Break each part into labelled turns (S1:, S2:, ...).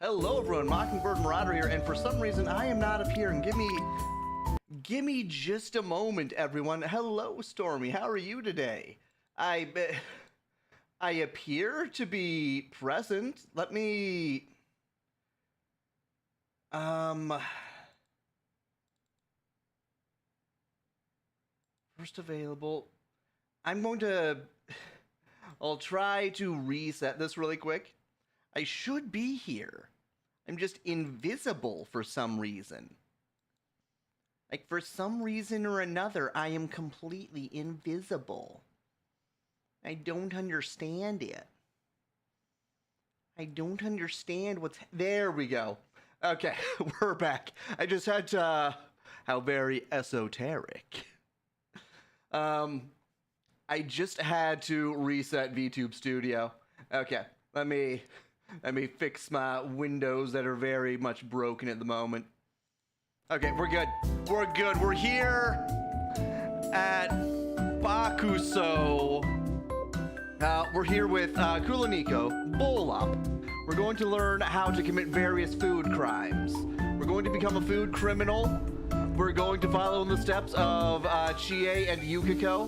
S1: Hello everyone, Mockingbird Marauder here, and for some reason I am not appearing. Give me just a moment, everyone. Hello, Stormy. How are you today? I appear to be present. Let me... First available. I'll try to reset this really quick. I should be here. I'm just invisible for some reason. Like, for some reason or another, I am completely invisible. I don't understand it. I don't understand what's... There we go. Okay, we're back. I just had to... How very esoteric. I just had to reset VTube Studio. Okay, let me fix my windows that are very much broken at the moment. Okay, we're good. We're good. We're here at Bakuso. We're here with KuloNiku, Bowl Up. We're going to learn how to commit various food crimes. We're going to become a food criminal. We're going to follow in the steps of Chie and Yukiko.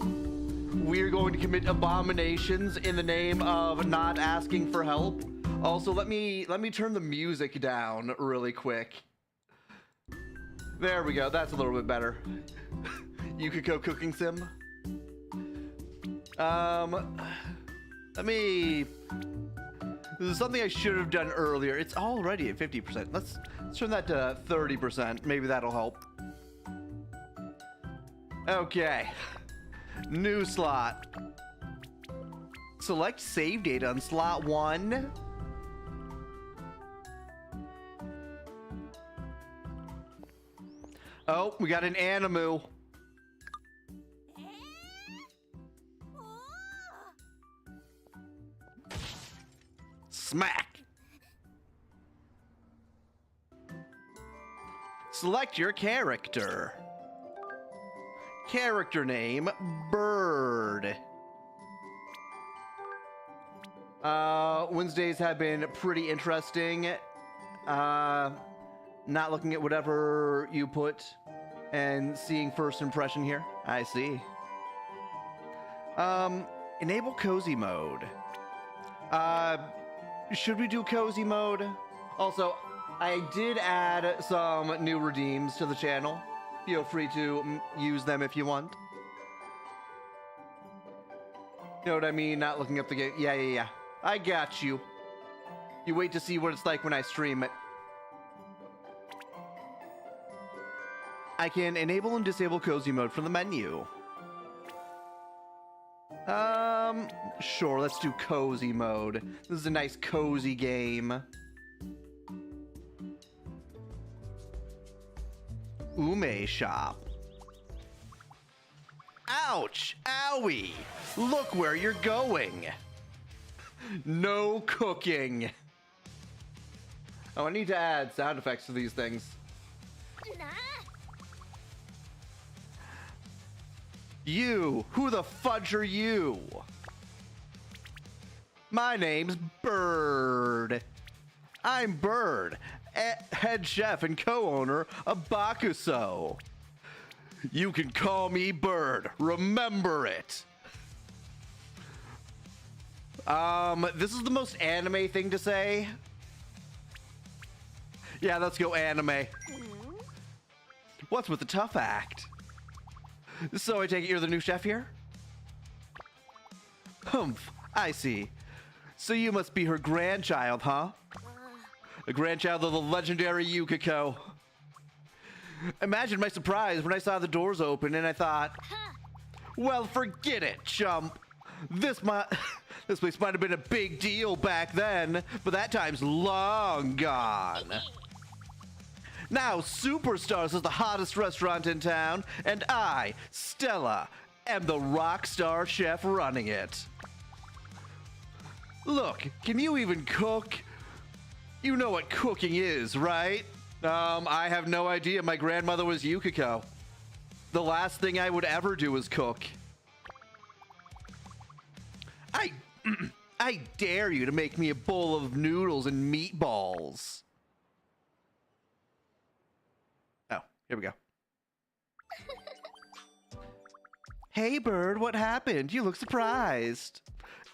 S1: We're going to commit abominations in the name of not asking for help. Also, let me turn the music down really quick. There we go. That's a little bit better. Yukiko cooking sim. This is something I should have done earlier. It's already at 50%. Let's turn that to 30%. Maybe that'll help. Okay. New slot. Select save date on slot 1. Oh, we got an Animu. Smack. Select your character. Character name, Bird. Wednesdays have been pretty interesting. Not looking at whatever you put and seeing first impression here. I see. Enable cozy mode. Should we do cozy mode? Also, I did add some new redeems to the channel. Feel free to use them if you want. You know what I mean? Not looking up the game. Yeah. I got you. You wait to see what it's like when I stream it. I can enable and disable cozy mode from the menu. Sure, let's do cozy mode. This is a nice cozy game. Ume shop. Ouch! Owie! Look where you're going! No cooking! Oh, I need to add sound effects to these things. You! Who the fudge are you? My name's Bird. I'm Bird, head chef and co-owner of Bakuso. You can call me Bird. Remember it. This is the most anime thing to say. Yeah, let's go anime. What's with the tough act? So I take it you're the new chef here? Humph, I see. So you must be her grandchild, huh? A grandchild of the legendary Yukiko. Imagine my surprise when I saw the doors open and I thought, well, forget it, chump. This place might have been a big deal back then, but that time's long gone. Now, Superstars is the hottest restaurant in town, and I, Stella, am the rock star chef running it. Look, can you even cook? You know what cooking is, right? I have no idea. My grandmother was Yukiko. The last thing I would ever do is cook. I dare you to make me a bowl of noodles and meatballs. Oh, here we go. Hey, Bird, what happened? You look surprised.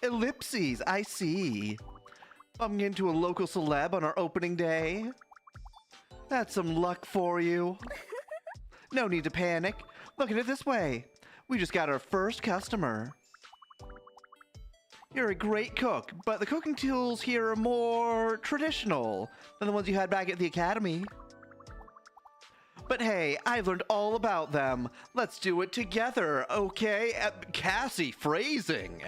S1: Ellipses, I see. Bumping into a local celeb on our opening day. That's some luck for you. No need to panic. Look at it this way. We just got our first customer. You're a great cook, but the cooking tools here are more traditional than the ones you had back at the academy. But hey, I've learned all about them. Let's do it together, okay? Cassie, phrasing.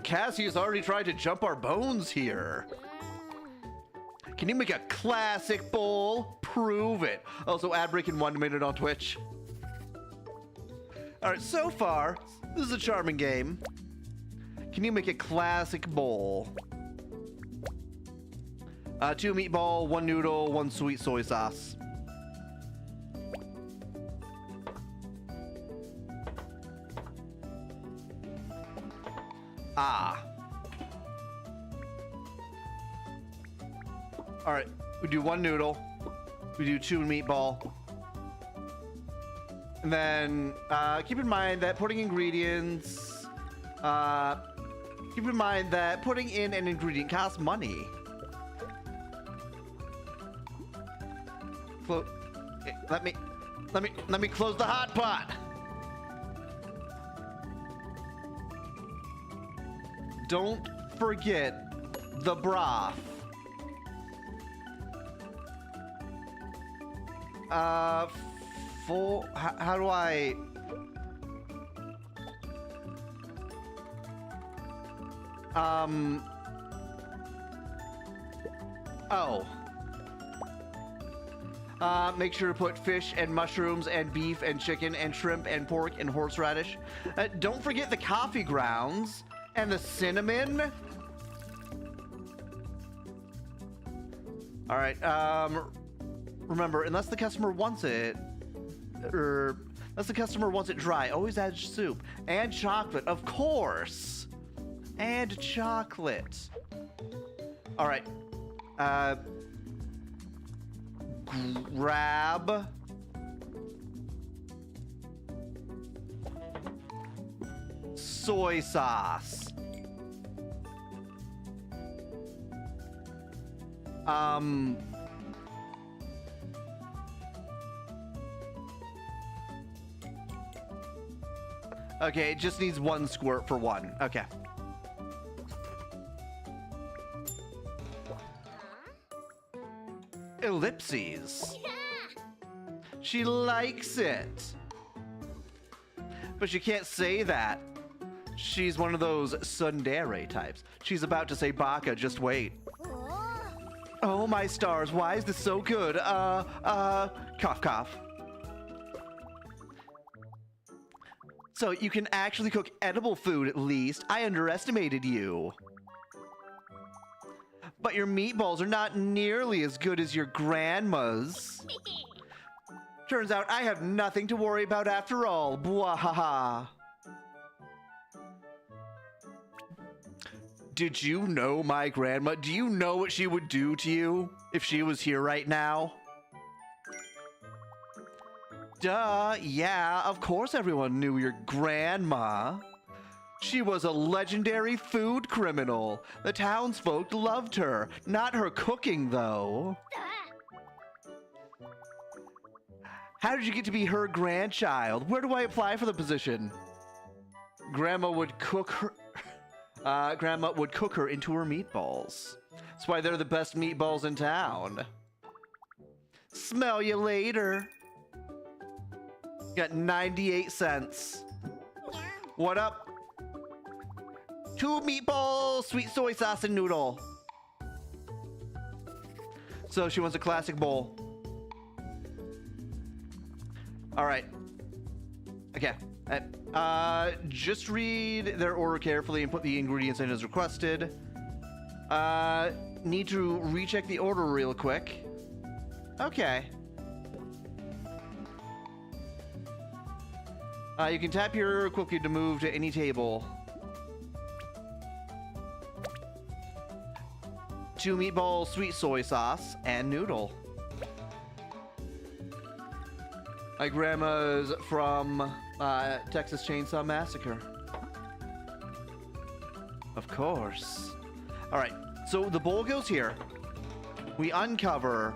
S1: Cassie has already tried to jump our bones here. Can you make a classic bowl? Prove it. Also, ad break in 1 minute on Twitch. All right, so far, this is a charming game. Can you make a classic bowl? 2 meatball, 1 noodle, 1 sweet soy sauce. Ah. All right, we do 1 noodle. We do 2 meatball. And then keep in mind that putting ingredients, keep in mind that putting in an ingredient costs money. Let me close the hot pot. Don't forget the broth. How do I? Oh. Make sure to put fish and mushrooms and beef and chicken and shrimp and pork and horseradish. Don't forget the coffee grounds and the cinnamon. All right. Remember, unless the customer wants it, unless the customer wants it dry, always add soup and chocolate, of course, and chocolate. All right. Grab soy sauce. Okay, it just needs 1 squirt for 1. Okay. Ellipses. She likes it. But she can't say that. She's one of those tsundere types. She's about to say baka, just wait. Oh my stars, why is this so good? Cough cough. So you can actually cook edible food at least. I underestimated you. But your meatballs are not nearly as good as your grandma's. Turns out I have nothing to worry about after all. Bwahaha. Did you know my grandma? Do you know what she would do to you if she was here right now? Duh, yeah, of course everyone knew your grandma. She was a legendary food criminal. The townsfolk loved her. Not her cooking, though. How did you get to be her grandchild? Where do I apply for the position? Grandma would cook her into her meatballs. That's why they're the best meatballs in town. Smell you later. Got 98 cents. What up? 2 meatballs, sweet soy sauce and noodle. So she wants a classic bowl. All right. Okay. Just read their order carefully and put the ingredients in as requested. Need to recheck the order real quick. Okay. You can tap your quickie to move to any table. 2 meatballs, sweet soy sauce, and noodle. My grandma's from Texas Chainsaw Massacre. Of course. All right, so the bowl goes here. We uncover.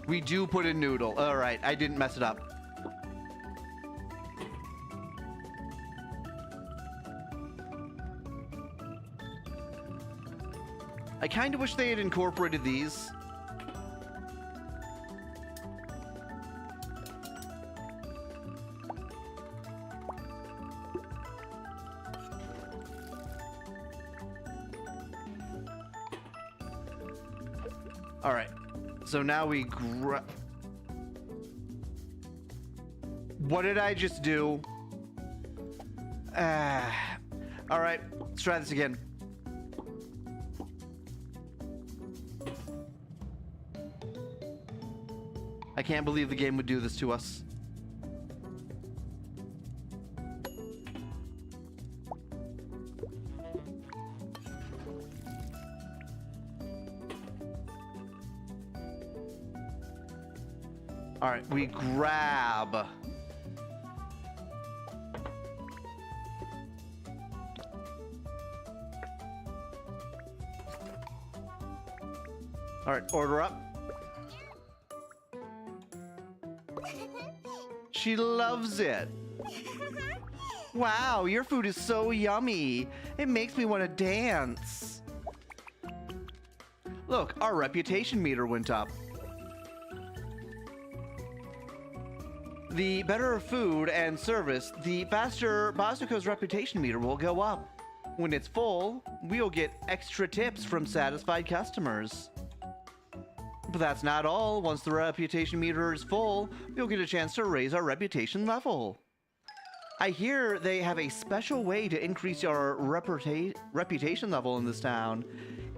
S1: We do put in noodle. All right, I didn't mess it up. I kind of wish they had incorporated these. All right. So now we what did I just do? All right, let's try this again. I can't believe the game would do this to us. All right, we grab. All right, order up. She loves it. Wow, your food is so yummy. It makes me want to dance. Look, our reputation meter went up. The better food and service, the faster Bazuko's reputation meter will go up. When it's full, we'll get extra tips from satisfied customers. But that's not all. Once the reputation meter is full, we'll get a chance to raise our reputation level. I hear they have a special way to increase our reputation level in this town.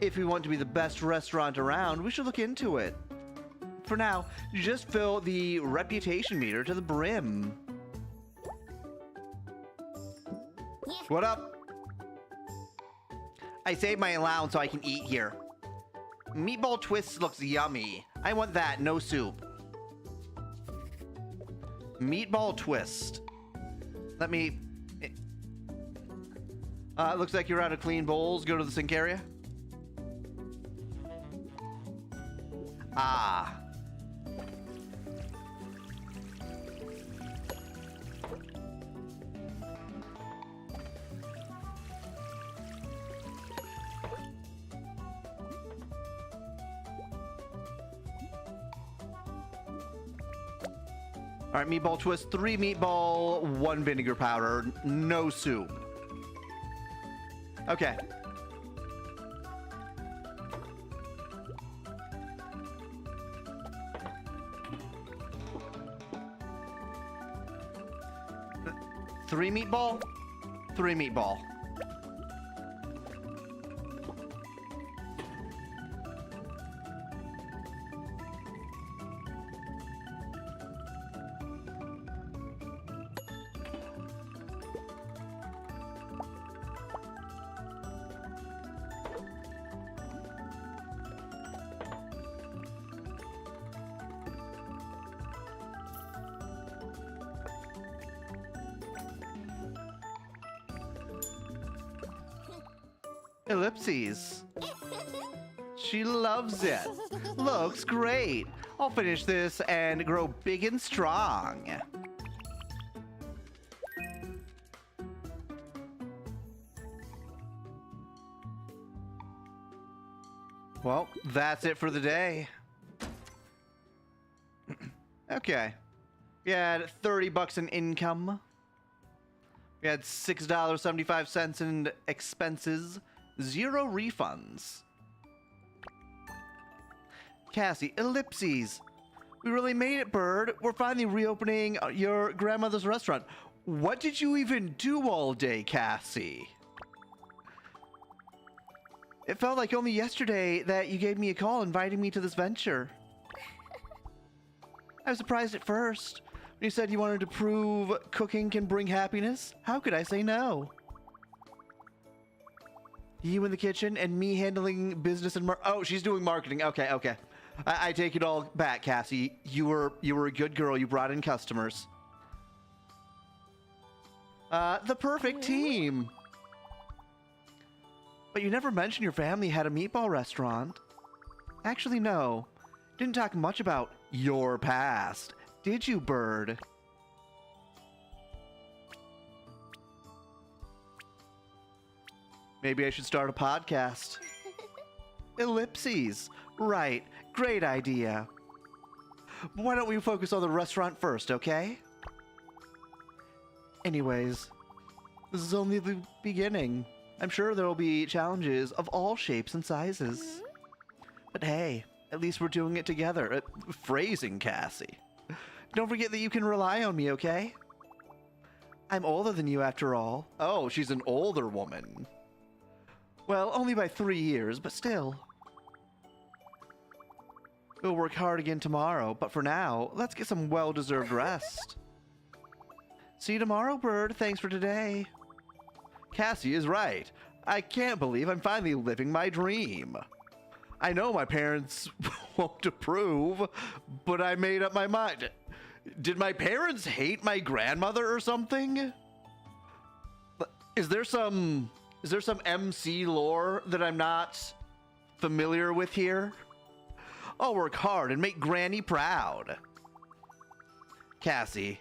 S1: If we want to be the best restaurant around, we should look into it. For now, just fill the reputation meter to the brim. What up? I saved my allowance so I can eat here. Meatball twist looks yummy. I want that, no soup. Meatball twist. Let me... looks like you're out of clean bowls. Go to the sink area. Ah. All right, meatball twist, 3 meatball, 1 vinegar powder, no soup. Okay. Three meatball, 3 meatball. Ellipses. She loves it. Looks great. I'll finish this and grow big and strong. Well, that's it for the day. Okay. We had 30 bucks in income. We had $6.75 in expenses. 0 refunds. Cassie, ellipses. We really made it, Bird. We're finally reopening your grandmother's restaurant. What did you even do all day, Cassie? It felt like only yesterday that you gave me a call inviting me to this venture. I was surprised at first. When you said you wanted to prove cooking can bring happiness, how could I say no? You in the kitchen and me handling business and oh, she's doing marketing. Okay, okay. I take it all back, Cassie. You were a good girl. You brought in customers. The perfect team. But you never mentioned your family had a meatball restaurant. Actually, no. Didn't talk much about your past. Did you, Bird? Maybe I should start a podcast. Ellipses. Right. Great idea. But why don't we focus on the restaurant first, okay? Anyways, this is only the beginning. I'm sure there will be challenges of all shapes and sizes. But hey, at least we're doing it together. Phrasing, Cassie. Don't forget that you can rely on me, okay? I'm older than you after all. Oh, she's an older woman. Well, only by 3 years, but still. We'll work hard again tomorrow, but for now, let's get some well-deserved rest. See you tomorrow, Bird. Thanks for today. Cassie is right. I can't believe I'm finally living my dream. I know my parents won't approve, but I made up my mind. Did my parents hate my grandmother or something? Is there some MC lore that I'm not familiar with here? I'll work hard and make Granny proud. Cassie,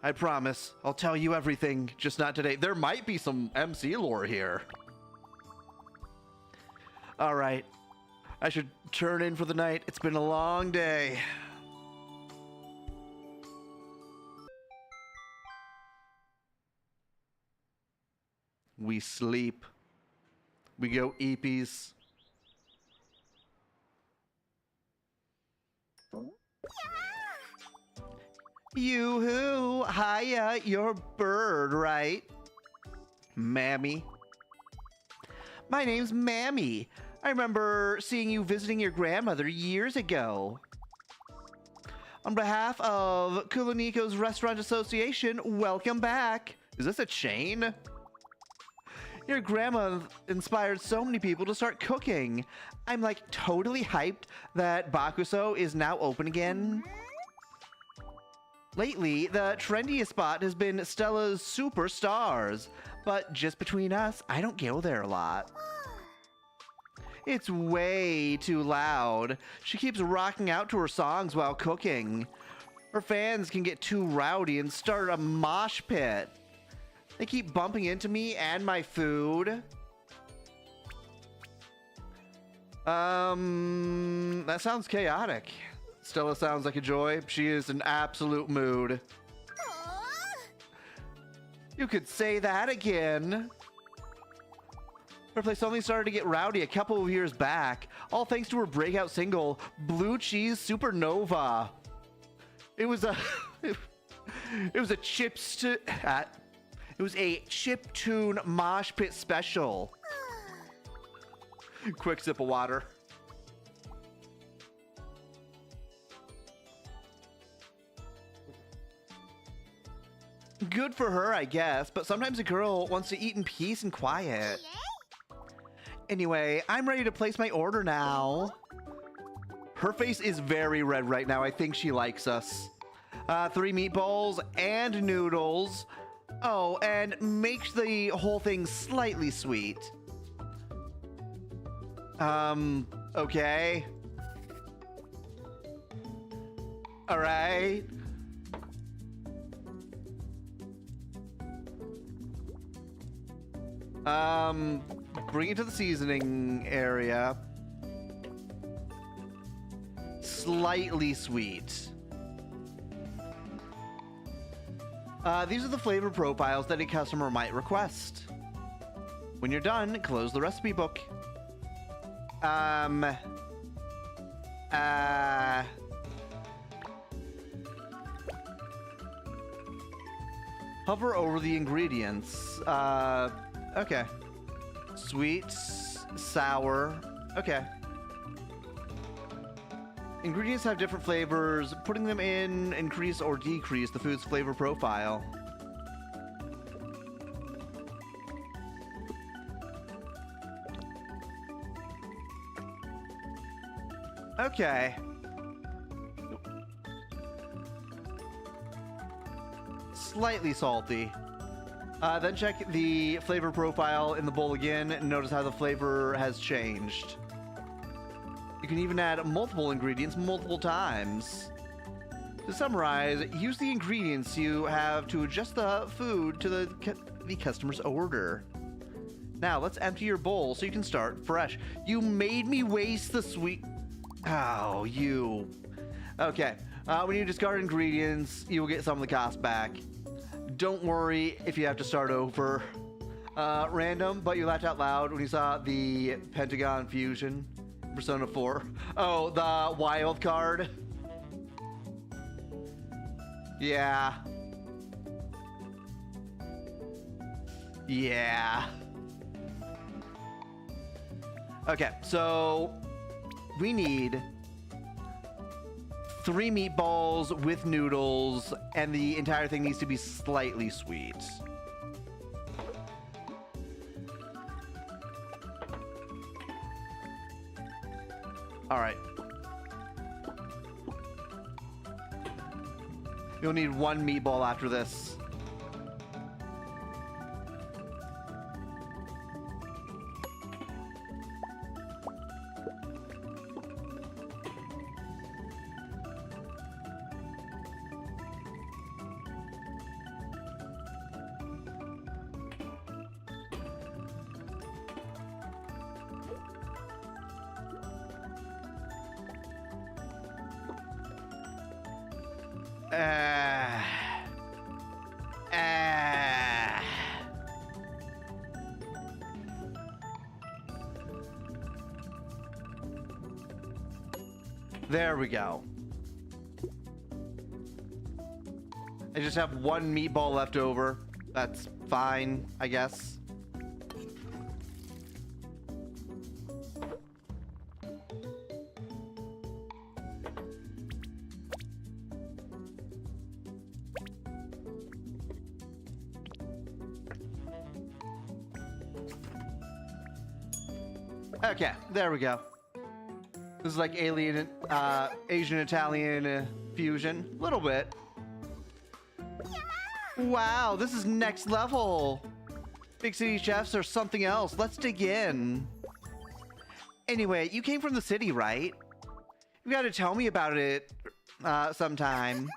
S1: I promise I'll tell you everything, just not today. There might be some MC lore here. All right, I should turn in for the night. It's been a long day. We sleep. We go eepies. Yoo-hoo! Hiya, you're Bird, right? Mammy. My name's Mammy. I remember seeing you visiting your grandmother years ago. On behalf of KuloNiku's Restaurant Association, welcome back. Is this a chain? Your grandma inspired so many people to start cooking. I'm like totally hyped that Bakuso is now open again. Lately, the trendiest spot has been Stella's Superstars, but just between us, I don't go there a lot. It's way too loud. She keeps rocking out to her songs while cooking. Her fans can get too rowdy and start a mosh pit. They keep bumping into me and my food. That sounds chaotic. Stella sounds like a joy. She is an absolute mood. You could say that again. Her place only started to get rowdy a couple of years back, all thanks to her breakout single, Blue Cheese Supernova. It was a chiptune mosh pit special. Quick sip of water. Good for her, I guess, but sometimes a girl wants to eat in peace and quiet. Anyway, I'm ready to place my order now. Her face is very red right now. I think she likes us. 3 meatballs and noodles. Oh, and make the whole thing slightly sweet. Okay. All right. Bring it to the seasoning area. Slightly sweet. These are the flavor profiles that a customer might request. When you're done, close the recipe book. Hover over the ingredients. Okay. Sweet, sour. Okay. Ingredients have different flavors. Putting them in increase or decrease the food's flavor profile. Okay. Slightly salty. Then check the flavor profile in the bowl again and notice how the flavor has changed. You can even add multiple ingredients multiple times. To summarize, use the ingredients you have to adjust the food to the customer's order. Now, let's empty your bowl so you can start fresh. You made me waste the sweet... Oh, you... Okay, when you discard ingredients, you will get some of the cost back. Don't worry if you have to start over. Random, but you laughed out loud when you saw the Pentagon Fusion, Persona 4. Oh, the wild card. Yeah. Yeah. Okay, so we need 3 meatballs with noodles, and the entire thing needs to be slightly sweet. All right. You'll need 1 meatball after this. There we go. I just have 1 meatball left over. That's fine, I guess. Okay, there we go. This is like alien, Asian Italian fusion. A little bit. Wow, this is next level. Big city chefs are something else. Let's dig in. Anyway, you came from the city, right? You gotta tell me about it sometime.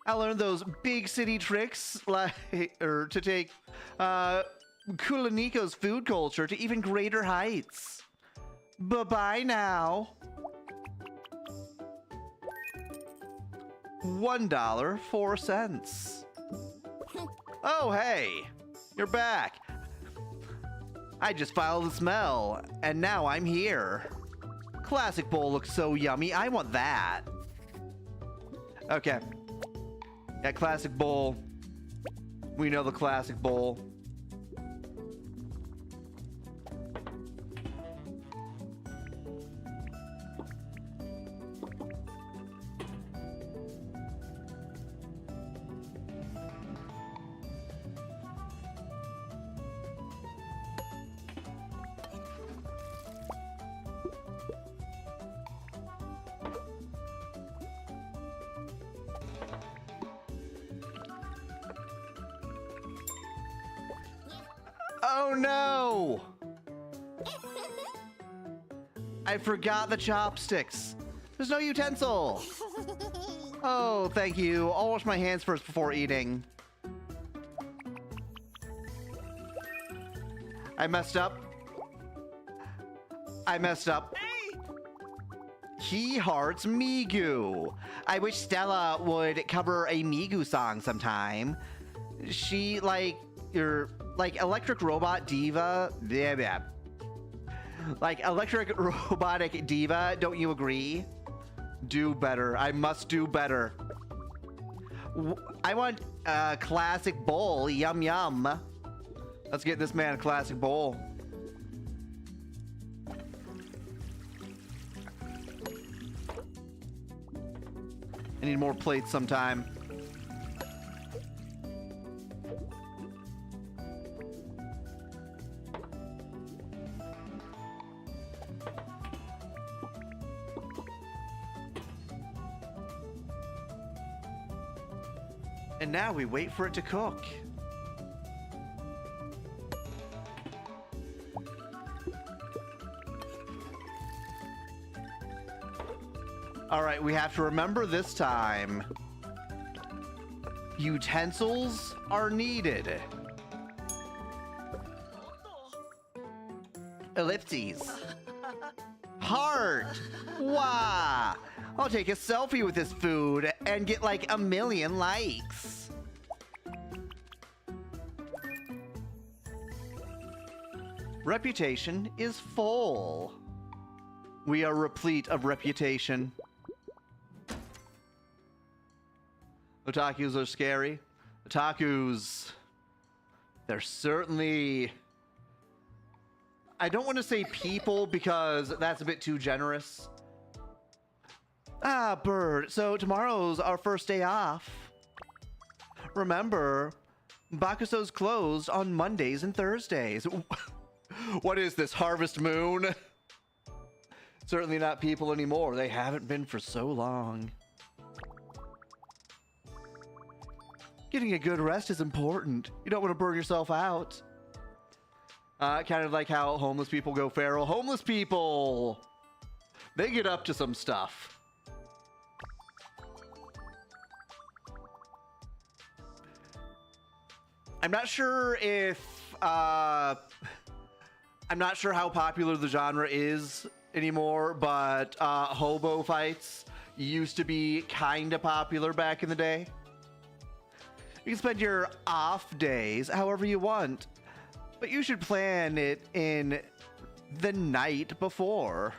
S1: I learned those big city tricks like to take KuloNiku's food culture to even greater heights. Bye-bye now. $1.04. Oh, hey, you're back. I just followed the smell, and now I'm here. Classic bowl looks so yummy. I want that. Okay. Yeah, classic bowl. We know the classic bowl. Oh no! I forgot the chopsticks. There's no utensil. Oh, thank you. I'll wash my hands first before eating. I messed up. I messed up. He hearts Megu. I wish Stella would cover a Megu song sometime. She like electric robot diva. Yeah. Like electric robotic diva, don't you agree? Do better. I must do better. I want a classic bowl. Yum yum. Let's get this man a classic bowl. I need more plates sometime. And now we wait for it to cook. All right, we have to remember this time. Utensils are needed. Ellipses. Heart. Wow. I'll take a selfie with this food and get like 1 million likes. Reputation is full. We are replete of reputation. Otakus are scary. Otakus, they're certainly... I don't want to say people because that's a bit too generous. Ah, Bird. So tomorrow's our first day off. Remember, Bakuso's closed on Mondays and Thursdays. What is this, Harvest Moon? Certainly not people anymore. They haven't been for so long. Getting a good rest is important. You don't want to burn yourself out. Kind of like how homeless people go feral. Homeless people! They get up to some stuff. I'm not sure if... I'm not sure how popular the genre is anymore, but hobo fights used to be kind of popular back in the day. You can spend your off days however you want, but you should plan it in the night before.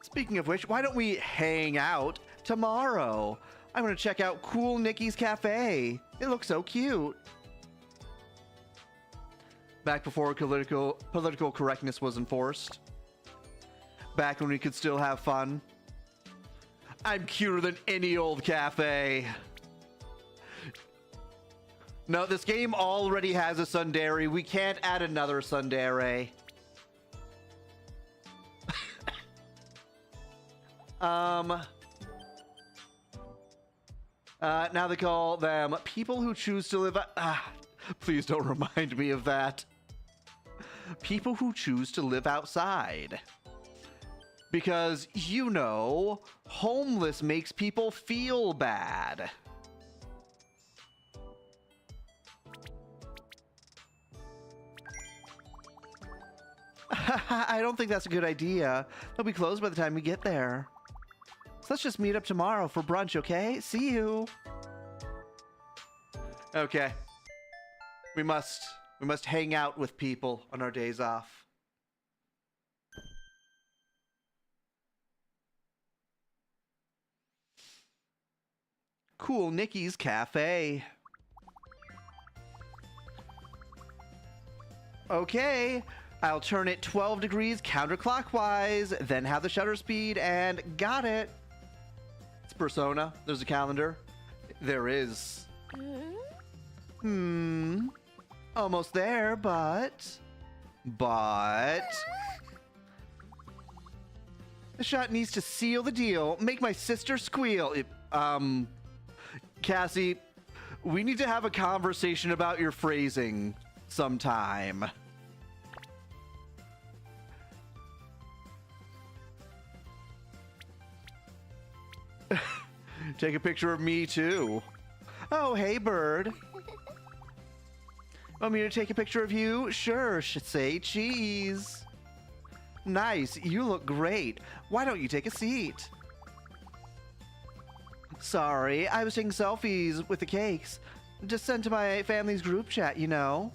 S1: Speaking of which, why don't we hang out tomorrow? I'm going to check out KuloNiku's cafe. It looks so cute. Back before political correctness was enforced. Back when we could still have fun. I'm cuter than any old cafe. No, this game already has a tsundere. We can't add another tsundere. Now they call them people who choose to live... please don't remind me of that. People who choose to live outside. Because, you know, homeless makes people feel bad. I don't think that's a good idea. They'll be closed by the time we get there. So let's just meet up tomorrow for brunch, okay? See you. Okay. We must hang out with people on our days off. KuloNiku's cafe. Okay. I'll turn it 12 degrees counterclockwise, then have the shutter speed, and got it. It's Persona. There's a calendar. There is. Almost there, but... The shot needs to seal the deal. Make my sister squeal. Cassie, we need to have a conversation about your phrasing sometime. Take a picture of me too. Oh, hey, bird. Want me to take a picture of you? Sure, should say cheese. Nice, you look great. Why don't you take a seat? Sorry, I was taking selfies with the cakes. Just sent to my family's group chat, you know.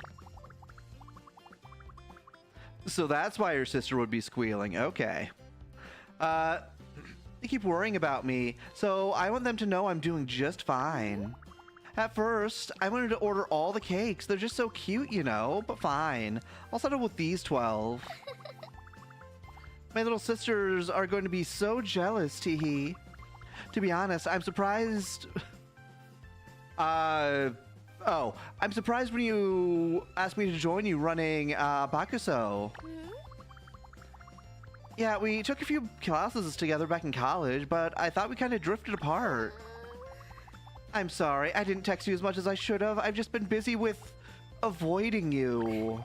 S1: So that's why your sister would be squealing. Okay. They keep worrying about me, so I want them to know I'm doing just fine. At first, I wanted to order all the cakes. They're just so cute, you know, but fine. I'll settle with these 12. My little sisters are going to be so jealous, teehee. To be honest, I'm surprised... I'm surprised when you asked me to join you running, Bakuso. Yeah, we took a few classes together back in college, but I thought we kind of drifted apart. I'm sorry, I didn't text you as much as I should have. I've just been busy with avoiding you.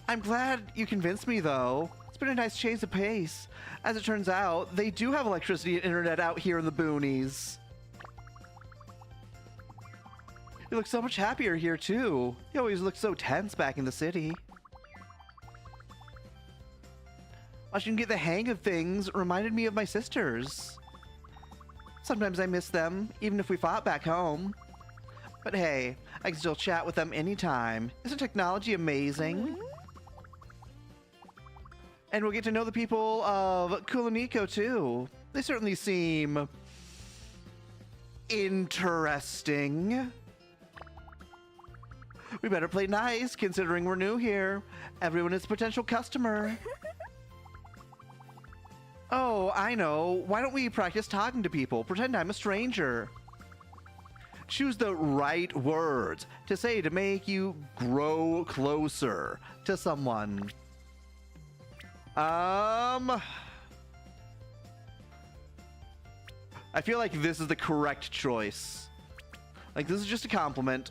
S1: I'm glad you convinced me, though. It's been a nice change of pace. As it turns out, they do have electricity and internet out here in the boonies. You look so much happier here, too. You always look so tense back in the city. Watching you get the hang of things reminded me of my sisters. Sometimes I miss them, even if we fought back home. But hey, I can still chat with them anytime. Isn't technology amazing? And we'll get to know the people of KuloNiku too. They certainly seem interesting. We better play nice, considering we're new here. Everyone is a potential customer. Oh, I know. Why don't we practice talking to people? Pretend I'm a stranger. Choose the right words to say to make you grow closer to someone. I feel like this is the correct choice. Like, this is just a compliment.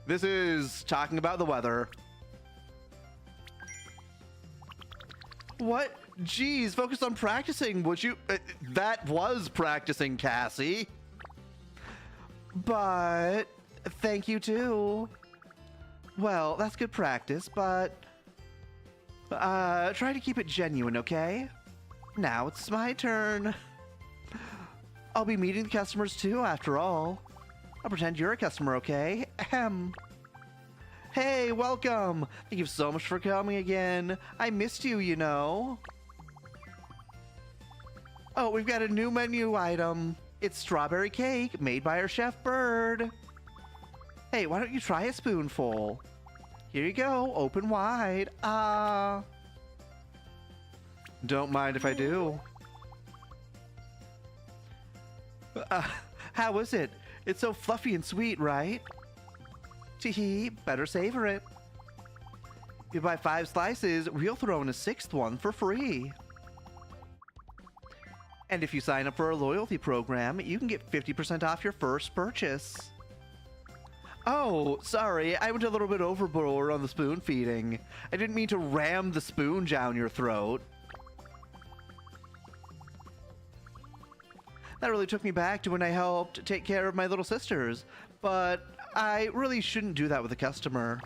S1: This is talking about the weather. What? Jeez, focus on practicing, would you? That was practicing, Cassie. But thank you too. Well, that's good practice, but try to keep it genuine, okay? Now it's my turn. I'll be meeting the customers too, after all. I'll pretend you're a customer, okay? Ahem. Hey, welcome. Thank you so much for coming again. I missed you, you know. Oh, we've got a new menu item. It's strawberry cake made by our chef Bird. Hey, why don't you try a spoonful? Here you go, open wide. Don't mind if I do. How is it? It's so fluffy and sweet, right? Teehee, better savor it. If you buy 5 slices, we'll throw in a 6th one for free. And if you sign up for a loyalty program, you can get 50% off your first purchase. Oh, sorry, I went a little bit overboard on the spoon feeding. I didn't mean to ram the spoon down your throat. That really took me back to when I helped take care of my little sisters, but I really shouldn't do that with a customer.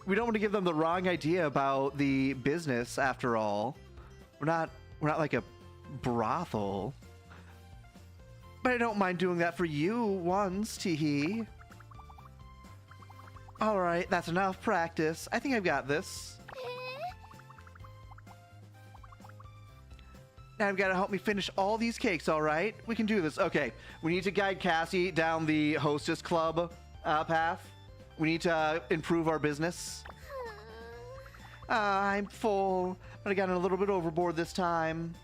S1: We don't want to give them the wrong idea about the business, after all. We're not like a brothel. But I don't mind doing that for you once, teehee. Alright, that's enough practice. I think I've got this. Now you've got to help me finish all these cakes, alright? We can do this. Okay, we need to guide Cassie down the hostess club path. We need to improve our business. I'm full, but I got a little bit overboard this time.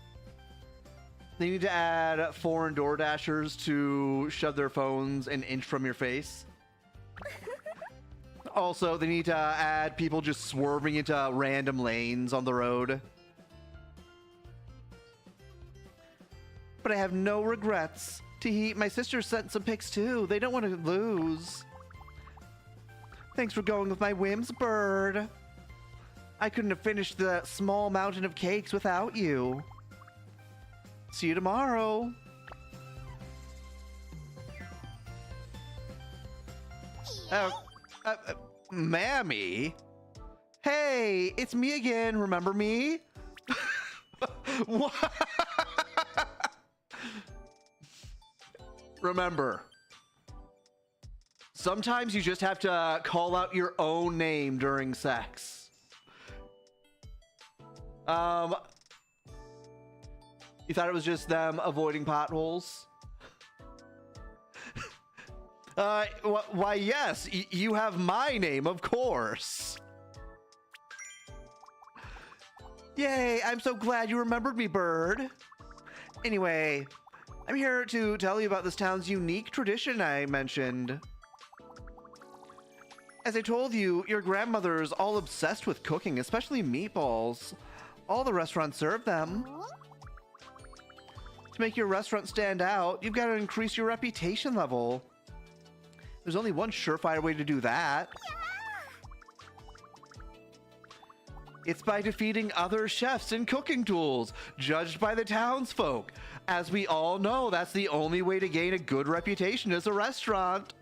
S1: They need to add foreign door dashers to shove their phones an inch from your face. Also, they need to add people just swerving into random lanes on the road. But I have no regrets. Teehee, my sister sent some pics too. They don't want to lose. Thanks for going with my whims, Bird. I couldn't have finished the small mountain of cakes without you. See you tomorrow. Mammy? Hey, it's me again. Remember me? What? Remember, sometimes you just have to call out your own name during sex. You thought it was just them avoiding potholes? Why, yes, you have my name, of course. Yay, I'm so glad you remembered me, Bird. Anyway, I'm here to tell you about this town's unique tradition I mentioned. As I told you, your grandmother's all obsessed with cooking, especially meatballs. All the restaurants serve them. To make your restaurant stand out, you've got to increase your reputation level. There's only one surefire way to do that. It's by defeating other chefs and cooking tools, judged by the townsfolk. As we all know, that's the only way to gain a good reputation as a restaurant.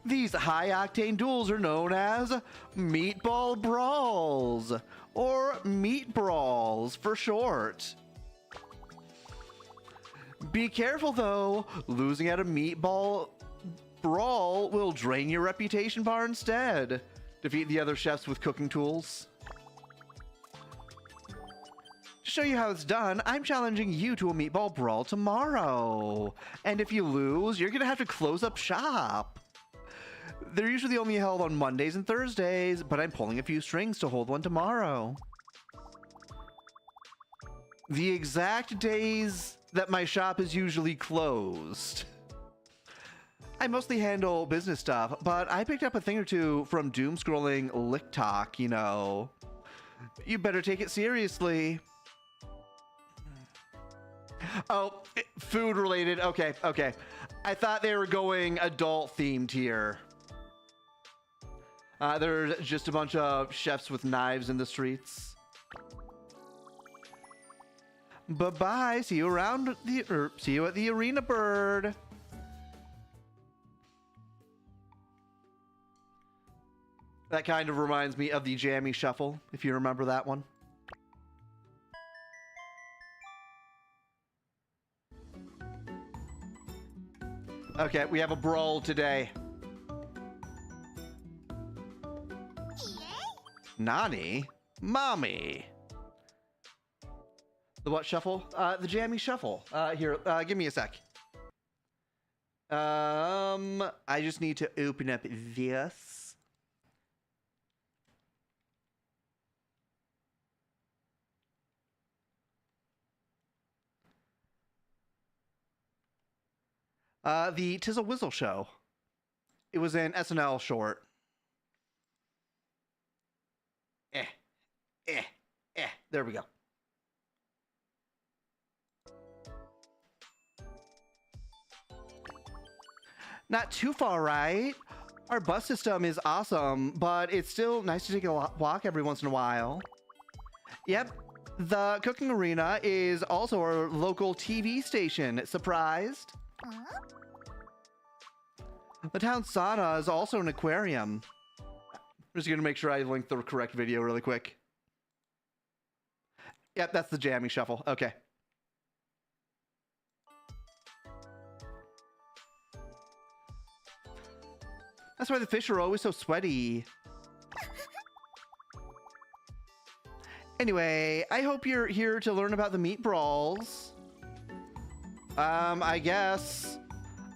S1: These high-octane duels are known as meatball brawls, or meat brawls for short. Be careful though, losing at a meatball brawl will drain your reputation bar instead. Defeat the other chefs with cooking tools. To show you how it's done, I'm challenging you to a meatball brawl tomorrow. And if you lose, you're gonna have to close up shop. They're usually only held on Mondays and Thursdays, but I'm pulling a few strings to hold one tomorrow. The exact days that my shop is usually closed. I mostly handle business stuff, but I picked up a thing or two from doom-scrolling Lick Talk, you know. You better take it seriously. Oh, food related. Okay, okay. I thought they were going adult themed here. There's just a bunch of chefs with knives in the streets. Bye-bye. See you around see you at the arena, Bird. That kind of reminds me of the Jammy Shuffle, if you remember that one. Okay, we have a brawl today. Nani? Mommy. The what shuffle? The Jammy Shuffle. Here, give me a sec. I just need to open up this. The Tizzle Whizzle Show. It was an SNL short. There we go. Not too far, right? Our bus system is awesome, but it's still nice to take a walk every once in a while. Yep, the cooking arena is also our local TV station. Surprised? The town sauna is also an aquarium. I'm just gonna make sure I link the correct video really quick. Yep, that's the Jammy Shuffle. Okay. That's why the fish are always so sweaty. Anyway, I hope you're here to learn about the meat brawls. I guess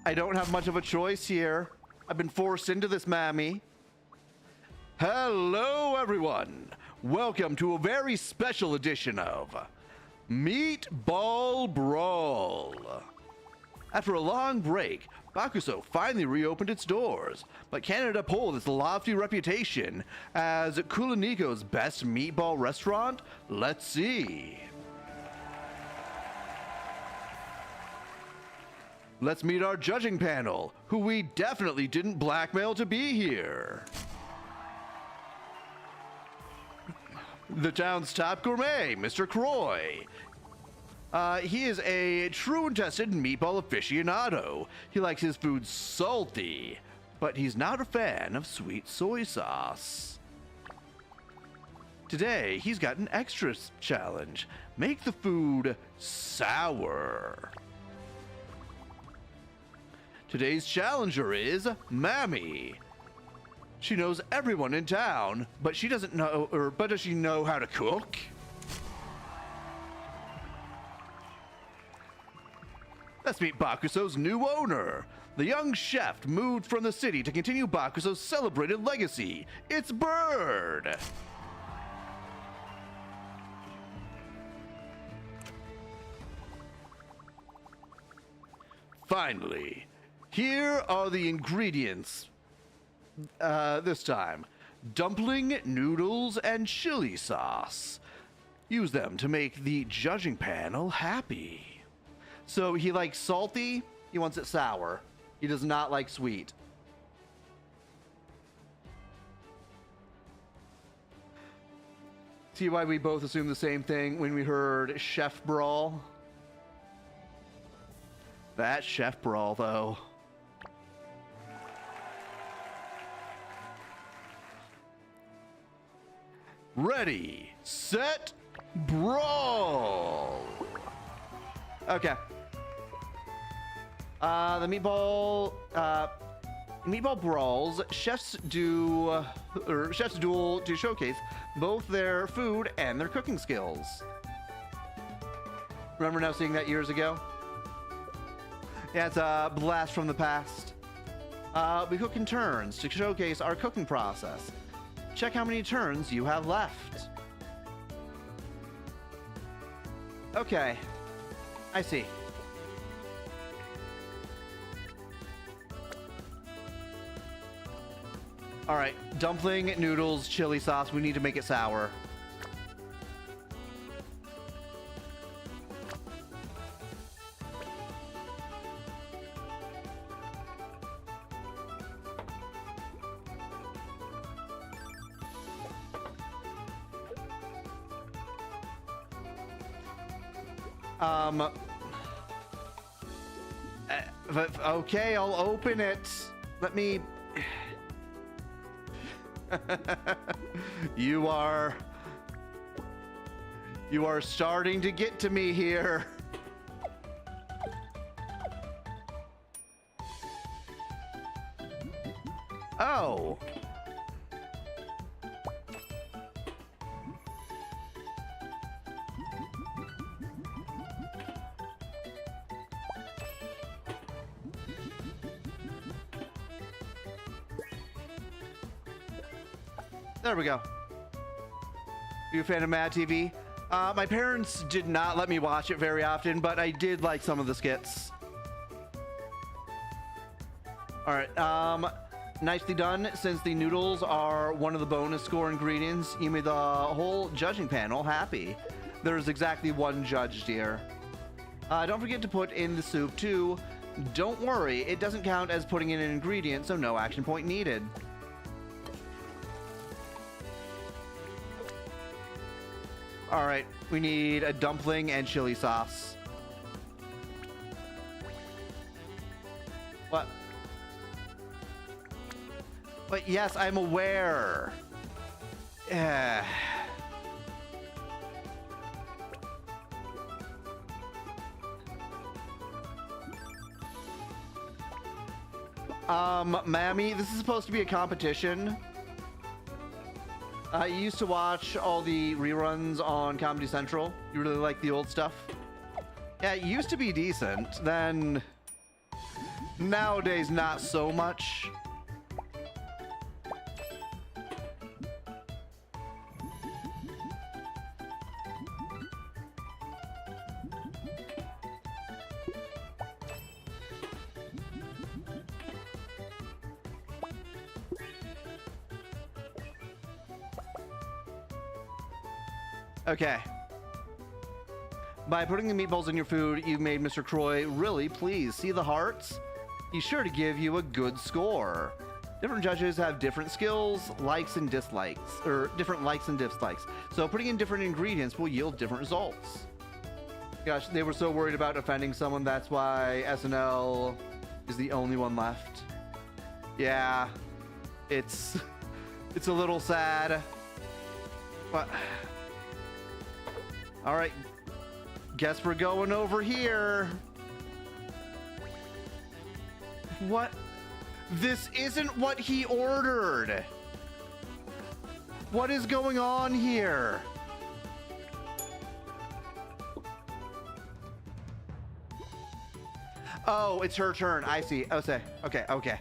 S1: I don't have much of a choice here. I've been forced into this, mammy. Hello, everyone. Welcome to a very special edition of Meatball Brawl. After a long break, Bakuso finally reopened its doors, but can it uphold its lofty reputation as KuloNiku's best meatball restaurant? Let's see. Let's meet our judging panel, who we definitely didn't blackmail to be here. The town's top gourmet, Mr. Croy. He is a true and tested meatball aficionado. He likes his food salty, but he's not a fan of sweet soy sauce. Today, he's got an extra challenge. Make the food sour. Today's challenger is Mammy. She knows everyone in town, but she doesn't know, but does she know how to cook? Let's meet Bakuso's new owner. The young chef moved from the city to continue Bakuso's celebrated legacy. It's Bird. Finally, here are the ingredients. This time, dumpling, noodles, and chili sauce. Use them to make the judging panel happy. So he likes salty, he wants it sour. He does not like sweet. See why we both assumed the same thing when we heard Chef Brawl? That Chef Brawl, though. Ready, set, brawl! Okay. The meatball brawls. Chefs duel to showcase both their food and their cooking skills. Remember now seeing that years ago? Yeah, it's a blast from the past. We cook in turns to showcase our cooking process. Check how many turns you have left. Okay, I see. All right, dumpling, noodles, chili sauce. We need to make it sour. Okay, I'll open it. Let me... You are starting to get to me here. Oh. There we go. You a fan of Mad TV? My parents did not let me watch it very often, but I did like some of the skits. All right, nicely done. Since the noodles are one of the bonus score ingredients, you made the whole judging panel happy. There's exactly one judge, dear. Don't forget to put in the soup too. Don't worry, it doesn't count as putting in an ingredient, so no action point needed. All right, we need a dumpling and chili sauce. What? But yes, I'm aware. Yeah. Mammy, this is supposed to be a competition. I used to watch all the reruns on Comedy Central. You really like the old stuff? Yeah, it used to be decent. Then nowadays, not so much. Okay. By putting the meatballs in your food, you've made Mr. Croy really pleased. See the hearts? He's sure to give you a good score. Different judges have different skills, likes and dislikes, or different likes and dislikes. So putting in different ingredients will yield different results. Gosh, they were so worried about offending someone. That's why SNL is the only one left. Yeah, it's a little sad. But all right, guess we're going over here. What? This isn't what he ordered. What is going on here? Oh, it's her turn. I see. Oh, say. Okay, okay.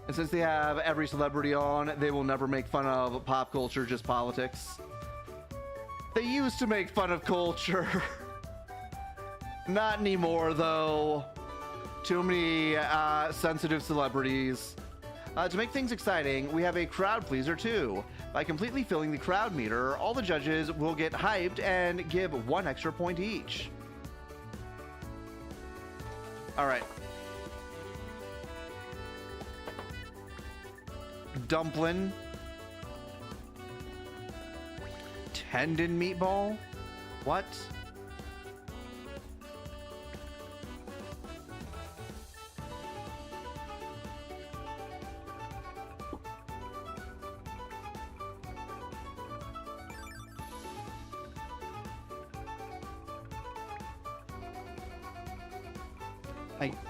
S1: And since they have every celebrity on, they will never make fun of pop culture, just politics. They used to make fun of culture. Not anymore, though. Too many sensitive celebrities. To make things exciting, we have a crowd pleaser, too. By completely filling the crowd meter, all the judges will get hyped and give 1 extra point each. All right. Dumpling. Tendon meatball? What?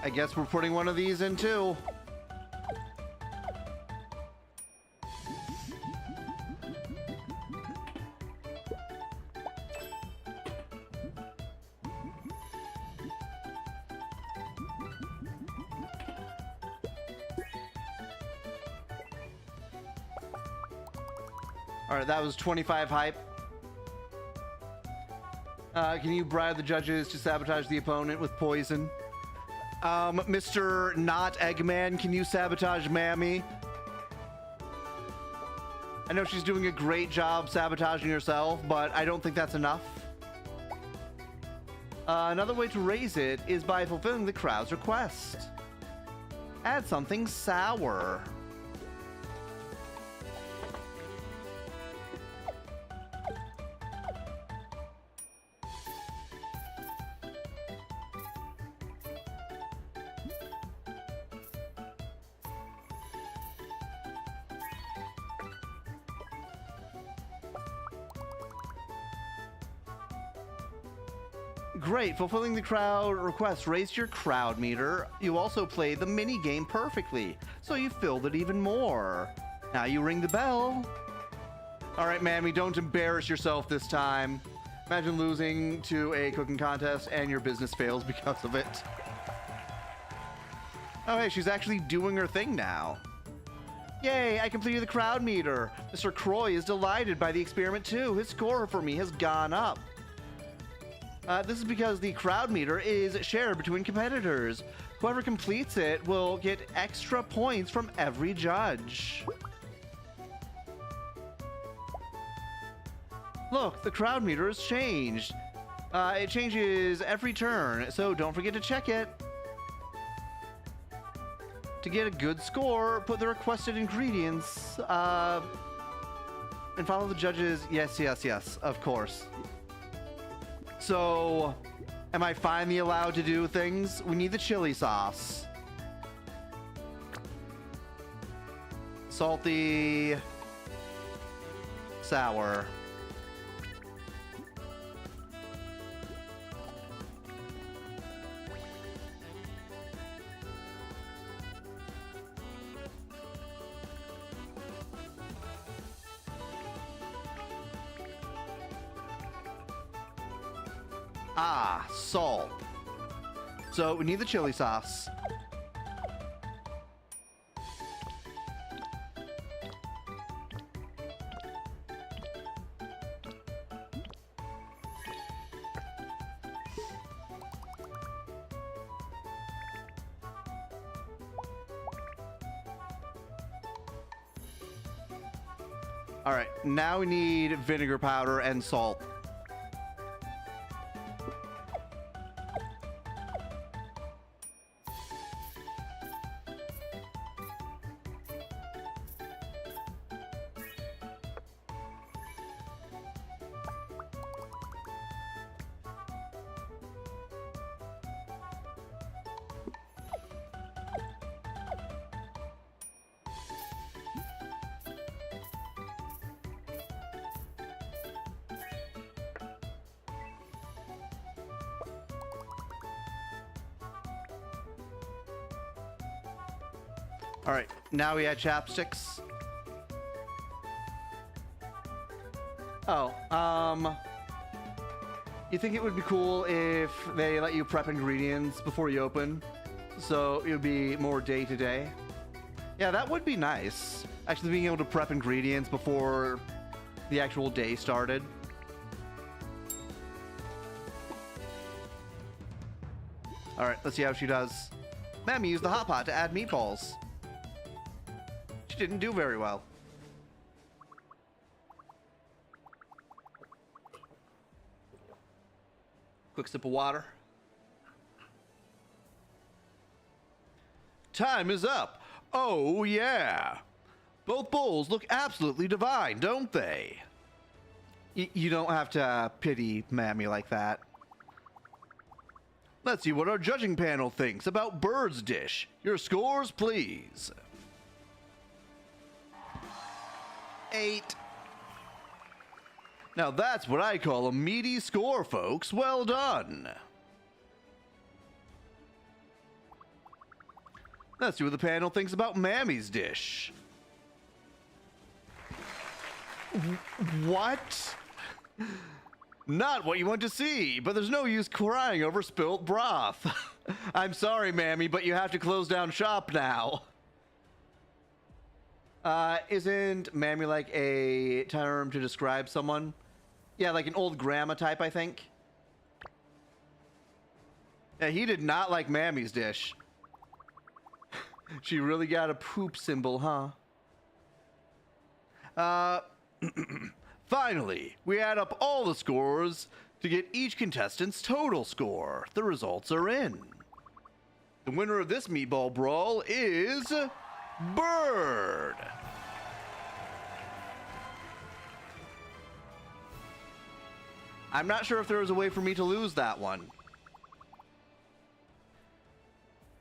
S1: I guess we're putting one of these in too. All right, that was 25 hype. Can you bribe the judges to sabotage the opponent with poison? Mr. Not Eggman, can you sabotage Mammy? I know she's doing a great job sabotaging herself, but I don't think that's enough. Another way to raise it is by fulfilling the crowd's request. Add something sour. Great, fulfilling the crowd request raised your crowd meter. You also played the mini game perfectly, so you filled it even more. Now you ring the bell. All right, Mammy, don't embarrass yourself this time. Imagine losing to a cooking contest and your business fails because of it. Oh, hey, she's actually doing her thing now. Yay, I completed the crowd meter. Mr. Croy is delighted by the experiment too. His score for me has gone up. This is because the crowd meter is shared between competitors. Whoever completes it will get extra points from every judge. Look, the crowd meter has changed. It changes every turn, so don't forget to check it. To get a good score, put the requested ingredients, and follow the judges. Yes, yes, yes, of course. So, am I finally allowed to do things? We need the chili sauce. Salty. Sour. Ah, salt. So we need the chili sauce. All right, now we need vinegar powder and salt. All right, now we add chapsticks. Oh, you think it would be cool if they let you prep ingredients before you open? So it would be more day to day? Yeah, that would be nice. Actually being able to prep ingredients before the actual day started. All right, let's see how she does. Mammy used the hot pot to add meatballs. She didn't do very well. Quick sip of water. Time is up. Oh, yeah. Both bowls look absolutely divine, don't they? You don't have to pity Mammy like that. Let's see what our judging panel thinks about Bird's dish. Your scores, please. 8. Now that's what I call a meaty score, folks. Well done. Let's see what the panel thinks about Mammy's dish. What? Not what you want to see, but there's no use crying over spilt broth. I'm sorry, Mammy, but you have to close down shop now. Isn't Mammy like a term to describe someone? Yeah, like an old grandma type, I think. Yeah, he did not like Mammy's dish. She really got a poop symbol, huh? Finally, we add up all the scores to get each contestant's total score. The results are in. The winner of this meatball brawl is Bird. I'm not sure if there was a way for me to lose that one.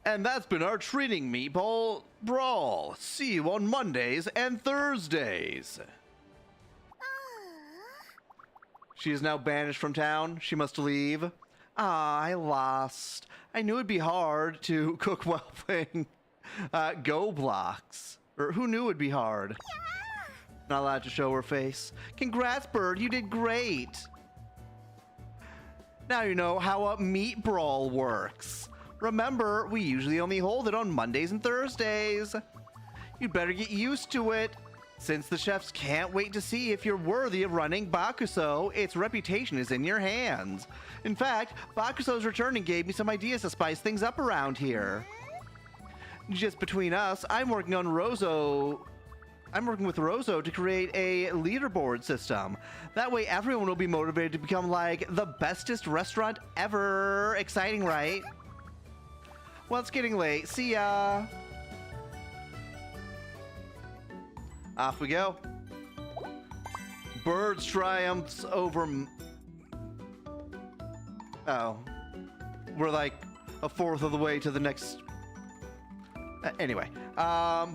S1: And that's been our treating meatball brawl. See you on Mondays and Thursdays. She is now banished from town. She must leave. Ah, I lost. I knew it'd be hard to cook while playing Go Blocks. Or who knew it'd be hard? Not allowed to show her face. Congrats, Bird. You did great. Now you know how a meat brawl works. Remember, we usually only hold it on Mondays and Thursdays. You'd better get used to it. Since the chefs can't wait to see if you're worthy of running Bakuso, its reputation is in your hands. In fact, Bakuso's return and gave me some ideas to spice things up around here. Just between us, I'm working with Rozo to create a leaderboard system. That way everyone will be motivated to become like the bestest restaurant ever. Exciting, right? Well, it's getting late. See ya. Off we go. Birds triumphs over... Oh. We're like a fourth of the way to the next... Anyway.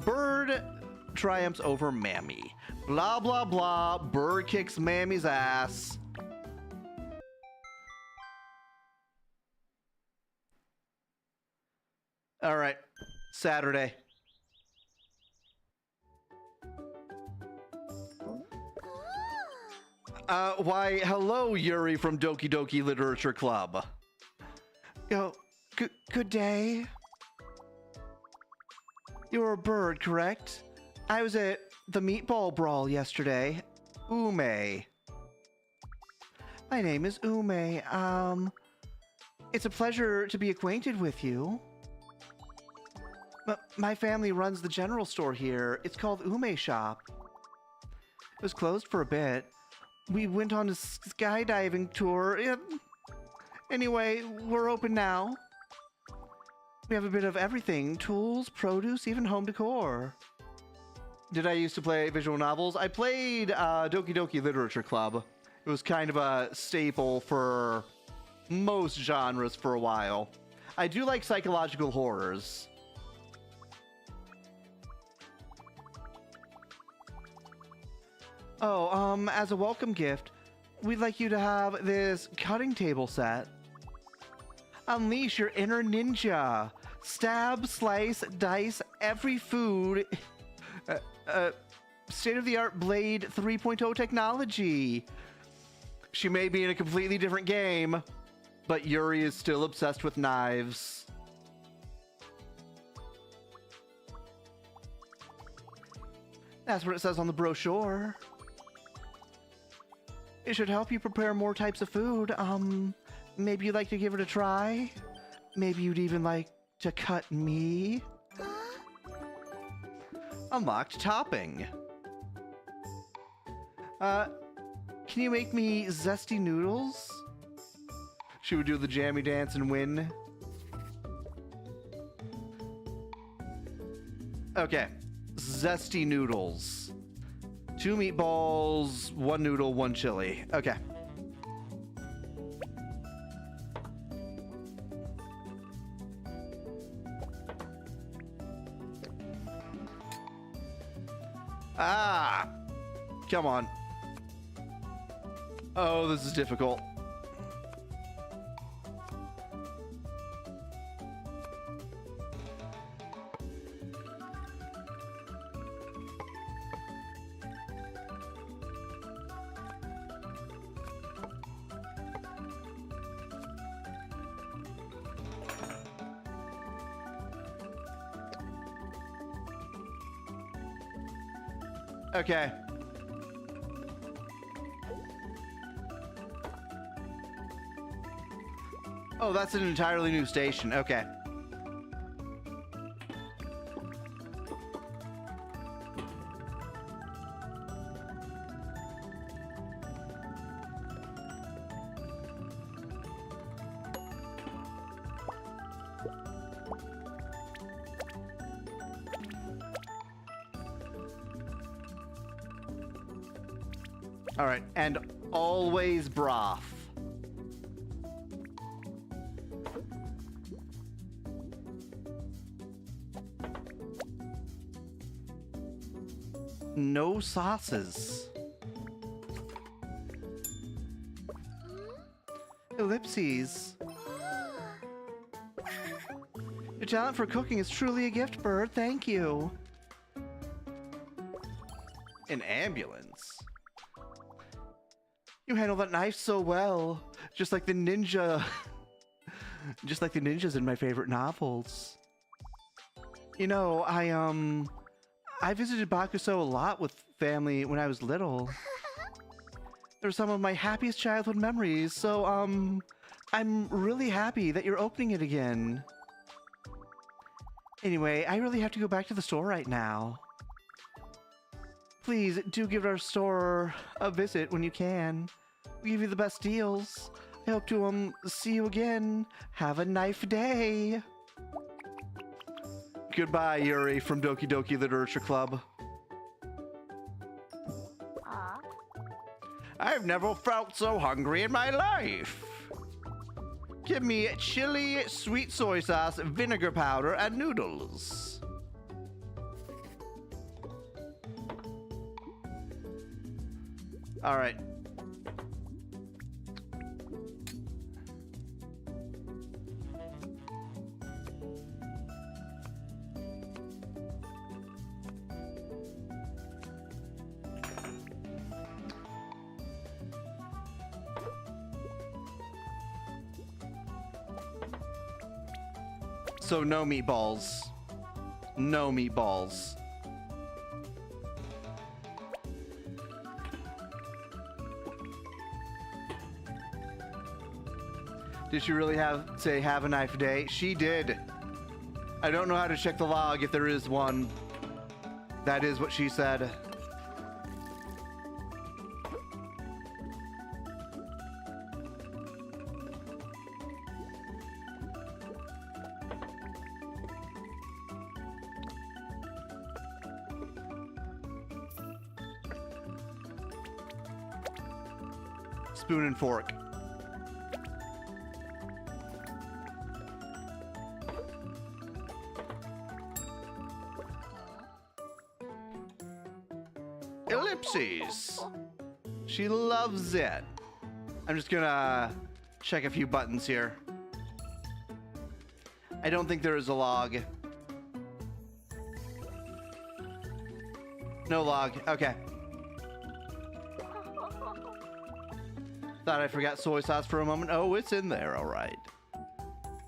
S1: Bird triumphs over Mammy. Blah, blah, blah. Bird kicks Mammy's ass. All right. Saturday. Why, hello, Yuri from Doki Doki Literature Club. Yo, good day. You're a bird, correct? I was at the meatball brawl yesterday. Ume. My name is Ume. It's a pleasure to be acquainted with you. My family runs the general store here. It's called Ume Shop. It was closed for a bit. We went on a skydiving tour. Anyway, we're open now. We have a bit of everything. Tools, produce, even home decor. Did I used to play visual novels? I played Doki Doki Literature Club. It was kind of a staple for most genres for a while. I do like psychological horrors. Oh, as a welcome gift, we'd like you to have this cutting table set. Unleash your inner ninja. Stab, slice, dice, every food. State-of-the-art Blade 3.0 technology. She may be in a completely different game, but Yuri is still obsessed with knives. That's what it says on the brochure. It should help you prepare more types of food. Maybe you'd like to give it a try? Maybe you'd even like to cut me? Unlocked topping. Can you make me zesty noodles? She would do the jammy dance and win. Okay. Zesty noodles. 2 meatballs, 1 noodle, 1 chili. Okay. Ah! Come on. Oh, this is difficult. Okay. Oh, that's an entirely new station. Okay. All right, and always broth. No sauces. Ellipses. Your talent for cooking is truly a gift, Bird. Thank you. An ambulance. You handle that knife so well, just like the ninja. Just like the ninjas in my favorite novels. You know, I visited Bakuso a lot with family when I was little. They're some of my happiest childhood memories, so, I'm really happy that you're opening it again. Anyway, I really have to go back to the store right now. Please do give our store a visit when you can. We give you the best deals. I hope to, see you again. Have a knife day. Goodbye, Yuri from Doki Doki Literature Club. I've never felt so hungry in my life. Give me chili, sweet soy sauce, vinegar powder, and noodles. All right. So no meatballs. No meatballs. Did she really say have a knife day? She did. I don't know how to check the log if there is one. That is what she said. Spoon and fork. Ellipses. She loves it. I'm just gonna check a few buttons here. I don't think there is a log. No log. Okay. Thought I forgot soy sauce for a moment. Oh, it's in there. All right.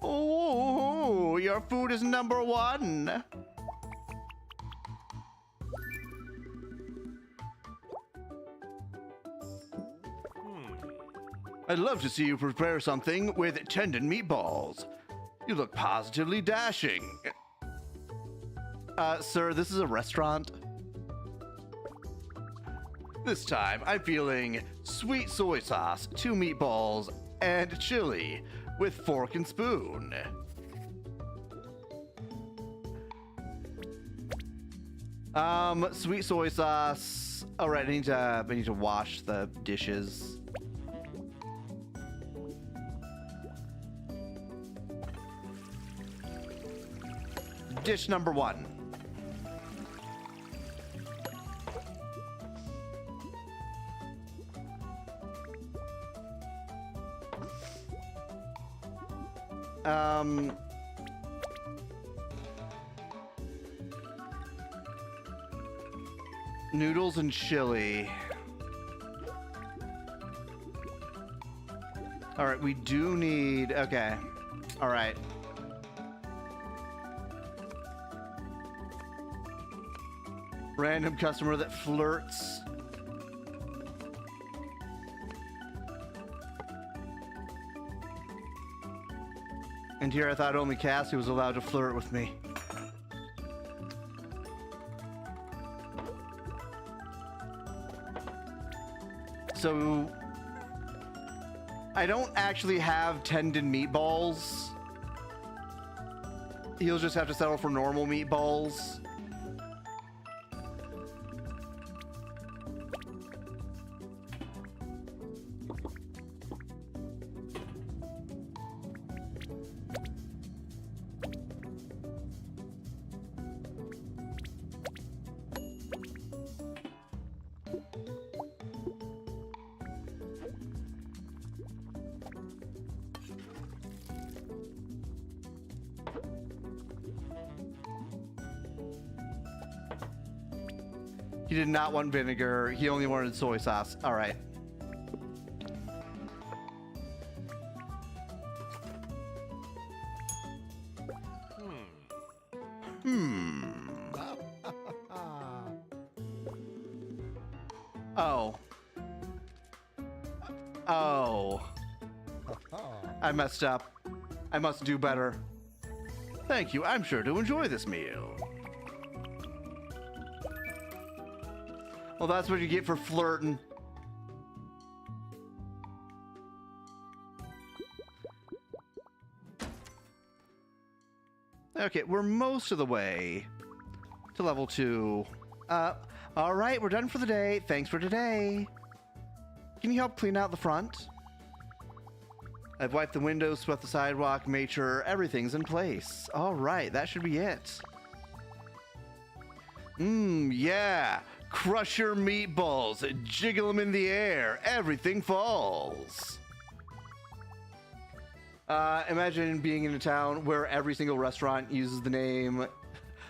S1: Oh, your food is number one. I'd love to see you prepare something with tendon meatballs. You look positively dashing. Sir, this is a restaurant. This time, I'm feeling sweet soy sauce, 2 meatballs, and chili with fork and spoon. Sweet soy sauce. All right, I need to wash the dishes. Dish number 1. Noodles and chili. All right, we do need, okay. All right. Random customer that flirts. And here I thought only Cassie was allowed to flirt with me. So I don't actually have tendon meatballs. He'll just have to settle for normal meatballs. He did not want vinegar. He only wanted soy sauce. All right. Oh. Oh. I messed up. I must do better. Thank you. I'm sure to enjoy this meal. Well, that's what you get for flirting. Okay, we're most of the way to level 2. All right, we're done for the day. Thanks for today. Can you help clean out the front? I've wiped the windows, swept the sidewalk, made sure everything's in place. All right, that should be it. Yeah. Crush your meatballs, jiggle them in the air, everything falls. Imagine being in a town where every single restaurant uses the name,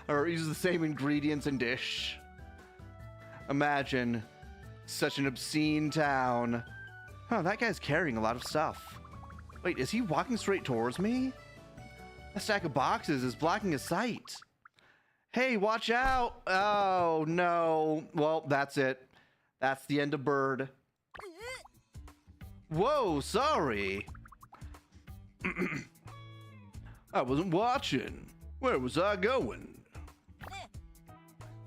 S1: or uses the same ingredients and dish. Imagine such an obscene town. Huh, that guy's carrying a lot of stuff. Wait, is he walking straight towards me? A stack of boxes is blocking his sight. Hey, watch out! Oh, no. Well, that's it. That's the end of Bird. Whoa, sorry. I wasn't watching. Where was I going?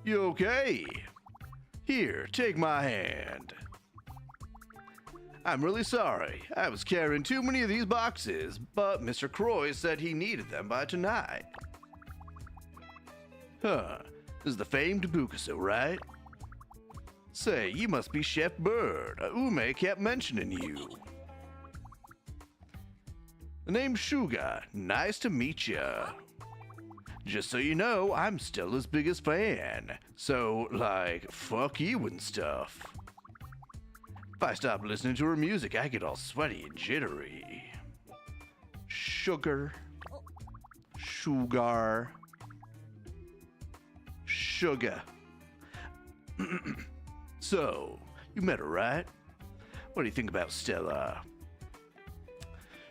S1: You okay? Here, take my hand. I'm really sorry. I was carrying too many of these boxes, but Mr. Croy said he needed them by tonight. Huh, this is the famed Bukasu, right? Say, you must be Chef Bird. Ume kept mentioning you. The name's Shuga. Nice to meet ya. Just so you know, I'm still his biggest fan. So, like, fuck you and stuff. If I stop listening to her music, I get all sweaty and jittery. Sugar. Sugar. Sugar. So, you met her, right? What do you think about Stella?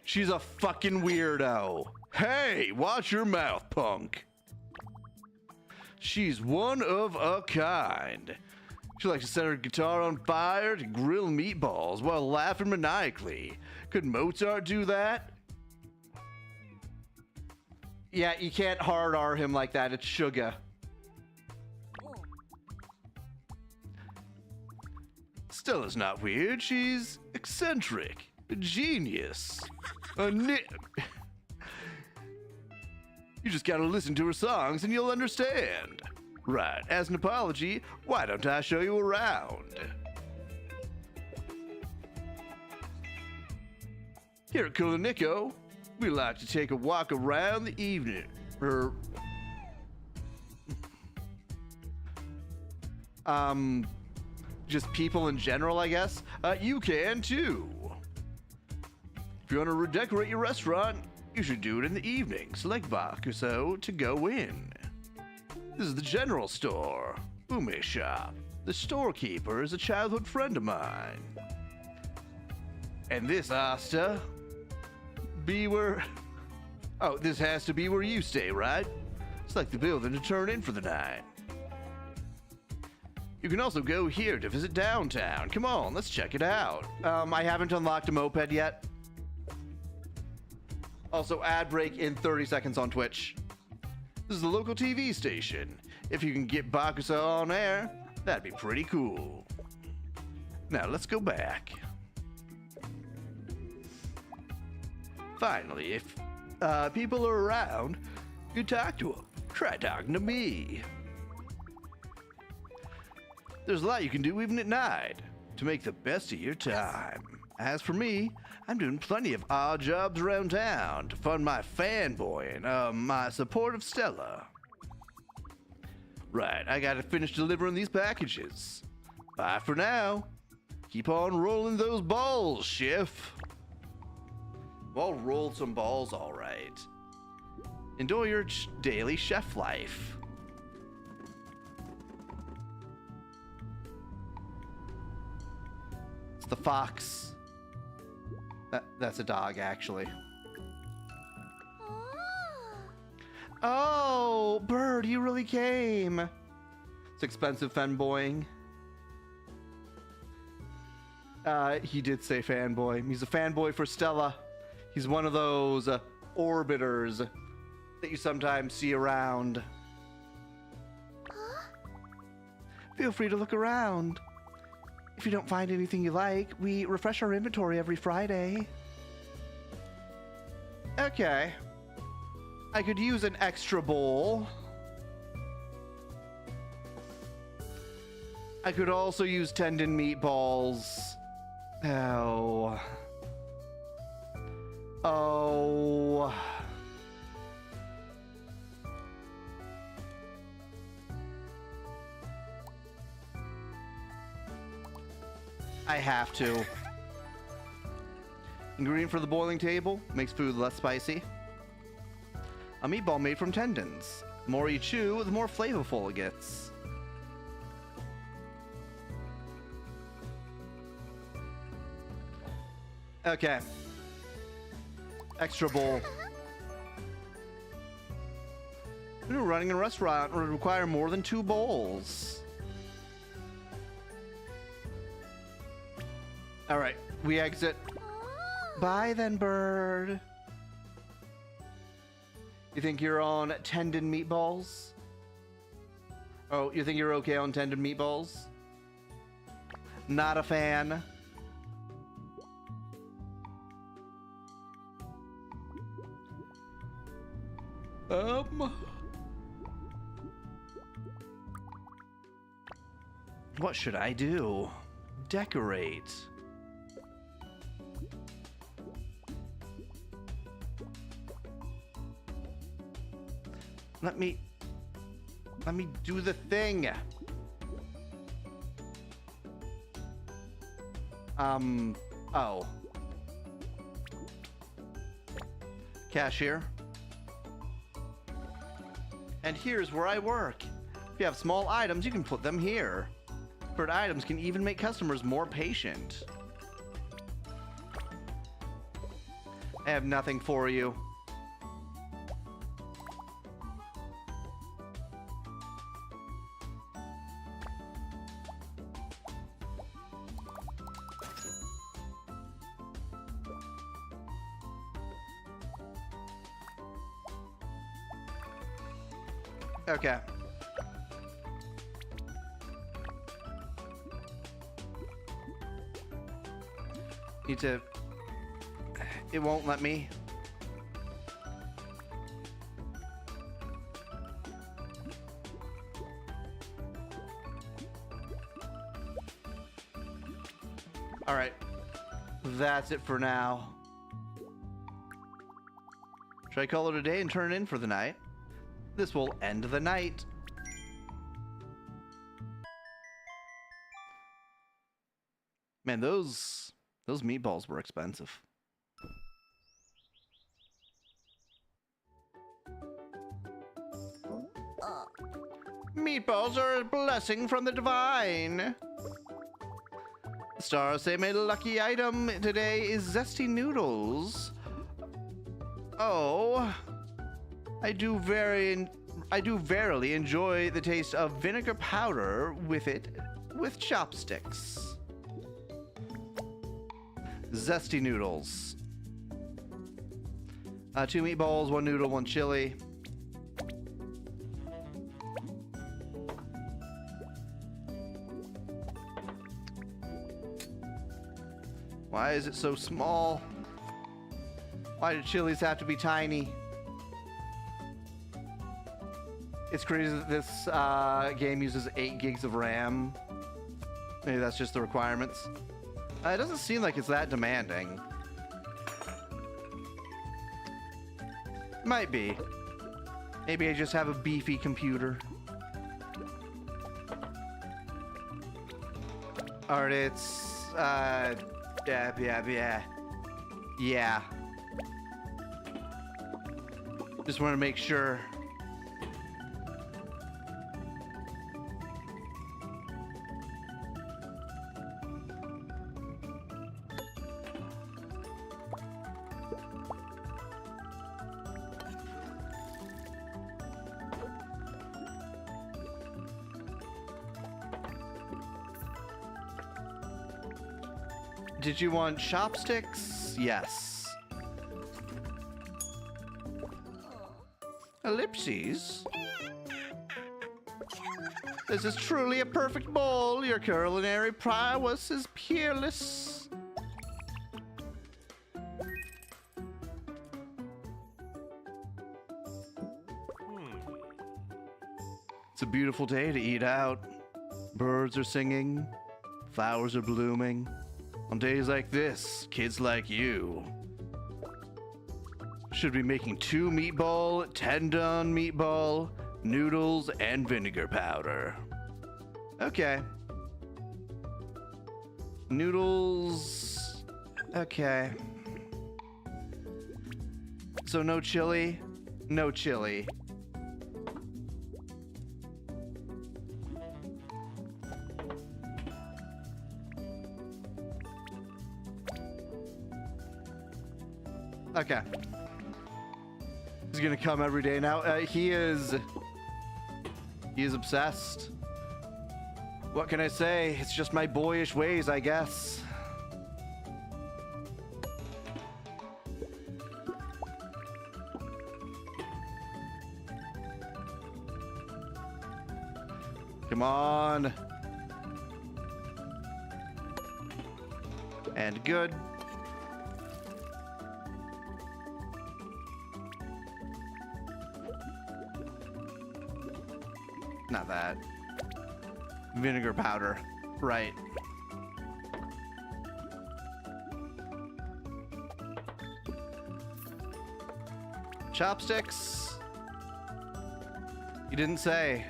S1: She's a fucking weirdo. Hey, watch your mouth, punk. She's one of a kind. She likes to set her guitar on fire to grill meatballs while laughing maniacally. Could Mozart do that? Yeah, you can't hard R him like that. It's Sugar. Stella's not weird. She's eccentric, a genius, a You just gotta listen to her songs and you'll understand. Right, as an apology, why don't I show you around? Here at KuloNiku, we like to take a walk around the evening. Just people in general, I guess. You can too. If you want to redecorate your restaurant, you should do it in the evening. Select Bakuso to go in. This is the general store, Ume Shop. The storekeeper is a childhood friend of mine. And this Asta, this has to be where you stay, right? Select the building to turn in for the night. You can also go here to visit downtown. Come on, let's check it out. I haven't unlocked a moped yet. Also, ad break in 30 seconds on Twitch. This is the local TV station. If you can get Bakusa on air, that'd be pretty cool. Now, let's go back. Finally, if people are around, you talk to them. Try talking to me. There's a lot you can do even at night to make the best of your time. As for me, I'm doing plenty of odd jobs around town to fund my fanboy and my support of Stella. Right, I gotta finish delivering these packages. Bye for now. Keep on rolling those balls, chef. Well, rolled some balls, all right. Enjoy your daily chef life. It's the fox. That's a dog, actually. Oh, Bird, you really came. It's expensive fanboying. He did say fanboy. He's a fanboy for Stella. He's one of those orbiters that you sometimes see around. Feel free to look around. If you don't find anything you like, we refresh our inventory every Friday. Okay. I could use an extra bowl. I could also use tendon meatballs. Oh. Oh. I have to. Ingredient for the boiling table makes food less spicy. A meatball made from tendons. The more you chew, the more flavorful it gets. Okay. Extra bowl. Running a restaurant would require more than 2 bowls. All right, we exit. Bye then, Bird. You think you're on tendon meatballs? Oh, you think you're okay on tendon meatballs? Not a fan. What should I do? Decorate. Let me do the thing. Oh. And here's where I work. If you have small items, you can put them here. Bird items can even make customers more patient. I have nothing for you. Okay. Need to... It won't let me. All right. That's it for now. Should I call it a day and turn it in for the night? This will end the night. Man, those meatballs were expensive. Meatballs are a blessing from the divine. The stars say my lucky item today is zesty noodles. Oh, I do verily enjoy the taste of vinegar powder with chopsticks. Zesty noodles. 2 meatballs, 1 noodle, 1 chili. Why is it so small? Why do chilies have to be tiny? It's crazy that this game uses 8 gigs of RAM. Maybe that's just the requirements. It doesn't seem like it's that demanding. Might be. Maybe I just have a beefy computer. Alright, it's... Yeah. Just want to make sure. Did you want chopsticks? Yes. Ellipses? This is truly a perfect bowl. Your culinary prowess is peerless. It's a beautiful day to eat out. Birds are singing. Flowers are blooming. On days like this, kids like you should be making 2 meatball, tendon meatball, noodles, and vinegar powder. Okay. Noodles. Okay. So no chili? No chili. Okay. He's gonna come every day now. He is obsessed. What can I say? It's just my boyish ways, I guess. Come on. And good. Not that. Vinegar powder. Right. Chopsticks? You didn't say.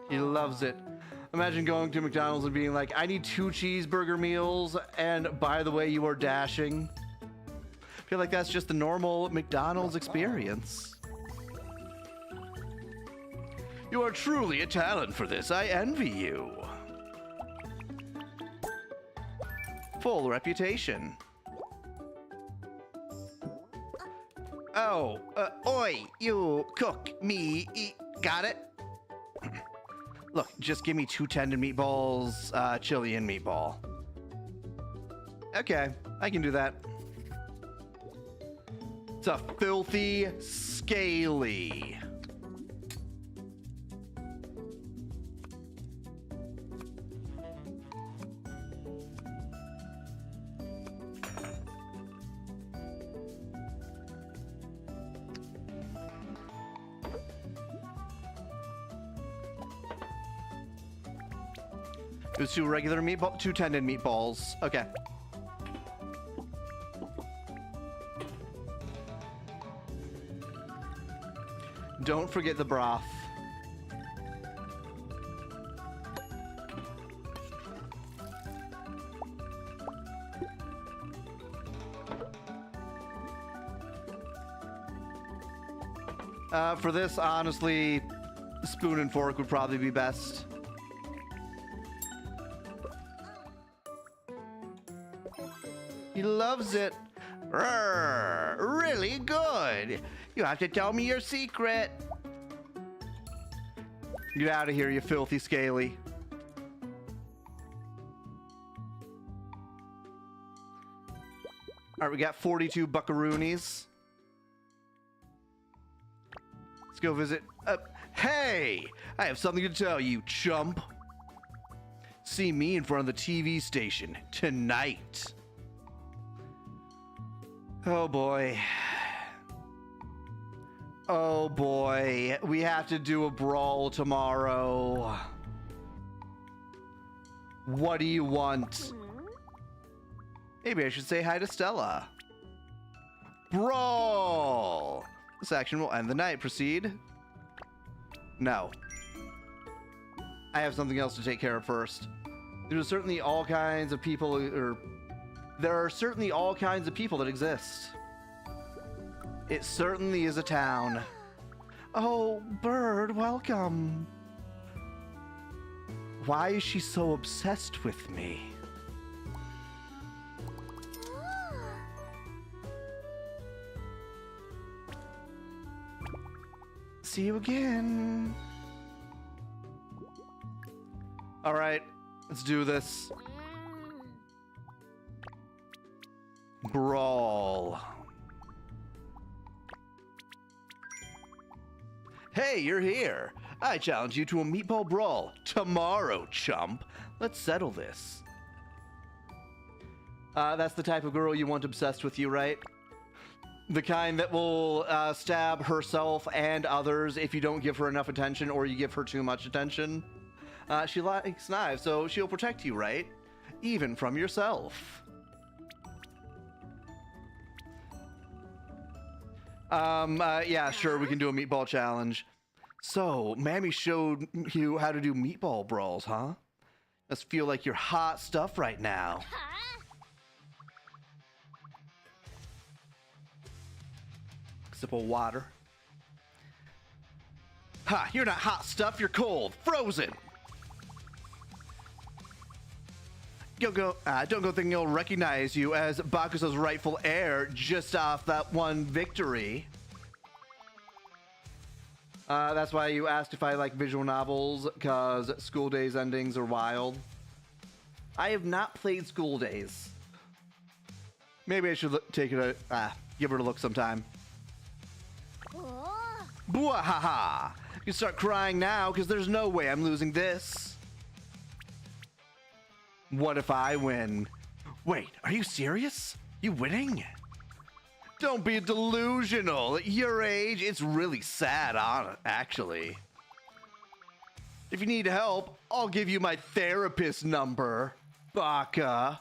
S1: He loves it. Imagine going to McDonald's and being like, I need 2 cheeseburger meals, and by the way, you are dashing. I feel like that's just the normal McDonald's experience. You are truly a talent for this. I envy you. Full reputation. Oh, oi, you cook me eat. Got it? Look, just give me 2 tendon meatballs, chili and meatball. Okay, I can do that. It's a filthy scaly. It was 2 regular meatball, 2 tendon meatballs. Okay. Don't forget the broth. For this, honestly, spoon and fork would probably be best. He loves it. Rrr, really good. You have to tell me your secret. Get out of here, you filthy scaly. All right, we got 42 buckaroonies. Let's go visit. Hey, I have something to tell you, chump. See me in front of the TV station tonight. Oh boy. Oh boy. We have to do a brawl tomorrow. What do you want? Maybe I should say hi to Stella. Brawl! This action will end the night. Proceed? No. I have something else to take care of first. There's certainly all kinds of people, there are certainly all kinds of people that exist. It certainly is a town. Oh, Bird, welcome. Why is she so obsessed with me? See you again. All right, let's do this. Brawl. Hey, you're here. I challenge you to a meatball brawl tomorrow, chump. Let's settle this. That's the type of girl you want obsessed with you, right? The kind that will stab herself and others if you don't give her enough attention or you give her too much attention. She likes knives, so she'll protect you, right? Even from yourself. Yeah, sure, we can do a meatball challenge. So, Mammy showed you how to do meatball brawls, huh? Must feel like you're hot stuff right now. Sip of water. Ha, you're not hot stuff, you're cold, frozen. Don't go thinking he'll recognize you as Bakusa's rightful heir just off that one victory. That's why you asked if I like visual novels, because School Days endings are wild. I have not played School Days. Maybe I should give it a look sometime. Bwahaha! You can start crying now, because there's no way I'm losing this. What if I win? Wait, are you serious? You winning? Don't be delusional. At your age, it's really sad, actually. If you need help, I'll give you my therapist number, Baka.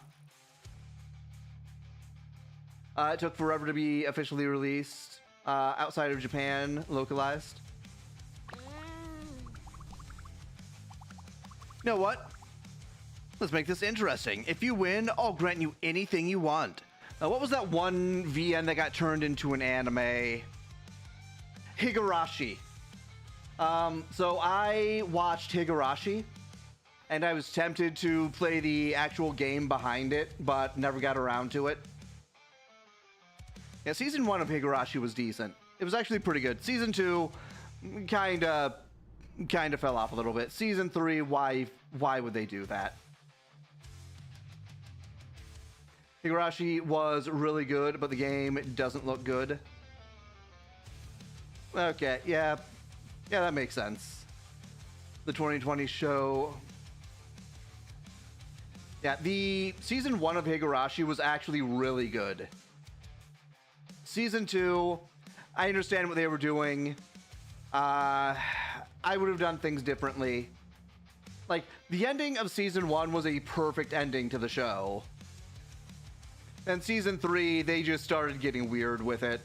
S1: It took forever to be officially released. Outside of Japan, localized. You know what? Let's make this interesting. If you win, I'll grant you anything you want. Now, what was that one VN that got turned into an anime? Higurashi. So I watched Higurashi, and I was tempted to play the actual game behind it, but never got around to it. Yeah, season 1 of Higurashi was decent. It was actually pretty good. Season 2, kind of fell off a little bit. Season 3, why would they do that? Higurashi was really good, but the game doesn't look good. Okay, yeah, that makes sense. The 2020 show. Yeah, the season 1 of Higurashi was actually really good. Season 2, I understand what they were doing. I would have done things differently. Like, the ending of season 1 was a perfect ending to the show. And season 3, they just started getting weird with it.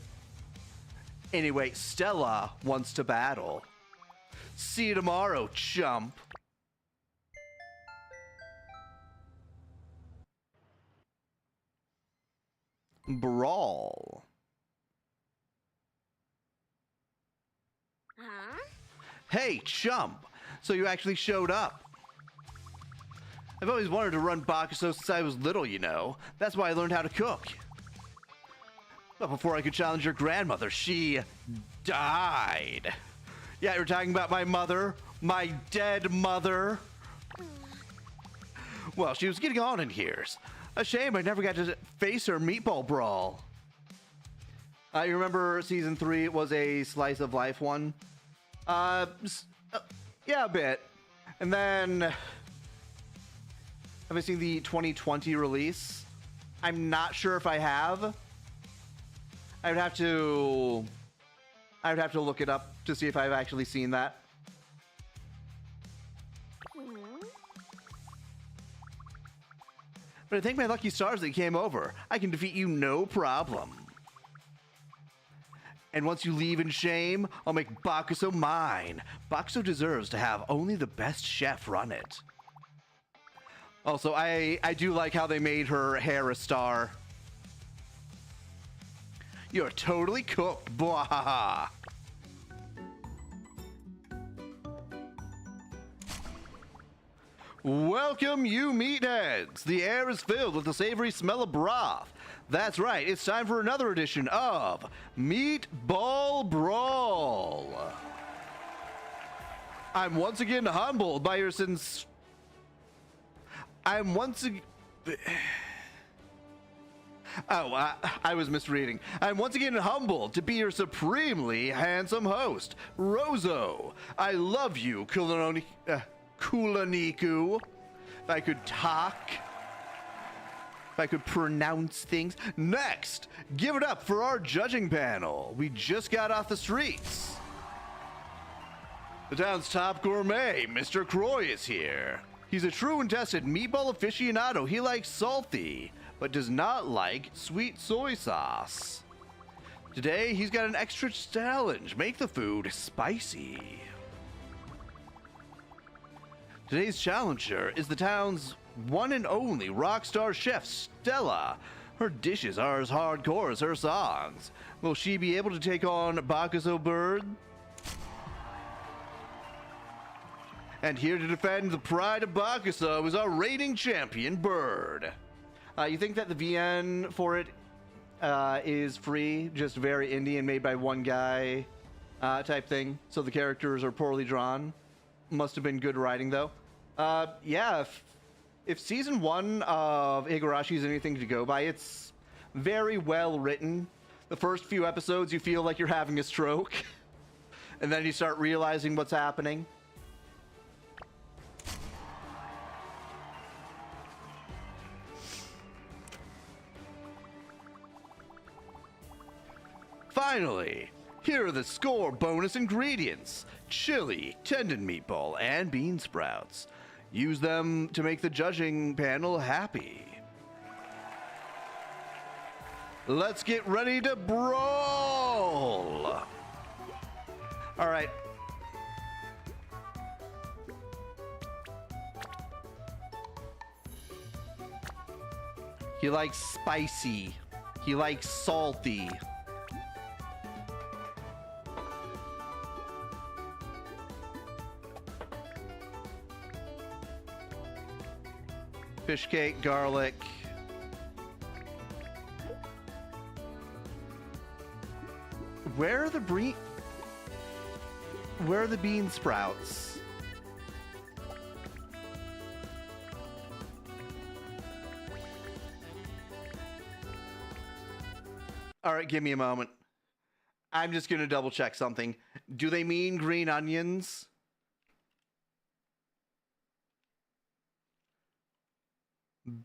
S1: Anyway, Stella wants to battle. See you tomorrow, chump. Brawl.
S2: Huh?
S1: Hey, chump. So you actually showed up. I've always wanted to run Bakuso since I was little, you know. That's why I learned how to cook. But before I could challenge your grandmother, she died. Yeah, you're talking about my mother? My dead mother? Well, she was getting on in years. A shame I never got to face her meatball brawl. You remember season 3 was a slice of life one? Yeah, a bit. And then, have I seen the 2020 release? I'm not sure if I have. I would have to look it up to see if I've actually seen that. But I thank my lucky stars that came over. I can defeat you no problem. And once you leave in shame, I'll make Bakuso mine. Bakuso deserves to have only the best chef run it. Also, I do like how they made her hair a star. You're totally cooked, bwahaha. Welcome, you meatheads! The air is filled with the savory smell of broth. That's right, it's time for another edition of Meatball Brawl. I'm once again humbled by your I was misreading. I'm once again humbled to be your supremely handsome host, Rozo. I love you, KuloNiku. If I could talk. If I could pronounce things. Next, give it up for our judging panel. We just got off the streets. The town's top gourmet, Mr. Croy, is here. He's a true and tested meatball aficionado. He likes salty, but does not like sweet soy sauce. Today, he's got an extra challenge. Make the food spicy. Today's challenger is the town's one and only rock star chef, Stella. Her dishes are as hardcore as her songs. Will she be able to take on Bakuso Bird? And here to defend the pride of Bakuso is our reigning champion, Bird. You think that the VN for it is free, just very indie and made by one guy type thing, so the characters are poorly drawn? Must have been good writing, though. Yeah, if season 1 of Higurashi is anything to go by, it's very well written. The first few episodes, you feel like you're having a stroke, and then you start realizing what's happening. Finally, here are the score bonus ingredients: chili, tendon meatball, and bean sprouts. Use them to make the judging panel happy. Let's get ready to brawl! All right. He likes spicy. He likes salty. Fish cake, garlic. Where are the bean sprouts? All right, give me a moment. I'm just going to double check something. Do they mean green onions?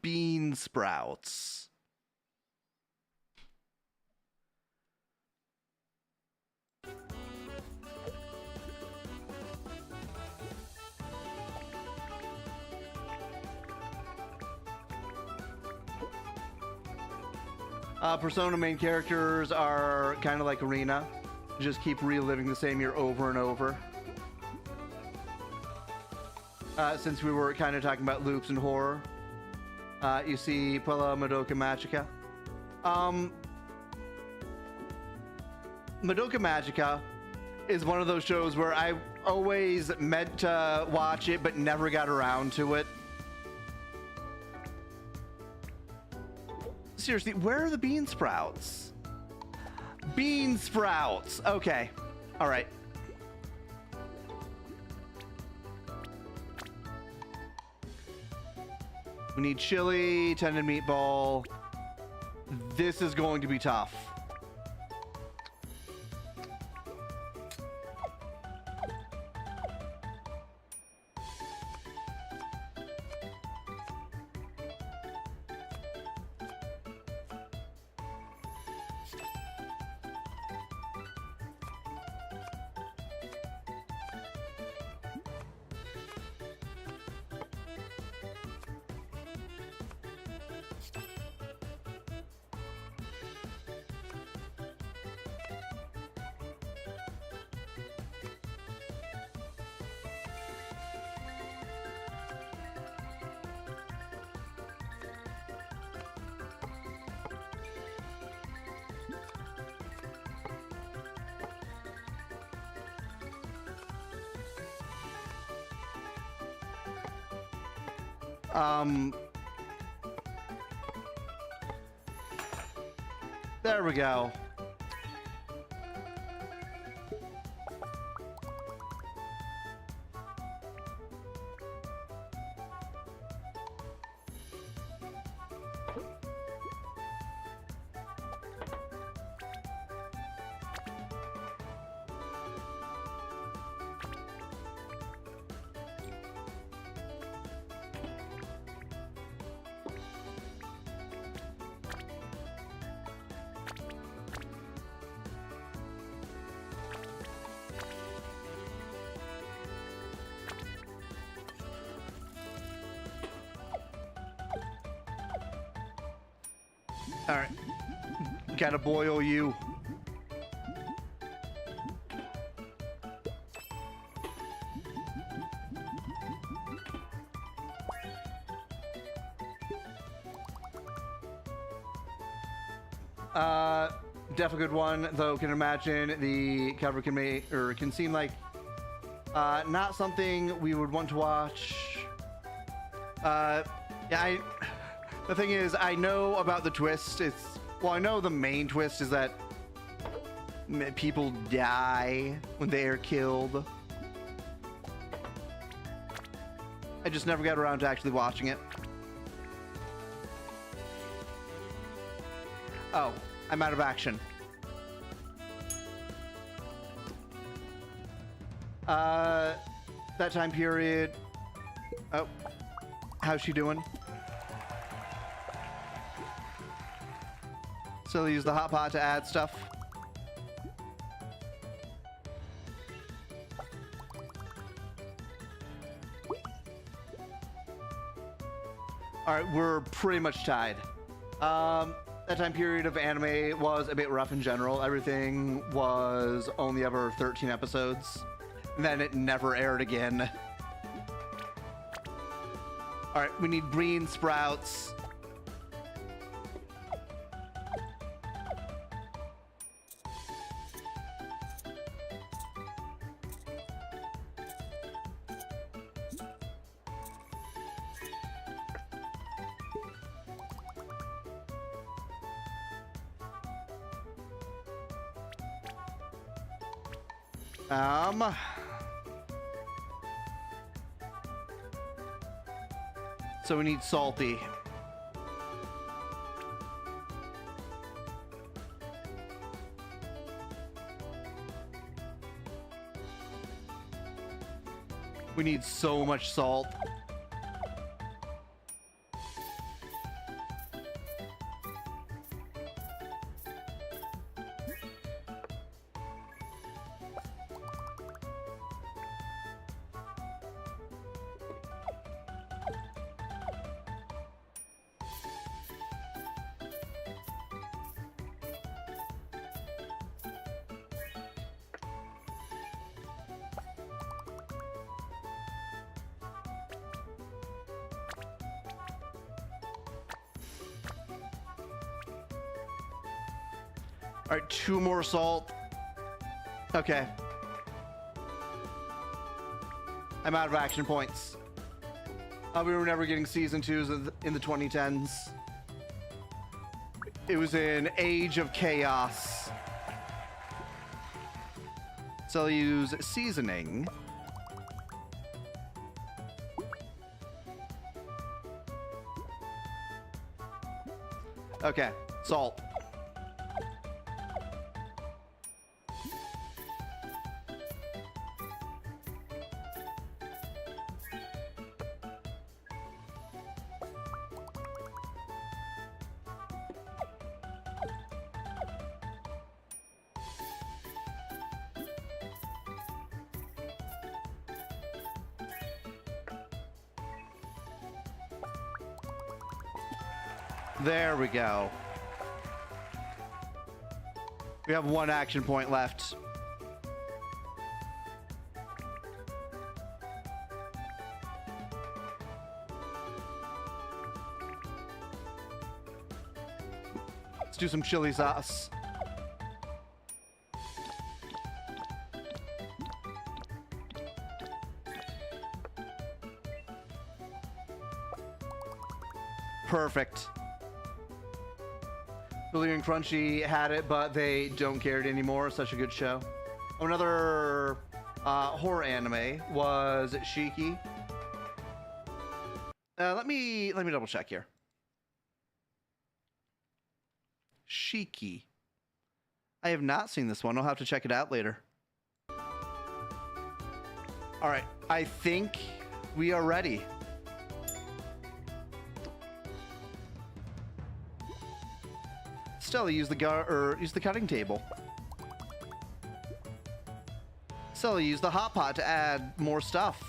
S1: Bean sprouts. Persona main characters are kind of like Arena. Just keep reliving the same year over and over. Since we were kind of talking about loops and horror. You see Puella Madoka Magica. Madoka Magica is one of those shows where I always meant to watch it but never got around to it. Seriously, where are the bean sprouts? Bean sprouts! Okay. Alright. We need chili, tendon meatball. This is going to be tough. There we go. All right, gotta boil you. Definitely a good one, though. Can imagine the cover can make or can seem like not something we would want to watch. Yeah, the thing is, I know about the twist. Well, I know the main twist is that people die when they are killed. I just never got around to actually watching it. Oh, I'm out of action. That time period. Oh, how's she doing? Still use the hot pot to add stuff. All right, we're pretty much tied. That time period of anime was a bit rough in general. Everything was only ever 13 episodes. And then it never aired again. All right, we need green sprouts. Um... So we need salty. We need so much salt. All right, 2 more salt. Okay. I'm out of action points. We were never getting season 2s in the 2010s. It was an age of chaos. So I'll use seasoning. Okay, salt. There we go. We have 1 action point left. Let's do some chili sauce. Perfect. Billy and Crunchy had it, but they don't care it anymore. Such a good show. Oh, another horror anime was Shiki. Let me double check here. Shiki. I have not seen this one. I'll have to check it out later. All right, I think we are ready. Stella, use the cutting table. Stella, use the hot pot to add more stuff.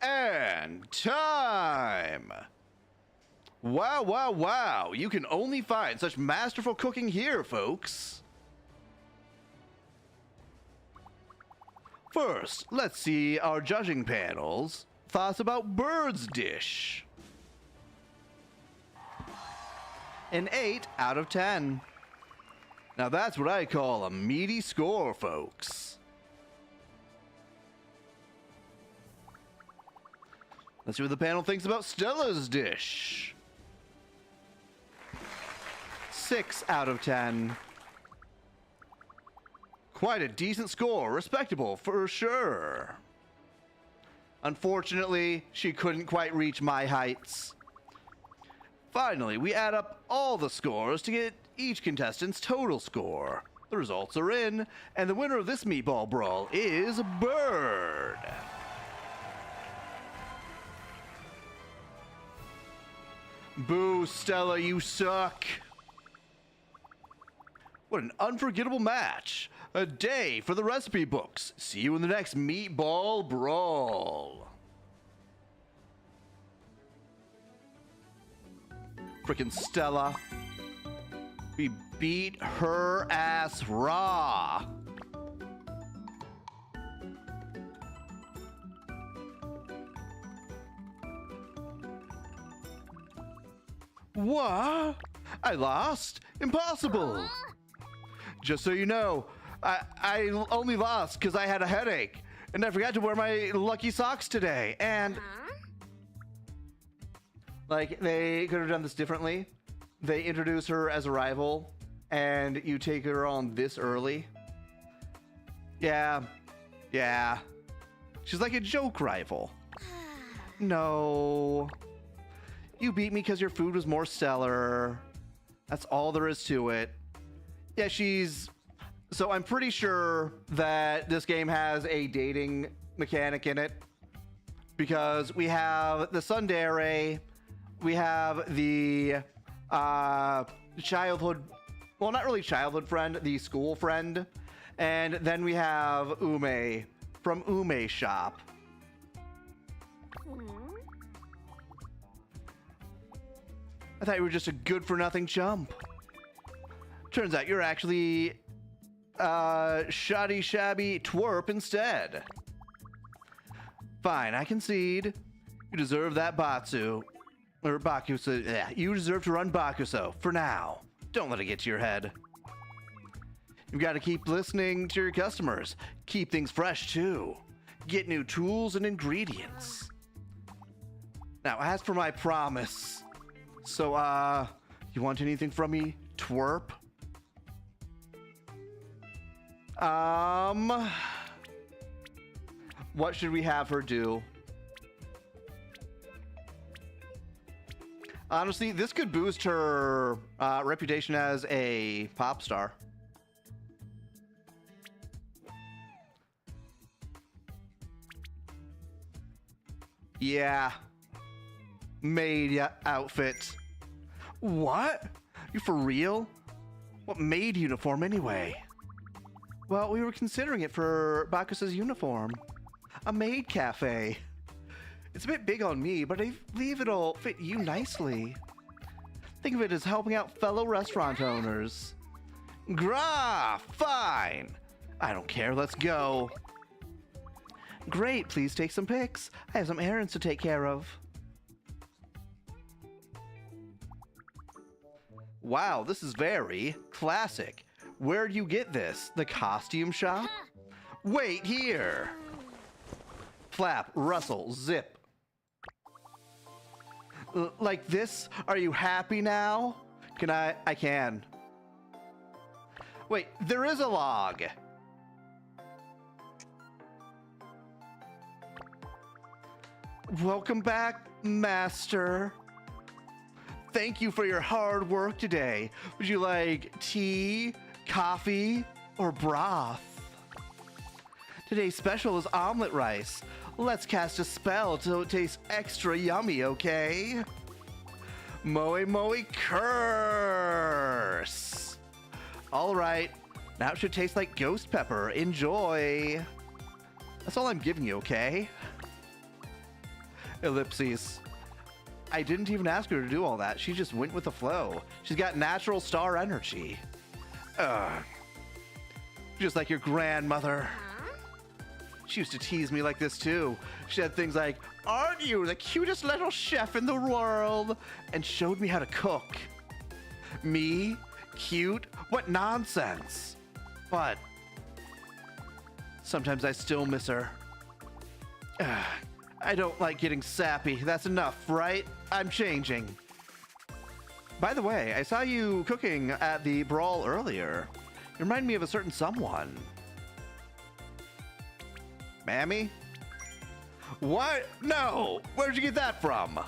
S1: And time! Wow, wow, wow. You can only find such masterful cooking here, folks. First, let's see our judging panels. Thoughts about Bird's dish. An 8 out of 10. Now that's what I call a meaty score, folks. Let's see what the panel thinks about Stella's dish. 6 out of 10. Quite a decent score, respectable for sure. Unfortunately, she couldn't quite reach my heights. Finally, we add up all the scores to get each contestant's total score. The results are in, and the winner of this meatball brawl is Bird. Boo, Stella, you suck. What an unforgettable match. A day for the recipe books. See you in the next meatball brawl. Frickin' Stella. We beat her ass raw. What? I lost? Impossible. Just so you know, I only lost because I had a headache, and I forgot to wear my lucky socks today, and like, they could have done this differently. they introduce her as a rival and you take her on this early. Yeah. She's like a joke rival. No. You beat me because your food was more stellar. That's all there is to it. Yeah, so I'm pretty sure that this game has a dating mechanic in it. Because we have the tsundere, we have the childhood, well, not really childhood friend, the school friend. And then we have Ume from Ume Shop. I thought you were just a good-for-nothing chump. Turns out you're actually shoddy shabby twerp instead. Fine, I concede. You deserve that Batsu. Or Bakuso. Yeah, you deserve to run Bakuso for now. Don't let it get to your head. You've got to keep listening to your customers. Keep things fresh, too. Get new tools and ingredients. Now, as for my promise. So, you want anything from me, twerp? What should we have her do? Honestly, this could boost her reputation as a pop star. Yeah. Maid outfit. What? You for real? What maid uniform anyway? Well, we were considering it for Bakusa's uniform. A maid cafe. It's a bit big on me, but I believe it'll fit you nicely. Think of it as helping out fellow restaurant owners. Grah! Fine! I don't care, let's go. Great, please take some pics. I have some errands to take care of. Wow, this is very classic. Where'd you get this? The costume shop? Wait here! Flap, rustle, zip. Like this? Are you happy now? Can I can. Wait, there is a log. Welcome back, Master. Thank you for your hard work today. Would you like tea, coffee, or broth? Today's special is omelet rice. Let's cast a spell till it tastes extra yummy, okay? Moe Moe curse! Alright, now it should taste like ghost pepper. Enjoy! That's all I'm giving you, okay? Ellipses. I didn't even ask her to do all that. She just went with the flow. She's got natural star energy. Ugh. Just like your grandmother. She used to tease me like this too. She said things like, "Aren't you the cutest little chef in the world?" And showed me how to cook. Me? Cute? What nonsense. But sometimes I still miss her. I don't like getting sappy. That's enough, right? I'm changing. By the way, I saw you cooking at the brawl earlier. You remind me of a certain someone. Mammy? What? No! Where'd you get that from?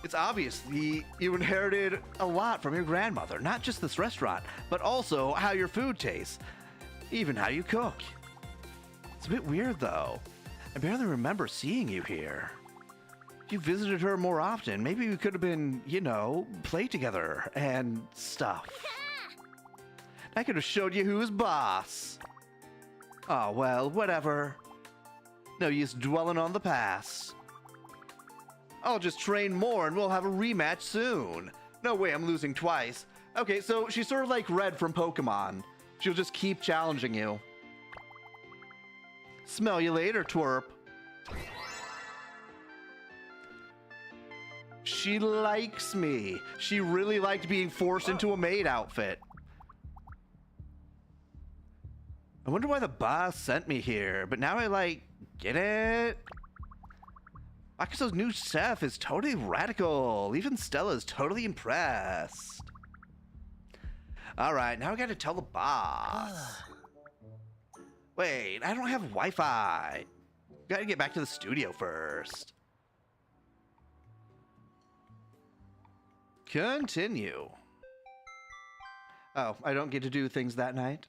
S1: It's obvious you inherited a lot from your grandmother. Not just this restaurant, but also how your food tastes. Even how you cook. It's a bit weird, though. I barely remember seeing you here. If you visited her more often, maybe we could have been, you know, play together and stuff. I could have showed you who's boss. Oh, well, whatever. No use dwelling on the past. I'll just train more and we'll have a rematch soon. No way I'm losing twice. Okay, so she's sort of like Red from Pokemon. She'll just keep challenging you. Smell you later, twerp. She likes me. She really liked being forced into a maid outfit. I wonder why the boss sent me here, but now I, like, get it? Akuso's new chef is totally radical. Even Stella's totally impressed. Alright, now we gotta tell the boss. Wait, I don't have Wi-Fi. Gotta get back to the studio first. Continue. Oh, I don't get to do things that night.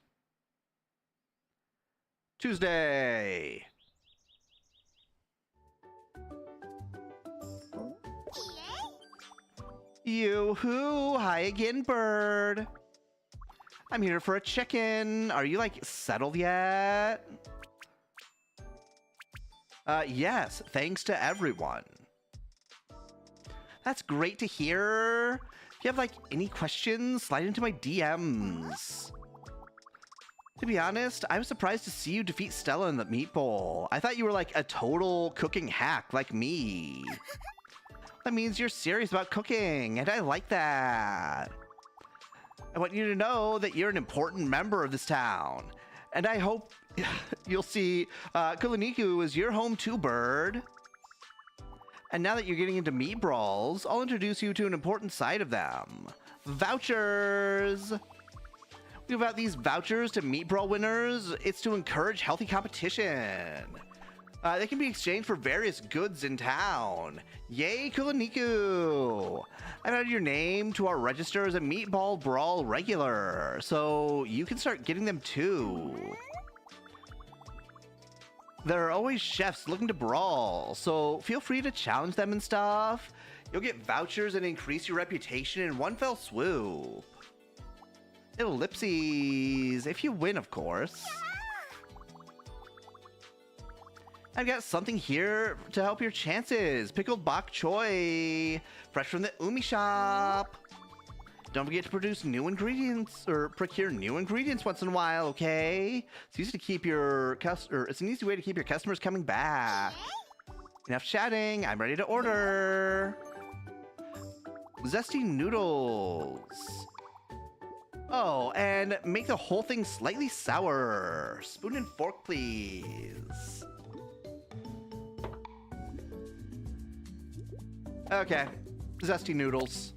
S1: Tuesday. Yoo-hoo! Hi again, bird. I'm here for a check-in. Are you, like, settled yet? Yes, thanks to everyone. That's great to hear. If you have, like, any questions, slide into my DMs. To be honest, I was surprised to see you defeat Stella in the meat bowl. I thought you were, like, a total cooking hack like me. That means you're serious about cooking, and I like that. I want you to know that you're an important member of this town, and I hope you'll see KuloNiku is your home too, bird. And now that you're getting into meat brawls, I'll introduce you to an important side of them. Vouchers! We give out these vouchers to meat brawl winners. It's to encourage healthy competition. They can be exchanged for various goods in town. Yay, KuloNiku! I've added your name to our register as a Meatball Brawl regular, so you can start getting them too. There are always chefs looking to brawl, so feel free to challenge them and stuff. You'll get vouchers and increase your reputation in one fell swoop. Ellipses, if you win, of course. I've got something here to help your chances. Pickled bok choy, fresh from the Umi shop. Don't forget to produce new ingredients or procure new ingredients once in a while, okay? It's easy to keep your it's an easy way to keep your customers coming back. Enough chatting. I'm ready to order. Zesty noodles. Oh, and make the whole thing slightly sour. Spoon and fork, please. Okay, zesty noodles.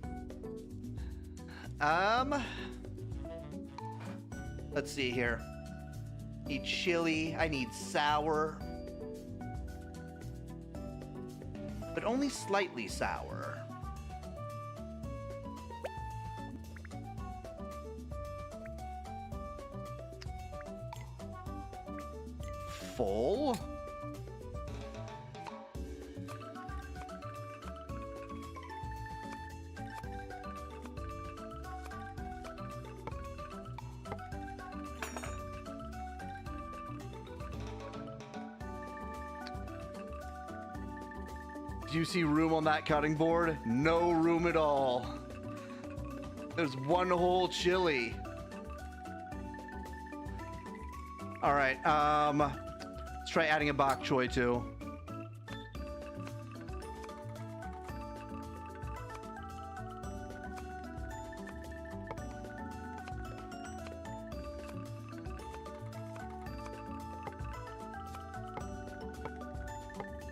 S1: Let's see here. Need chili, I need sour. But only slightly sour. Full? Do you see room on that cutting board? No room at all. There's one whole chili. All right, let's try adding a bok choy too.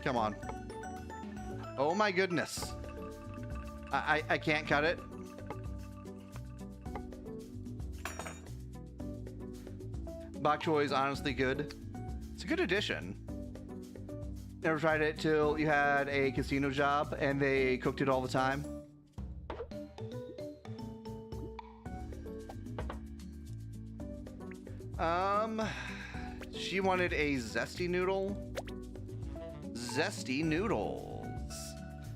S1: Come on. Oh my goodness. I can't cut it. Bok choy is honestly good. It's a good addition. Never tried it till you had a casino job and they cooked it all the time. She wanted a zesty noodle. Zesty noodles.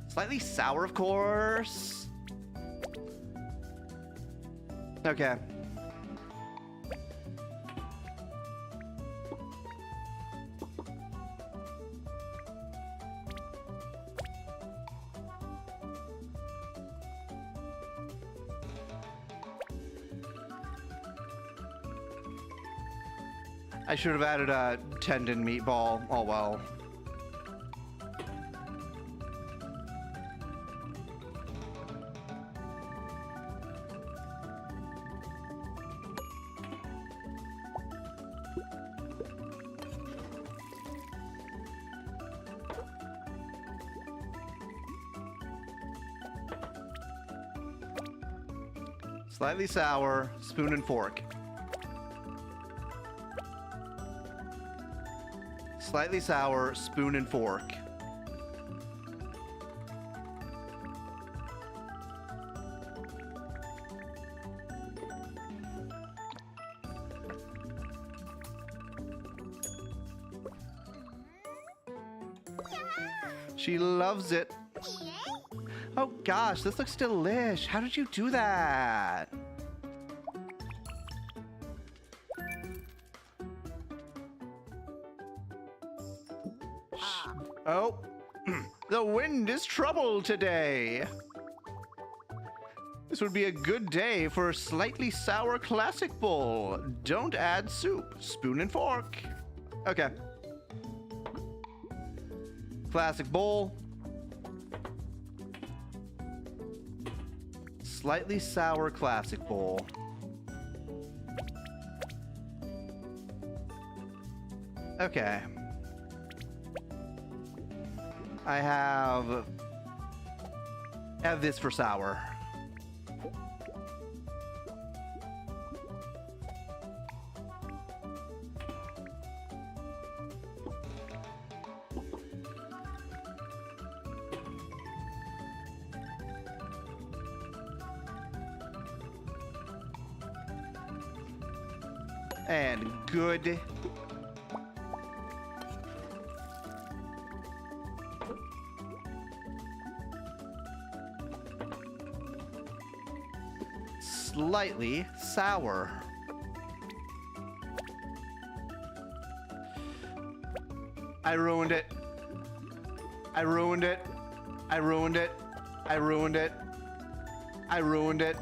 S1: Slightly sour, of course. Okay. I should have added a tendon meatball. Oh well. Slightly sour, spoon and fork. Slightly sour, spoon and fork. She loves it. Oh gosh, this looks delish. How did you do that? Oh, the wind is trouble today. This would be a good day for a slightly sour classic bowl. Don't add soup. Spoon and fork. Okay. Classic bowl. Slightly sour classic bowl. Okay. I have this for sour. And good. Slightly sour. I ruined it. I ruined it. I ruined it. I ruined it. I ruined it.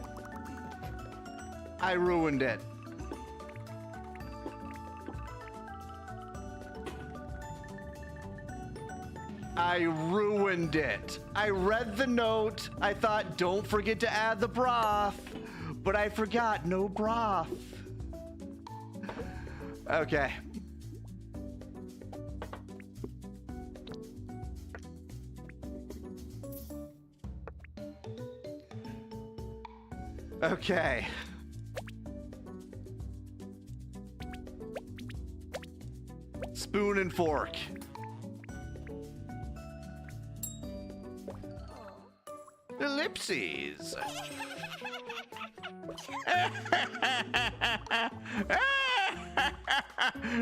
S1: I ruined it. I ruined it. I read the note. I thought, don't forget to add the broth. But I forgot, no broth. Okay. Okay. Spoon and fork. Ellipses.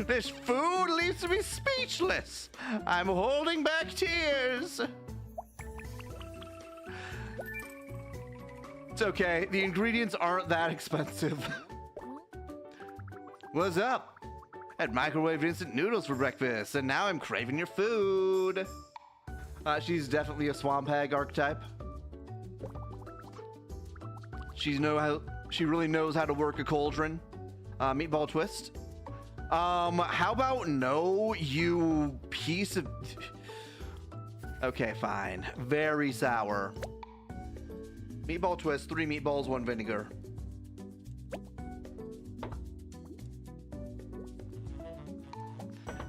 S1: This food leaves me speechless. I'm holding back tears. It's okay. The ingredients aren't that expensive. What's up? Had microwave instant noodles for breakfast, and now I'm craving your food. She's definitely a swamp hag archetype. She really knows how to work a cauldron. Meatball twist. How about no, you piece of... Okay, fine. Very sour. Meatball twist, 3 meatballs, 1 vinegar.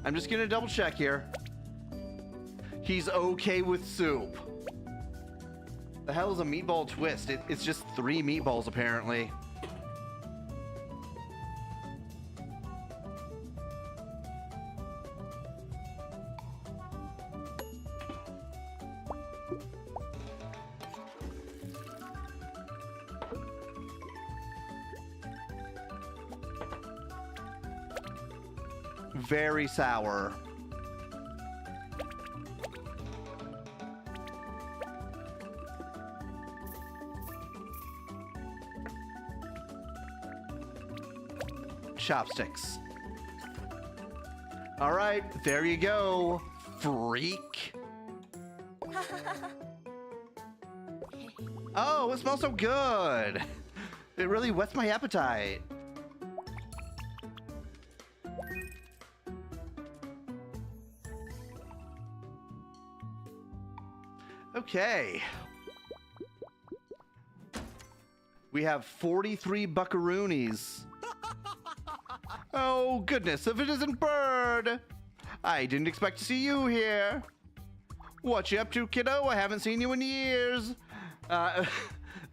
S1: I'm just gonna double check here. He's okay with soup. The hell is a meatball twist? It's just 3 meatballs, apparently. Very sour. Chopsticks. All right, there you go, freak. Oh, it smells so good. It really whets my appetite. Okay. We have 43 buckaroonies. Oh, goodness, if it isn't Bird! I didn't expect to see you here. What you up to, kiddo? I haven't seen you in years.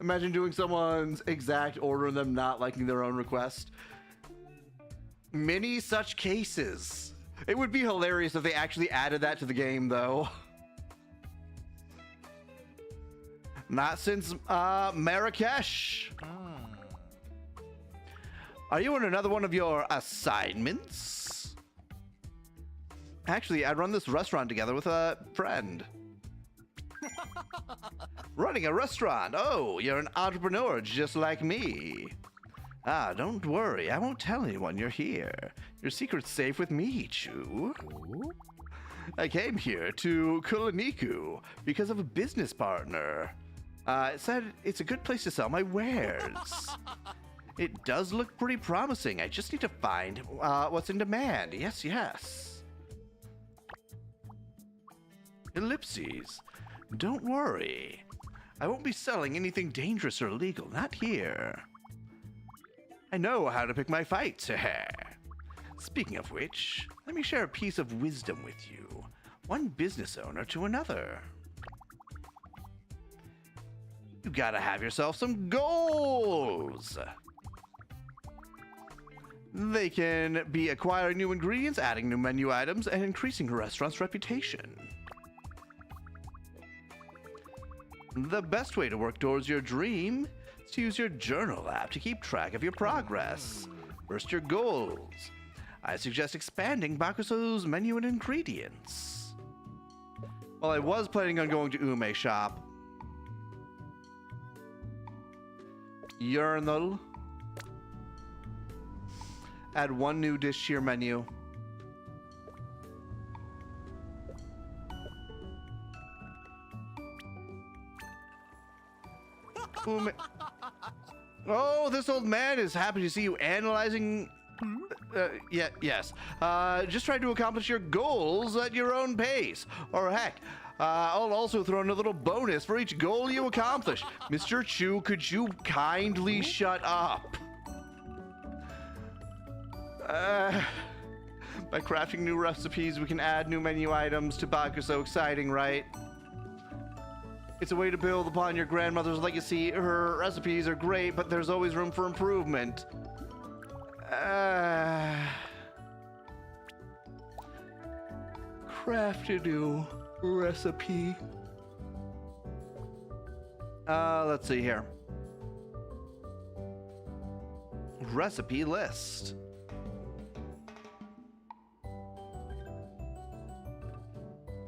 S1: Imagine doing someone's exact order and them not liking their own request. Many such cases. It would be hilarious if they actually added that to the game, though. Not since Marrakesh. Are you on another one of your assignments? Actually, I run this restaurant together with a friend. Running a restaurant. Oh, you're an entrepreneur just like me. Ah, don't worry. I won't tell anyone you're here. Your secret's safe with me, Chu. I came here to KuloNiku because of a business partner. It said it's a good place to sell my wares. It does look pretty promising. I just need to find what's in demand. Yes, yes. Ellipses. Don't worry. I won't be selling anything dangerous or illegal. Not here. I know how to pick my fights. Speaking of which, let me share a piece of wisdom with you. One business owner to another. You gotta have yourself some goals. They can be acquiring new ingredients, adding new menu items, and increasing your restaurant's reputation. The best way to work towards your dream is to use your journal app to keep track of your progress. First, your goals. I suggest expanding Bakuso's menu and ingredients. Well, I was planning on going to Ume Shop. Urinal. Add one new dish to your menu. Oh, this old man is happy to see you analyzing. Yes. Just try to accomplish your goals at your own pace. Or heck, I'll also throw in a little bonus for each goal you accomplish. Mr. Chu, could you kindly shut up? By crafting new recipes, we can add new menu items to Bakuso. Exciting, right? It's a way to build upon your grandmother's legacy. Her recipes are great, but there's always room for improvement. Craft a new recipe. Let's see here. Recipe list.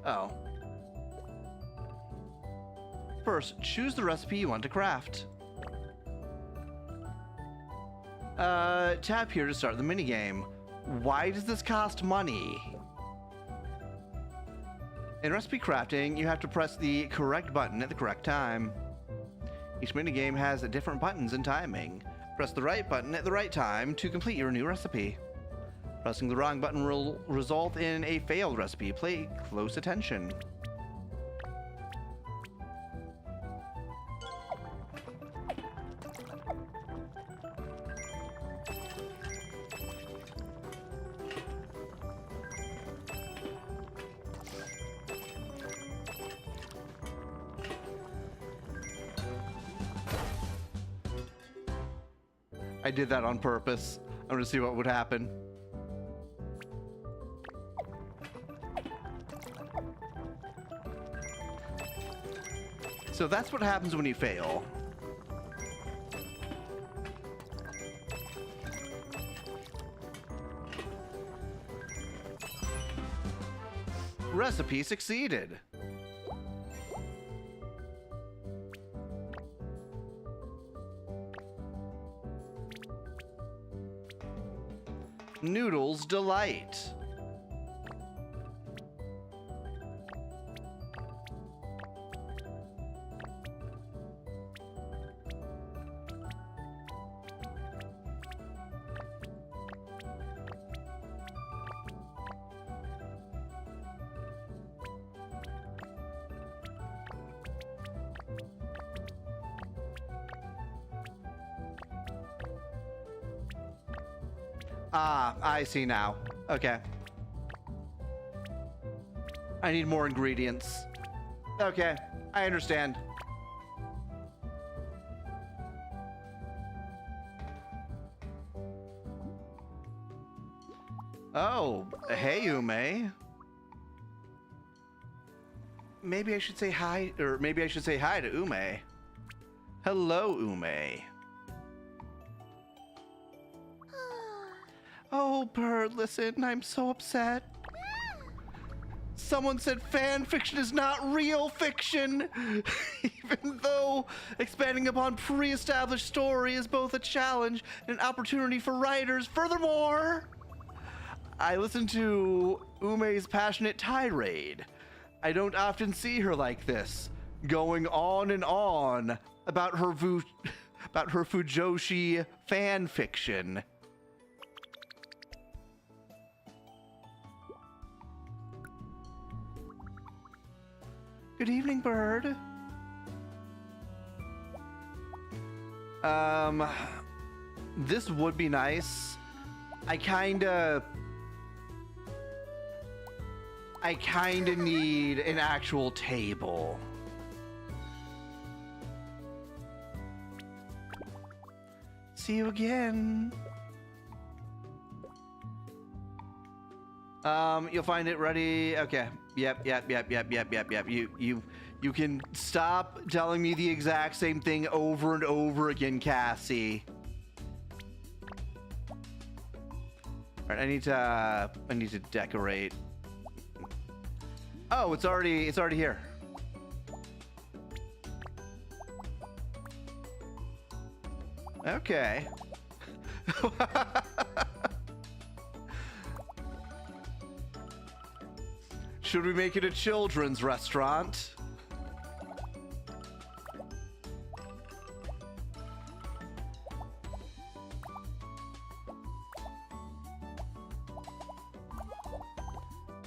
S1: Oh. First, choose the recipe you want to craft. Tap here to start the minigame. Why does this cost money? In recipe crafting, you have to press the correct button at the correct time. Each minigame has different buttons and timing. Press the right button at the right time to complete your new recipe. Pressing the wrong button will result in a failed recipe. Pay close attention. I did that on purpose. I'm gonna see what would happen. So that's what happens when you fail. Recipe succeeded. Noodles Delight. Ah, I see now. Okay. I need more ingredients. Okay, I understand. Oh, hey, Ume. Maybe I should say hi, or maybe I should say hi to Ume. Hello, Ume. Oh, Bird, listen, I'm so upset. Someone said fan fiction is not real fiction, even though expanding upon pre-established story is both a challenge and an opportunity for writers. Furthermore, I listened to Ume's passionate tirade. I don't often see her like this, going on and on about her Fujoshi fan fiction. Good evening, Bird. This would be nice. I kinda need an actual table. See you again. You'll find it ready. Okay. Yep. You can stop telling me the exact same thing over and over again, Cassie. All right, I need to decorate. Oh, it's already here. Okay. Should we make it a children's restaurant?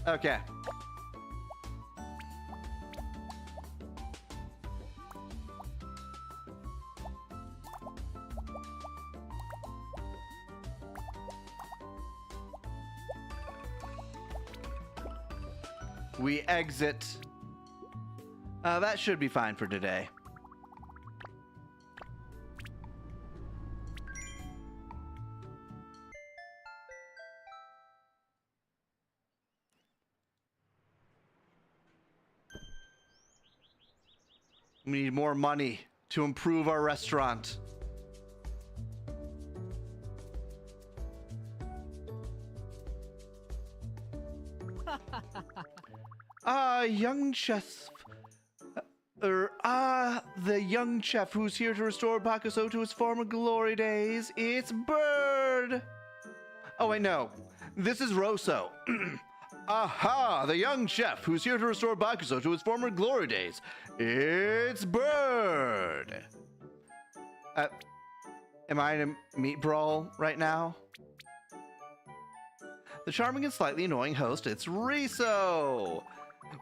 S1: Okay. We exit. That should be fine for today. We need more money to improve our restaurant. Young chef. The young chef who's here to restore Bakuso to his former glory days. It's Bird! Oh, wait, no. This is Rosso. Aha! The young chef who's here to restore Bakuso to his former glory days. It's Bird! Am I in a meat brawl right now? The charming and slightly annoying host, it's Riso!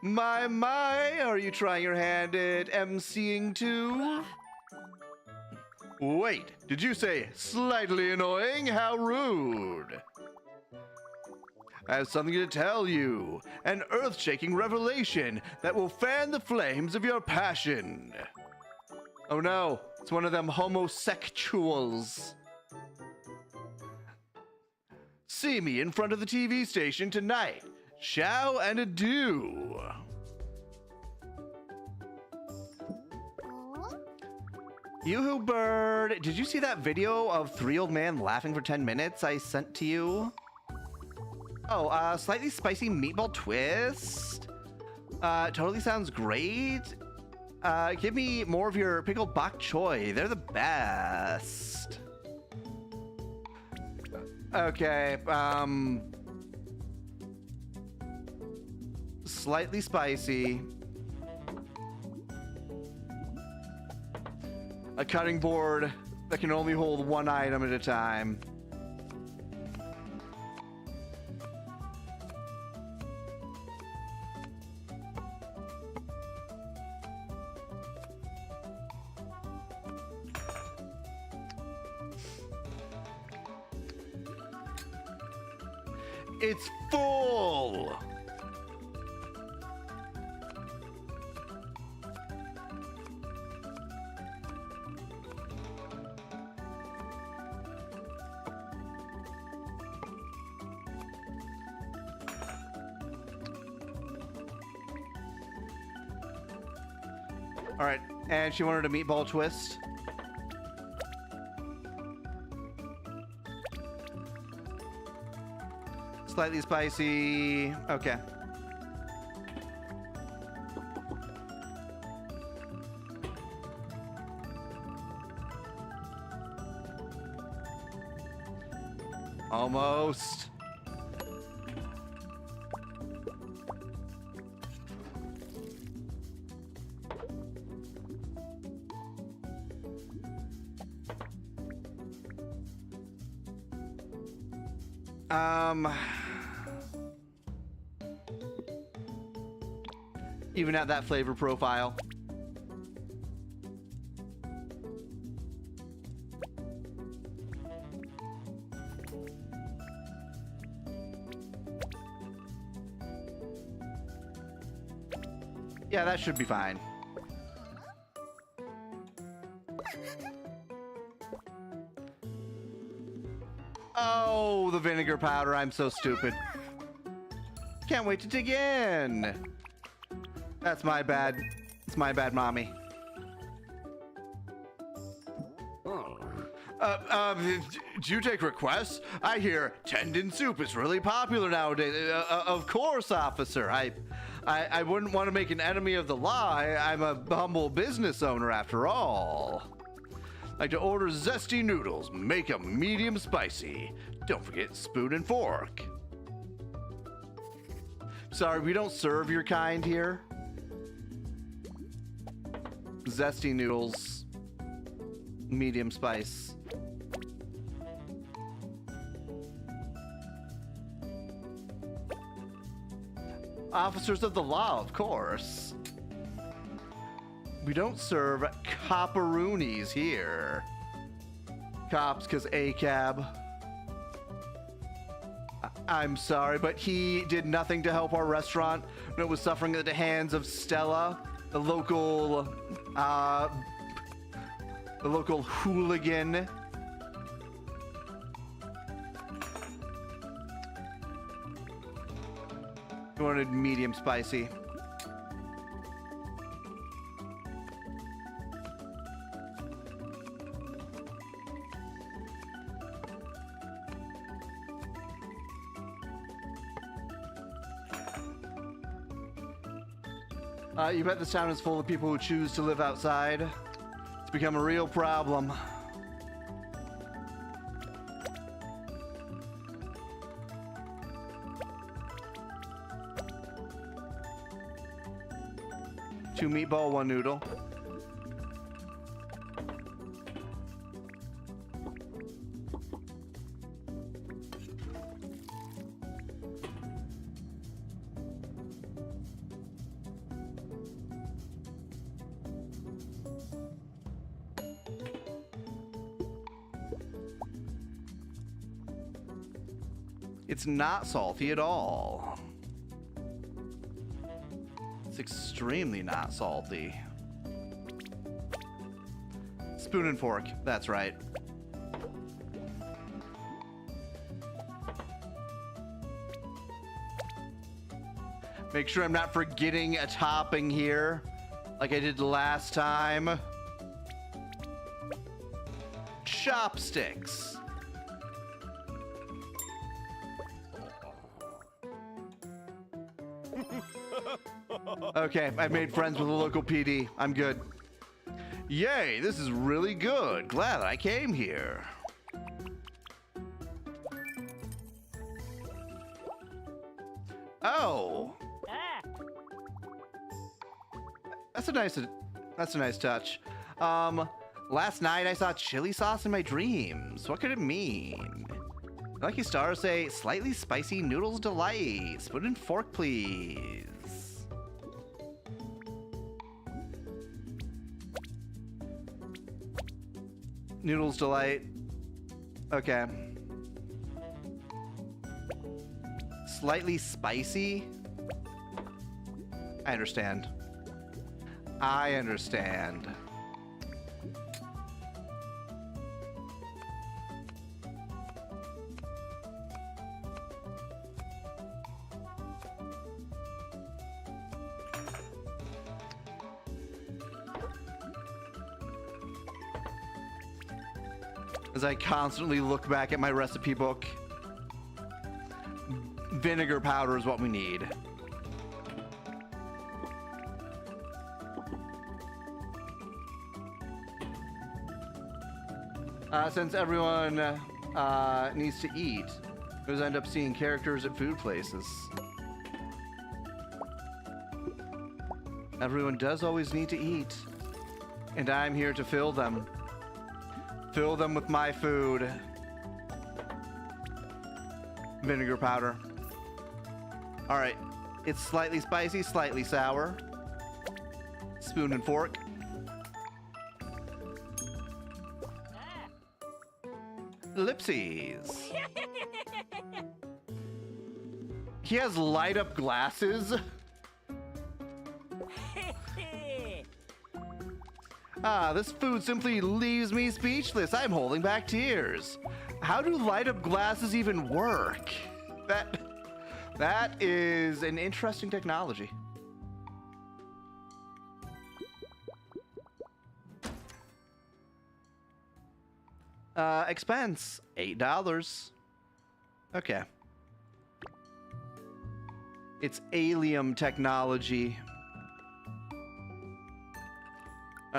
S1: My, are you trying your hand at emceeing too? Wait, did you say slightly annoying? How rude! I have something to tell you. An earth-shaking revelation that will fan the flames of your passion. Oh no, it's one of them homosexuals. See me in front of the TV station tonight. Ciao and adieu. Yoo-hoo, Bird. Did you see that video of 3 old men laughing for 10 minutes I sent to you? Oh, slightly spicy meatball twist. Totally sounds great. Give me more of your pickled bok choy. They're the best. Okay, slightly spicy. A cutting board that can only hold one item at a time. It's full! All right, and she wanted a meatball twist. Slightly spicy. Okay. Almost. Even at that flavor profile. Yeah, that should be fine. Oh, the vinegar powder. I'm so stupid. Can't wait to dig in. That's my bad. It's my bad, mommy. Do you take requests? I hear tendon soup is really popular nowadays. Of course, officer. I wouldn't want to make an enemy of the law. I'm a humble business owner after all. Like to order zesty noodles. Make them medium spicy. Don't forget spoon and fork. Sorry, we don't serve your kind here. Zesty noodles. Medium spice. Officers of the law, of course. We don't serve copperoonies here. Cops, because ACAB. I'm sorry, but he did nothing to help our restaurant when it was suffering at the hands of Stella, the local hooligan. We wanted medium spicy. You bet this town is full of people who choose to live outside. It's become a real problem. Two meatball, one noodle. It's not salty at all. It's extremely not salty. Spoon and fork, that's right. Make sure I'm not forgetting a topping here, like I did last time. Chopsticks. Okay, I made friends with the local PD. I'm good. Yay, this is really good. Glad I came here. Oh. That's a nice touch. Last night I saw chili sauce in my dreams. What could it mean? Lucky stars say slightly spicy noodles delight. Spoon and fork, please. Noodles delight. Okay. Slightly spicy. I understand. I understand. as I constantly look back at my recipe book. Vinegar powder is what we need. Since everyone needs to eat, we end up seeing characters at food places. Everyone does always need to eat, and I'm here to fill them. Fill them with my food. Vinegar powder. All right, it's slightly spicy, slightly sour. Spoon and fork. Ellipses. He has light up glasses. This food simply leaves me speechless. I'm holding back tears. How do light up glasses even work? That is an interesting technology. Expense, $8. Okay. It's alien technology.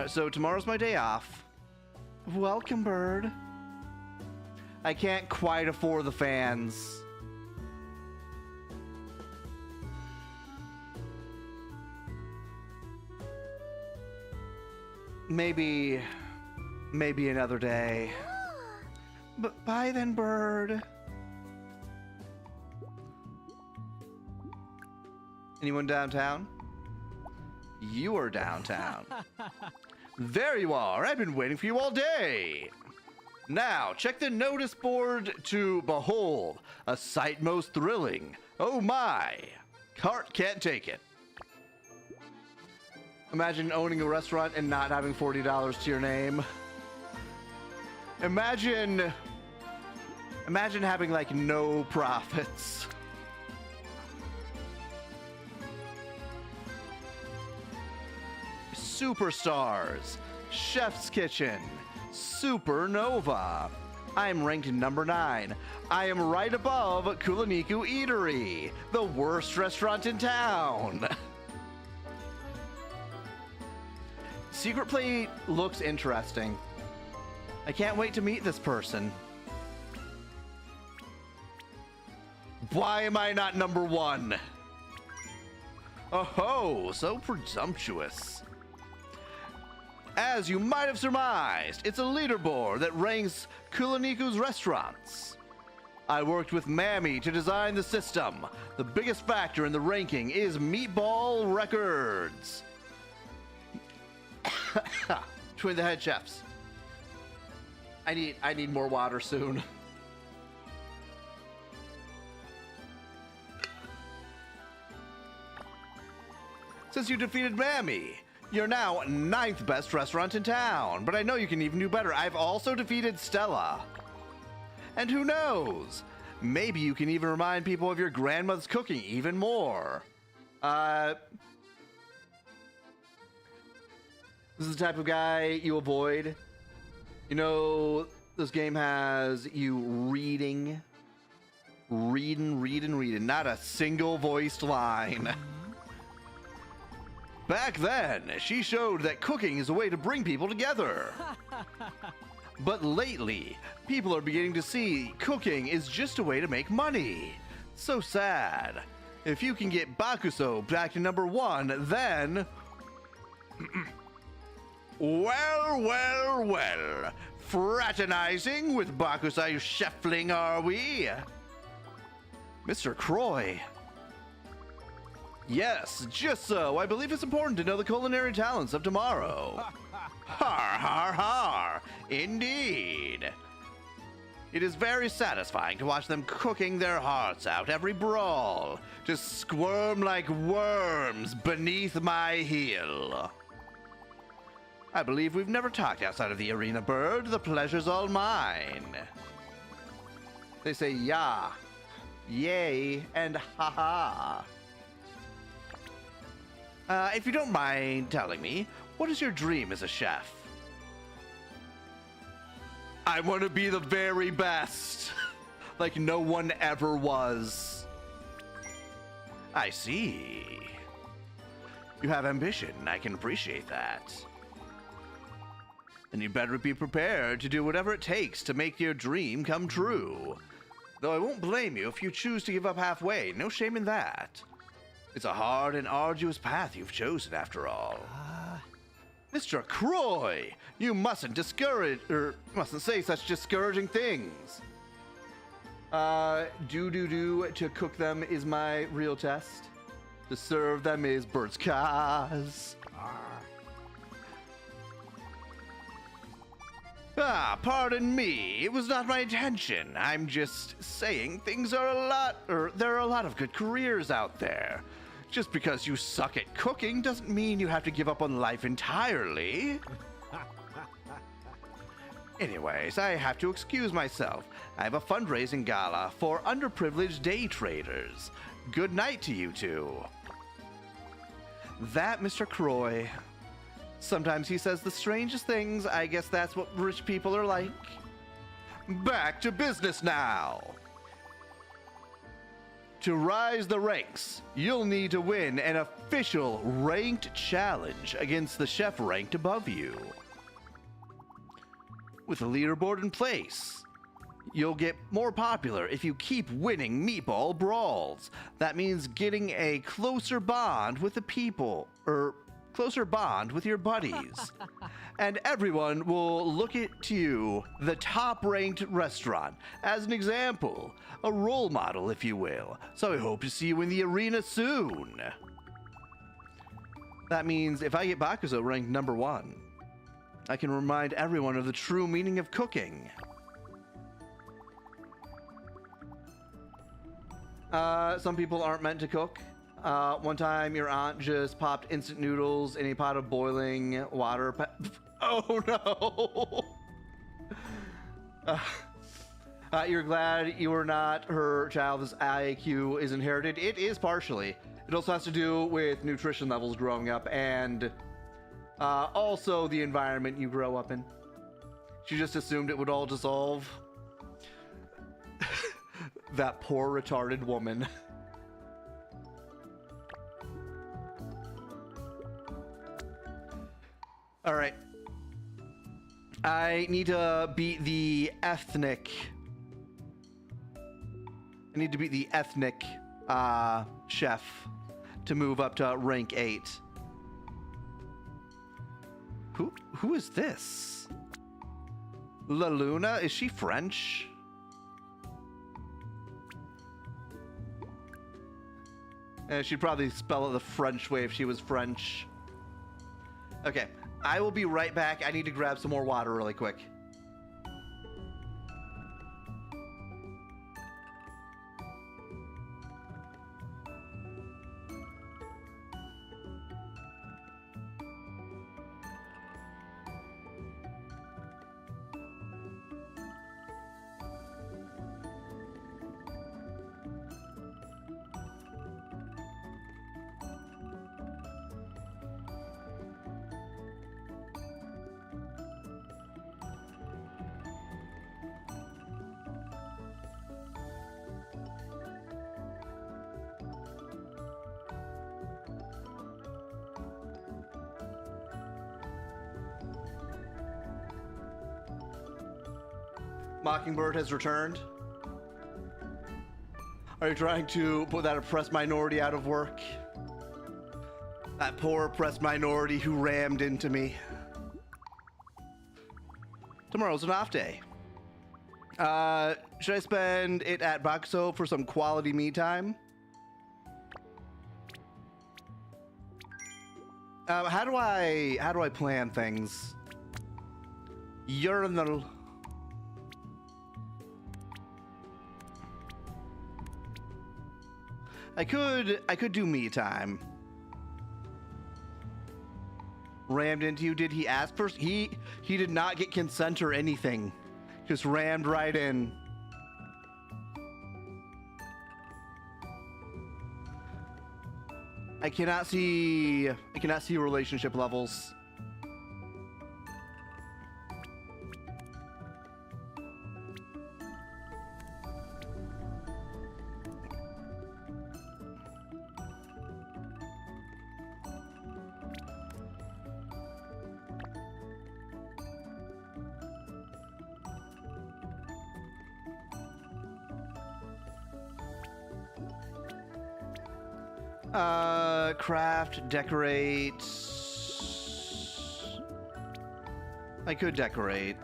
S1: So tomorrow's my day off. Welcome, bird. I can't quite afford the fans. Maybe another day. But bye then, bird. Anyone downtown? You are downtown. There you are. I've been waiting for you all day. Now, check the notice board to behold a sight most thrilling. Oh my. Cart can't take it. Imagine owning a restaurant and not having $40 to your name. Imagine having like no profits. Superstars, Chef's Kitchen, Supernova. I'm ranked number 9. I am right above KuloNiku Eatery, the worst restaurant in town. Secret Plate looks interesting. I can't wait to meet this person. Why am I not number 1? Oh, so presumptuous. As you might have surmised, it's a leaderboard that ranks KuloNiku's restaurants. I worked with Mammy to design the system. The biggest factor in the ranking is Meatball Records. Between the head chefs. I need more water soon. Since you defeated Mammy, you're now 9th best restaurant in town, but I know you can even do better. I've also defeated Stella. And who knows? Maybe you can even remind people of your grandmother's cooking even more. This is the type of guy you avoid. You know, this game has you reading. Not a single voiced line. Back then, she showed that cooking is a way to bring people together. But lately, people are beginning to see cooking is just a way to make money. So sad. If you can get Bakuso back to number 1, then... Well. Fraternizing with Bakusai Chefling, are we? Mr. Croy. Yes, just so. I believe it's important to know the culinary talents of tomorrow. Har. Indeed. It is very satisfying to watch them cooking their hearts out every brawl, to squirm like worms beneath my heel. I believe we've never talked outside of the arena, bird. The pleasure's all mine. They say ya, yay, and ha-ha. If you don't mind telling me, what is your dream as a chef? I want to be the very best, like no one ever was. I see. You have ambition. I can appreciate that. And you better be prepared to do whatever it takes to make your dream come true. Though I won't blame you if you choose to give up halfway. No shame in that. It's a hard and arduous path you've chosen, after all. Mr. Croy, you mustn't mustn't say such discouraging things. Do to cook them is my real test. To serve them is Bert's cause. Pardon me. It was not my intention. I'm just saying there are a lot of good careers out there. Just because you suck at cooking doesn't mean you have to give up on life entirely. Anyways, I have to excuse myself. I have a fundraising gala for underprivileged day traders. Good night to you two. That Mr. Croy. Sometimes he says the strangest things. I guess that's what rich people are like. Back to business now. To rise the ranks, you'll need to win an official ranked challenge against the chef ranked above you. With a leaderboard in place, you'll get more popular if you keep winning meatball brawls. That means getting a closer bond with the people, closer bond with your buddies. And everyone will look at you, the top-ranked restaurant, as an example, a role model, if you will. So I hope to see you in the arena soon. That means if I get Bakuzo ranked number 1, I can remind everyone of the true meaning of cooking. Some people aren't meant to cook. One time your aunt just popped instant noodles in a pot of boiling water. Oh no! You're glad you were not her child's IQ is inherited. It is partially. It also has to do with nutrition levels growing up and also the environment you grow up in. She just assumed it would all dissolve. That poor retarded woman. All right. I need to beat the ethnic. I need to beat the ethnic chef to move up to rank 8. Who is this? La Luna? Is she French? She'd probably spell it the French way if she was French. Okay, I will be right back. I need to grab some more water really quick. Mockingbird has returned. Are you trying to put that oppressed minority out of work? That poor oppressed minority who rammed into me. Tomorrow's an off day. Should I spend it at Bakuso for some quality me time? How do I plan things? Urinal. I could do me time. Rammed into you. Did he ask first? He did not get consent or anything. Just rammed right in. I cannot see relationship levels. Craft, decorate. I could decorate.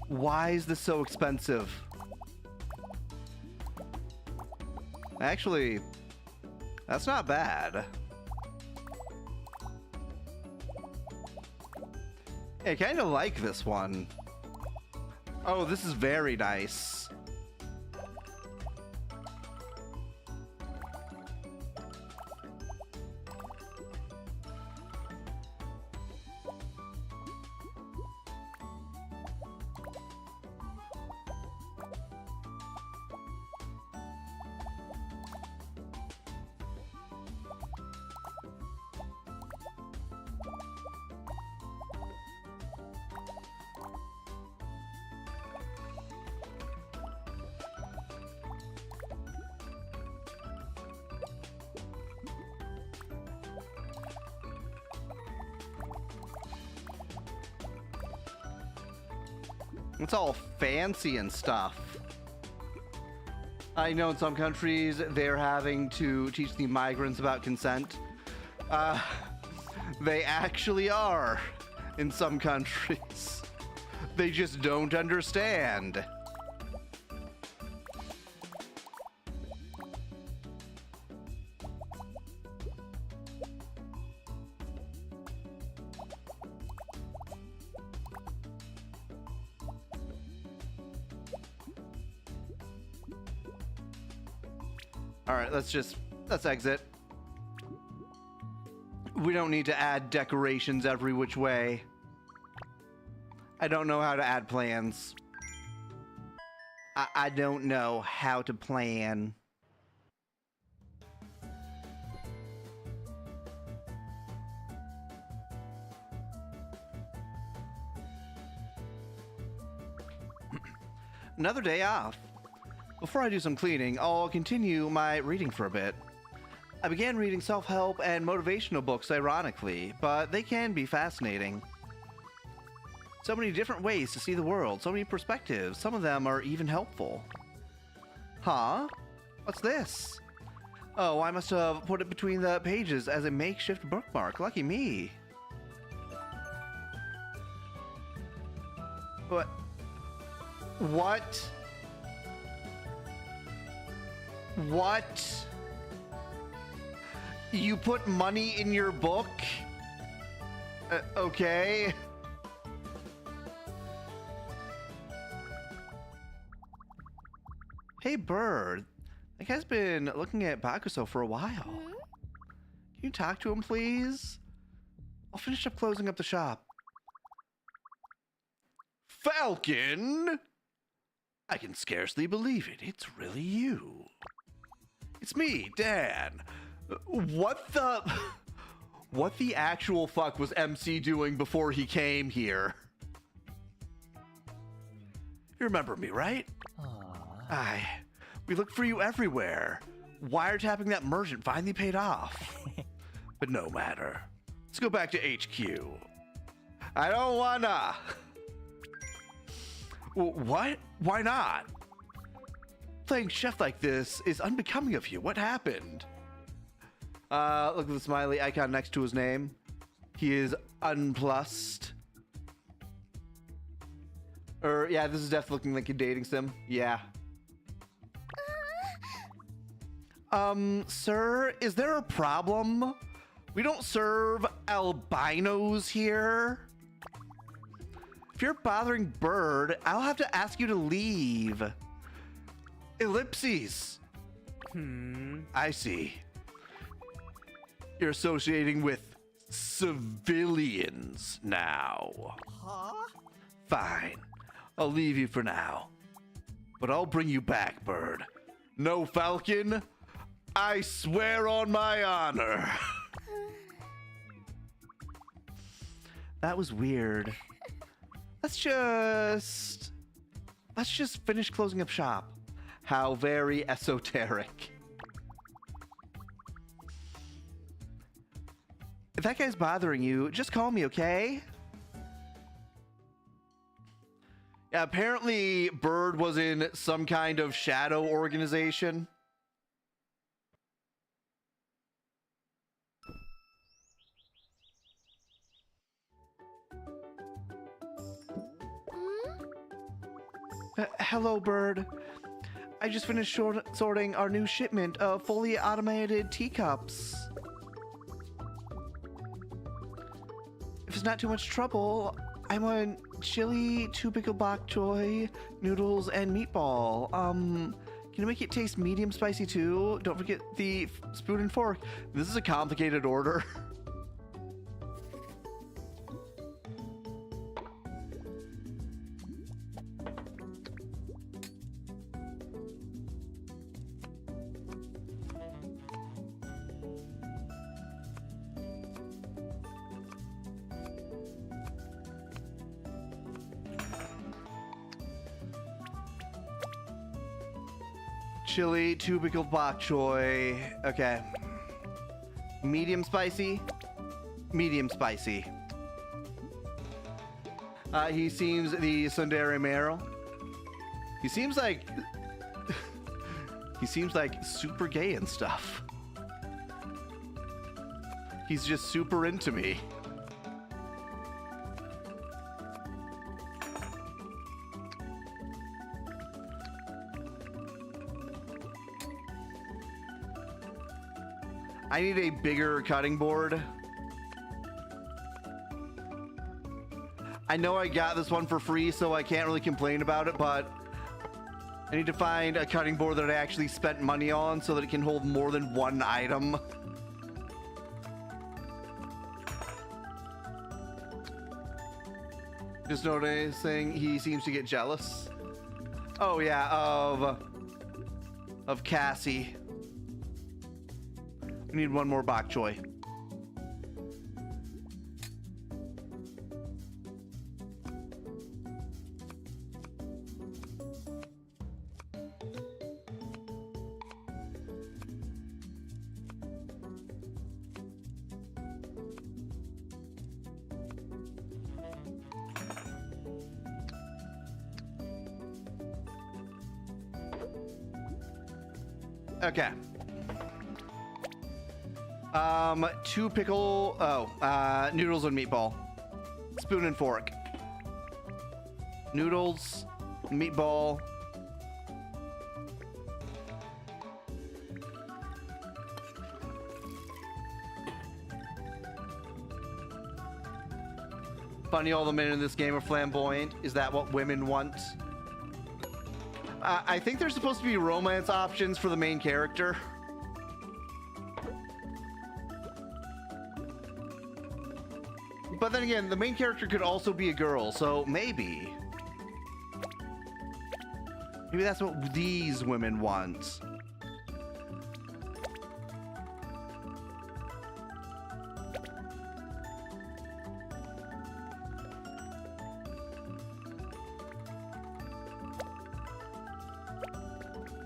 S1: Why is this so expensive? Actually, that's not bad. I kind of like this one. Oh, this is very nice. It's all fancy and stuff. I know in some countries they're having to teach the migrants about consent. They actually are in some countries. They just don't understand. All right, let's exit. We don't need to add decorations every which way. I don't know how to add plans. I don't know how to plan. Another day off. Before I do some cleaning, I'll continue my reading for a bit. I began reading self-help and motivational books ironically, but they can be fascinating. So many different ways to see the world, so many perspectives, some of them are even helpful. Huh? What's this? Oh, I must have put it between the pages as a makeshift bookmark. Lucky me. What? What? What? You put money in your book? Okay. Hey, Bird. That guy's been looking at Bakuso for a while. Can you talk to him, please? I'll finish up closing up the shop. Falcon? I can scarcely believe it. It's really you. It's me, Dan. What the actual fuck was MC doing before he came here? You remember me, right? We looked for you everywhere. Wiretapping that merchant finally paid off. But no matter. Let's go back to HQ. I don't wanna. What? Why not? Playing chef like this is unbecoming of you. What happened? Look at the smiley icon next to his name. He is unplussed. Yeah, this is definitely looking like a dating sim. Yeah. Sir, is there a problem? We don't serve albinos here. If you're bothering Bird, I'll have to ask you to leave. Ellipses. I see. You're associating with civilians now. Huh? Fine. I'll leave you for now. But I'll bring you back, Bird. No, Falcon. I swear on my honor. That was weird. Let's just finish closing up shop. How very esoteric. If that guy's bothering you, just call me, okay? Yeah, apparently Bird was in some kind of shadow organization. Hello, Bird. I just finished sorting our new shipment of fully automated teacups. If it's not too much trouble, I want chili, 2 pickle bok choy, noodles, and meatball. Can you make it taste medium spicy too? Don't forget the spoon and fork. This is a complicated order. Chili, 2 pickled bok choy. Okay. Medium spicy. Medium spicy. He seems the Sundari Merrill. He seems like he seems like super gay and stuff. He's just super into me. I need a bigger cutting board. I know I got this one for free, so I can't really complain about it, but I need to find a cutting board that I actually spent money on so that it can hold more than one item. Just noticing he seems to get jealous. Oh yeah, of Cassie. We need one more bok choy. Okay. 2 pickle, noodles and meatball. Spoon and fork. Noodles, meatball. Funny, all the men in this game are flamboyant. Is that what women want? I think there's supposed to be romance options for the main character. But then again, the main character could also be a girl, so maybe. Maybe that's what these women want.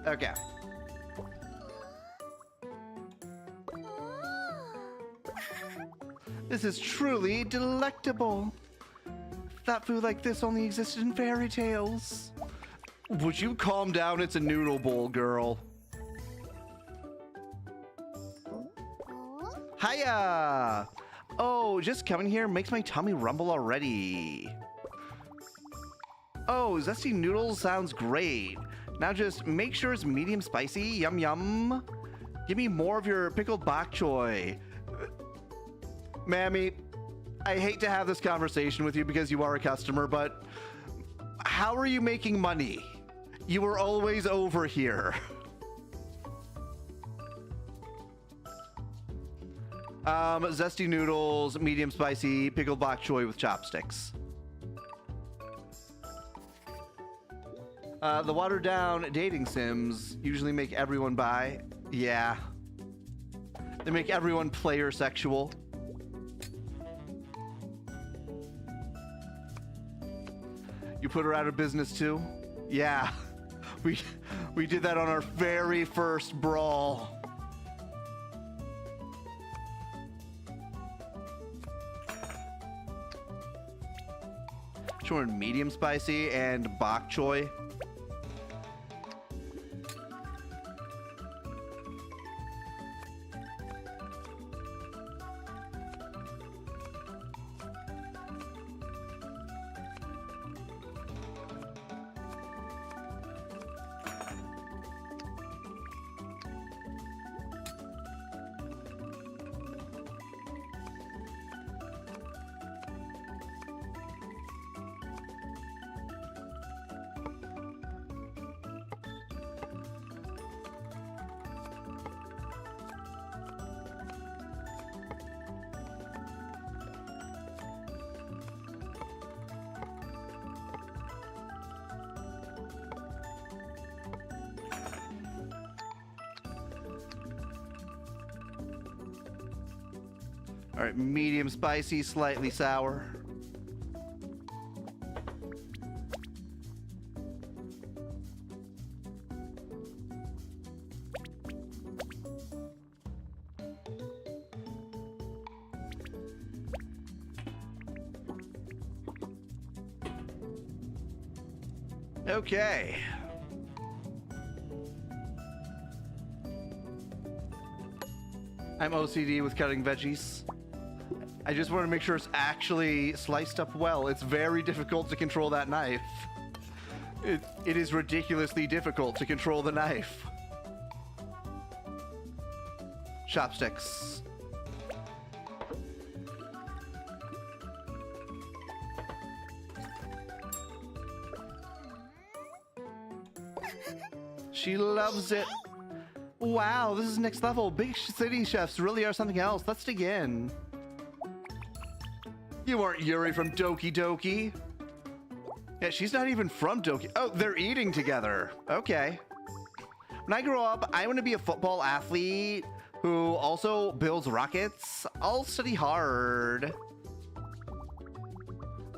S1: Okay. This is truly delectable. Thought food like this only existed in fairy tales. Would you calm down? It's a noodle bowl, girl. Hiya! Oh, just coming here makes my tummy rumble already. Oh, zesty noodles sounds great. Now just make sure it's medium spicy. Yum yum. Give me more of your pickled bok choy. Mammy, I hate to have this conversation with you because you are a customer, but how are you making money? You were always over here. Zesty noodles, medium spicy, pickled bok choy with chopsticks. The watered down dating sims usually make everyone buy. Yeah. They make everyone player sexual. You put her out of business too? Yeah. We did that on our very first brawl. Sure, medium spicy and bok choy. All right, medium spicy, slightly sour. Okay. I'm OCD with cutting veggies. I just want to make sure it's actually sliced up well. It's very difficult to control that knife. It is ridiculously difficult to control the knife. Chopsticks. She loves it. Wow, this is next level. Big city chefs really are something else. Let's dig in. You aren't Yuri from Doki Doki. Yeah, she's not even from Doki. Oh, they're eating together. Okay. When I grow up, I want to be a football athlete who also builds rockets. I'll study hard.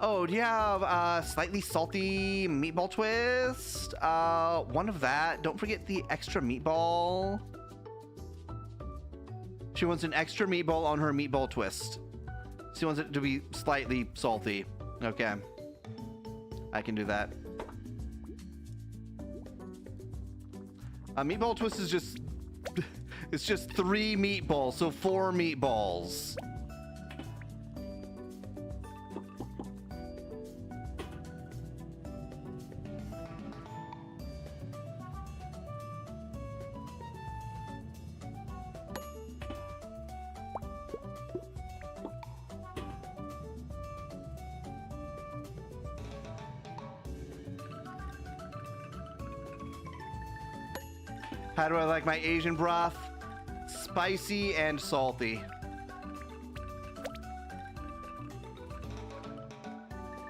S1: Oh, do you have a slightly salty meatball twist? One of that. Don't forget the extra meatball. She wants an extra meatball on her meatball twist. She wants it to be slightly salty. Okay. I can do that. A meatball twist is just... it's just 3 meatballs, so 4 meatballs. How do I like my Asian broth? Spicy and salty.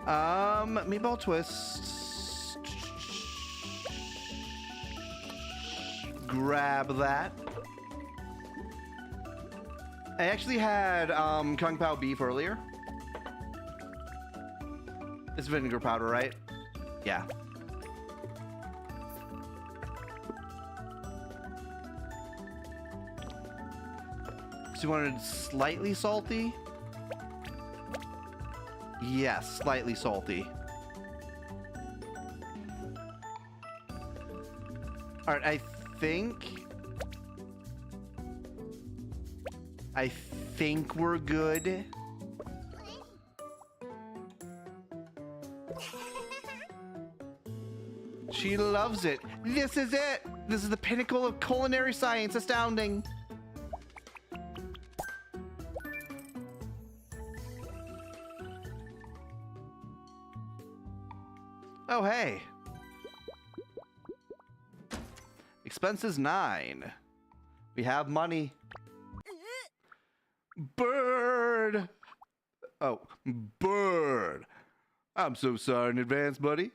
S1: Meatball twist. Grab that. I actually had Kung Pao beef earlier. It's vinegar powder, right? Yeah. So you wanted slightly salty? Yes, slightly salty. All right, I think we're good. She loves it. This is it. This is the pinnacle of culinary science. Astounding. Oh, hey. Expenses 9. We have money. Bird. Oh, bird. I'm so sorry in advance, buddy.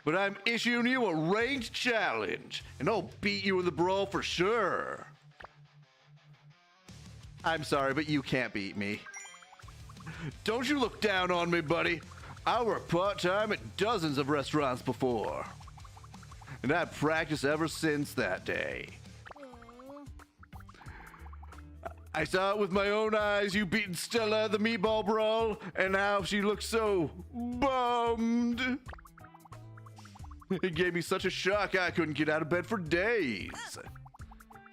S1: But I'm issuing you a ranged challenge, and I'll beat you in the brawl for sure. I'm sorry, but you can't beat me. Don't you look down on me, buddy. I worked part-time at dozens of restaurants before, and I've practiced ever since that day. I saw it with my own eyes, you beating Stella at the meatball brawl, and how she looked so bummed. It gave me such a shock I couldn't get out of bed for days.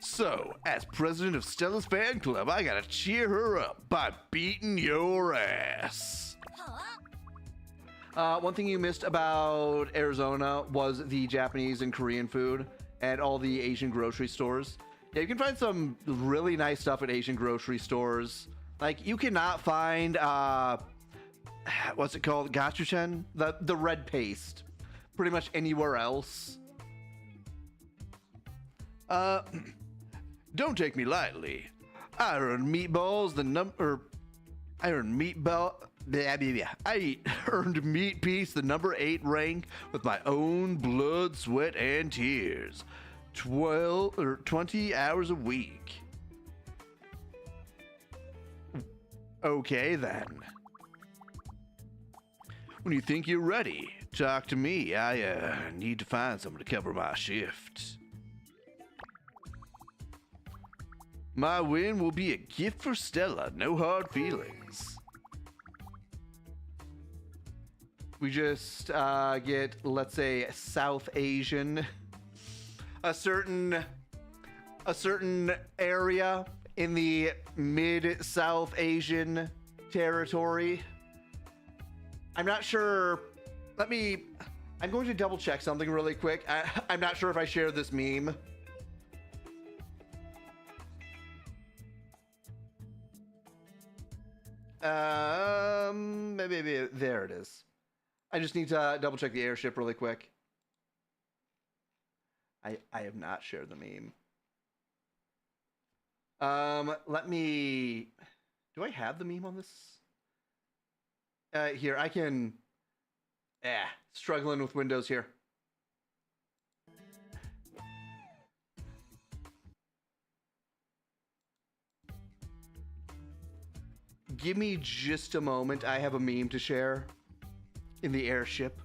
S1: So, as president of Stella's fan club, I gotta cheer her up by beating your ass. One thing you missed about Arizona was the Japanese and Korean food and all the Asian grocery stores. Yeah, you can find some really nice stuff at Asian grocery stores. Like, you cannot find, what's it called? Gochujang? The red paste. Pretty much anywhere else. Don't take me lightly. I earned meatballs I earned meat piece the number 8 rank with my own blood, sweat, and tears. 20 hours a week. Okay then. When you think you're ready, talk to me. I need to find someone to cover my shift. My win will be a gift for Stella. No hard feelings. We just get, let's say, South Asian. A certain area in the mid-South Asian territory. I'm not sure. I'm going to double check something really quick. I'm not sure if I shared this meme. Maybe there it is. I just need to double check the airship really quick. I have not shared the meme. Let me. Do I have the meme on this? Here I can. Struggling with Windows here. Give me just a moment. I have a meme to share in the airship.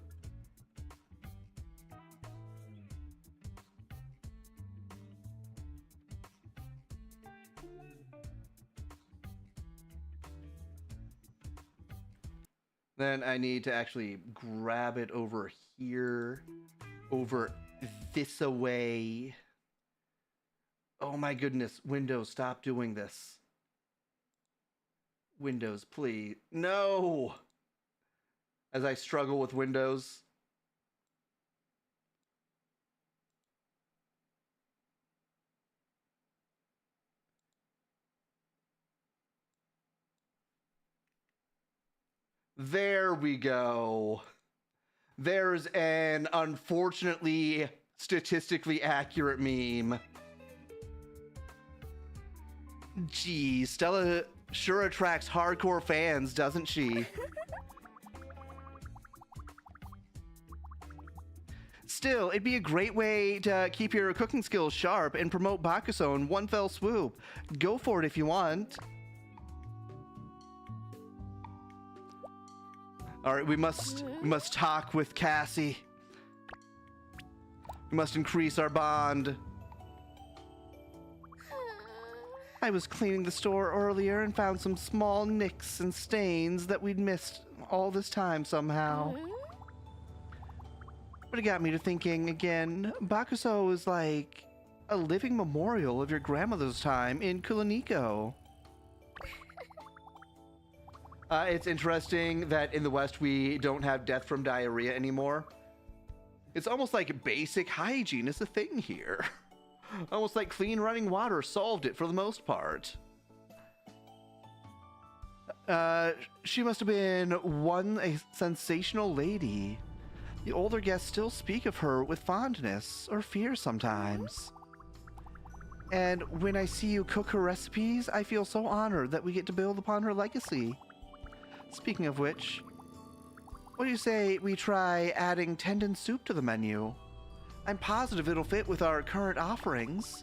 S1: Then I need to actually grab it over here, over this away. Oh my goodness, Windows, stop doing this. Windows, please. No! As I struggle with Windows. There we go. There's an unfortunately statistically accurate meme. Gee, Stella sure attracts hardcore fans, doesn't she? Still, it'd be a great way to keep your cooking skills sharp and promote Bakuso in one fell swoop. Go for it if you want. All right, we must talk with Cassie. We must increase our bond. I was cleaning the store earlier and found some small nicks and stains that we'd missed all this time somehow. But it got me to thinking again, Bakuso is like a living memorial of your grandmother's time in KuloNiku. It's interesting that in the West we don't have death from diarrhea anymore. It's almost like basic hygiene is a thing here. Almost like clean running water solved it for the most part. She must have been a sensational lady. The older guests still speak of her with fondness or fear sometimes. And when I see you cook her recipes, I feel so honored that we get to build upon her legacy. Speaking of which, what do you say we try adding tendon soup to the menu? I'm positive it'll fit with our current offerings.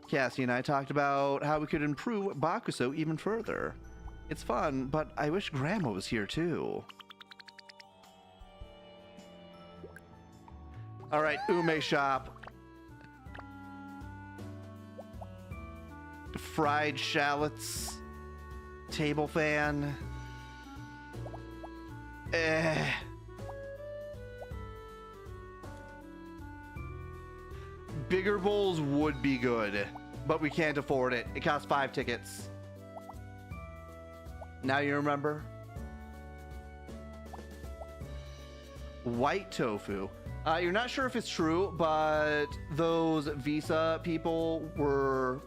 S1: Cassie and I talked about how we could improve Bakuso even further. It's fun, but I wish Grandma was here too. All right, Ume Shop. fried shallots table fan. Bigger bowls would be good, but we can't afford it. It costs 5 tickets. Now you remember? White tofu. You're not sure if it's true, but those visas people were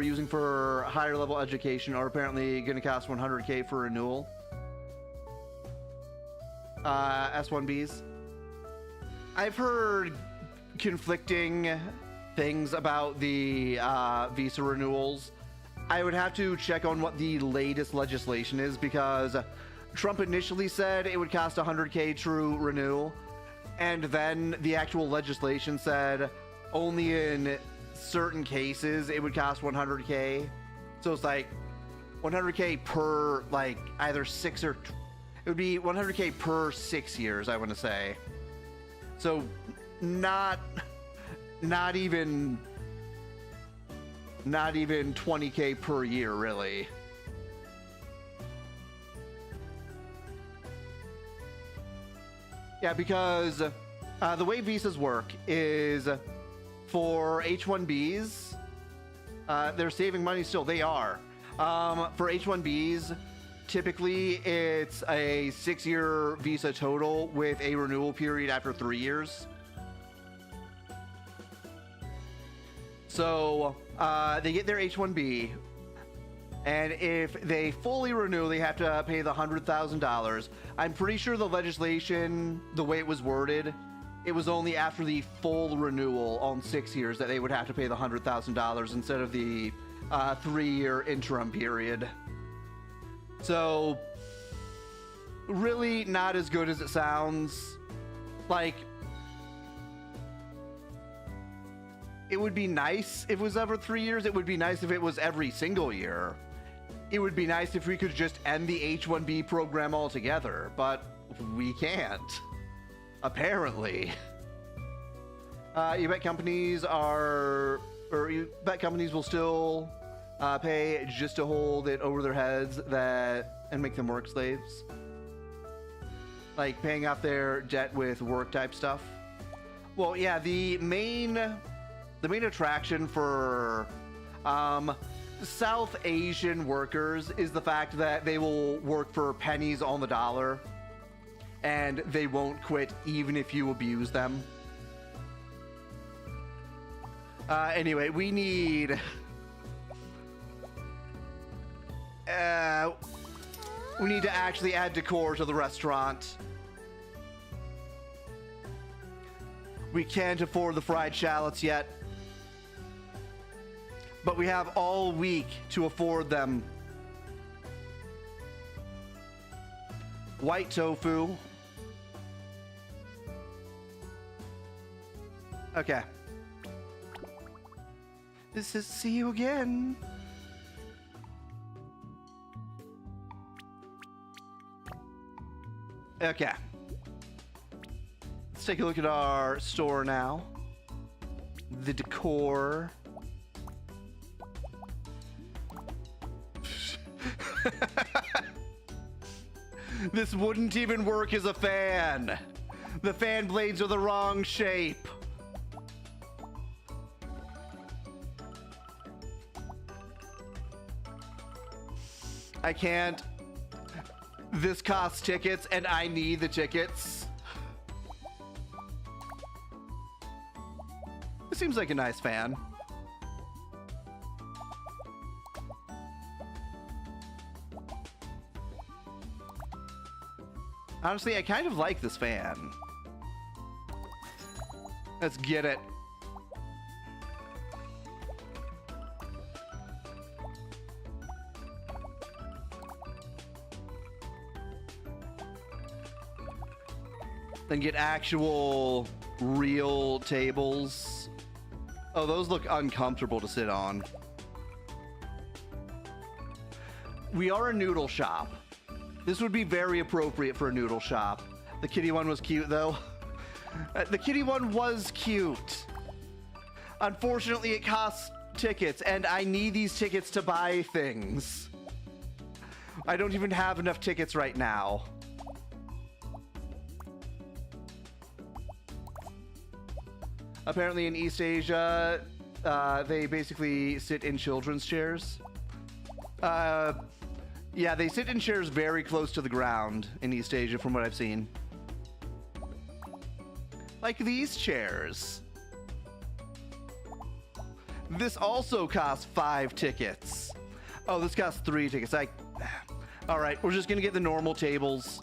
S1: using for higher level education are apparently going to cost 100K for renewal. S1Bs. I've heard conflicting things about the visa renewals. I would have to check on what the latest legislation is, because Trump initially said it would cost 100K to renew, and then the actual legislation said only in certain cases it would cost 100K. So it's like 100K per, like, either 6 or it would be 100K per 6 years, I want to say. So not even 20K per year, really. Yeah, because the way visas work is for H-1Bs, they're saving money still. They are. For H-1Bs, typically it's a 6-year visa total with a renewal period after 3 years. So they get their H-1B, and if they fully renew, they have to pay the $100,000. I'm pretty sure the legislation, the way it was worded, it was only after the full renewal on 6 years that they would have to pay the $100,000 instead of the 3-year interim period. So really not as good as it sounds. Like, it would be nice if it was every 3 years. It would be nice if it was every single year. It would be nice if we could just end the H-1B program altogether, but we can't, apparently. You bet companies will still pay just to hold it over their heads and make them work slaves, like paying off their debt with work type stuff. Well, yeah, the main attraction for South Asian workers is the fact that they will work for pennies on the dollar, and they won't quit even if you abuse them. Anyway, we need to actually add decor to the restaurant. We can't afford the fried shallots yet, but we have all week to afford them. White tofu. Okay. This is see you again. Okay. Let's take a look at our store now. The decor. This wouldn't even work as a fan. The fan blades are the wrong shape. I can't. This costs tickets and I need the tickets. This seems like a nice fan. Honestly, I kind of like this fan. Let's get it. Then get actual real tables. Oh, those look uncomfortable to sit on. We are a noodle shop. This would be very appropriate for a noodle shop. The kitty one was cute, though. The kitty one was cute. Unfortunately, it costs tickets, and I need these tickets to buy things. I don't even have enough tickets right now. Apparently in East Asia, they basically sit in children's chairs. Yeah, they sit in chairs very close to the ground in East Asia from what I've seen. Like these chairs. This also costs 5 tickets. Oh, this costs 3 tickets. All right, we're just gonna get the normal tables.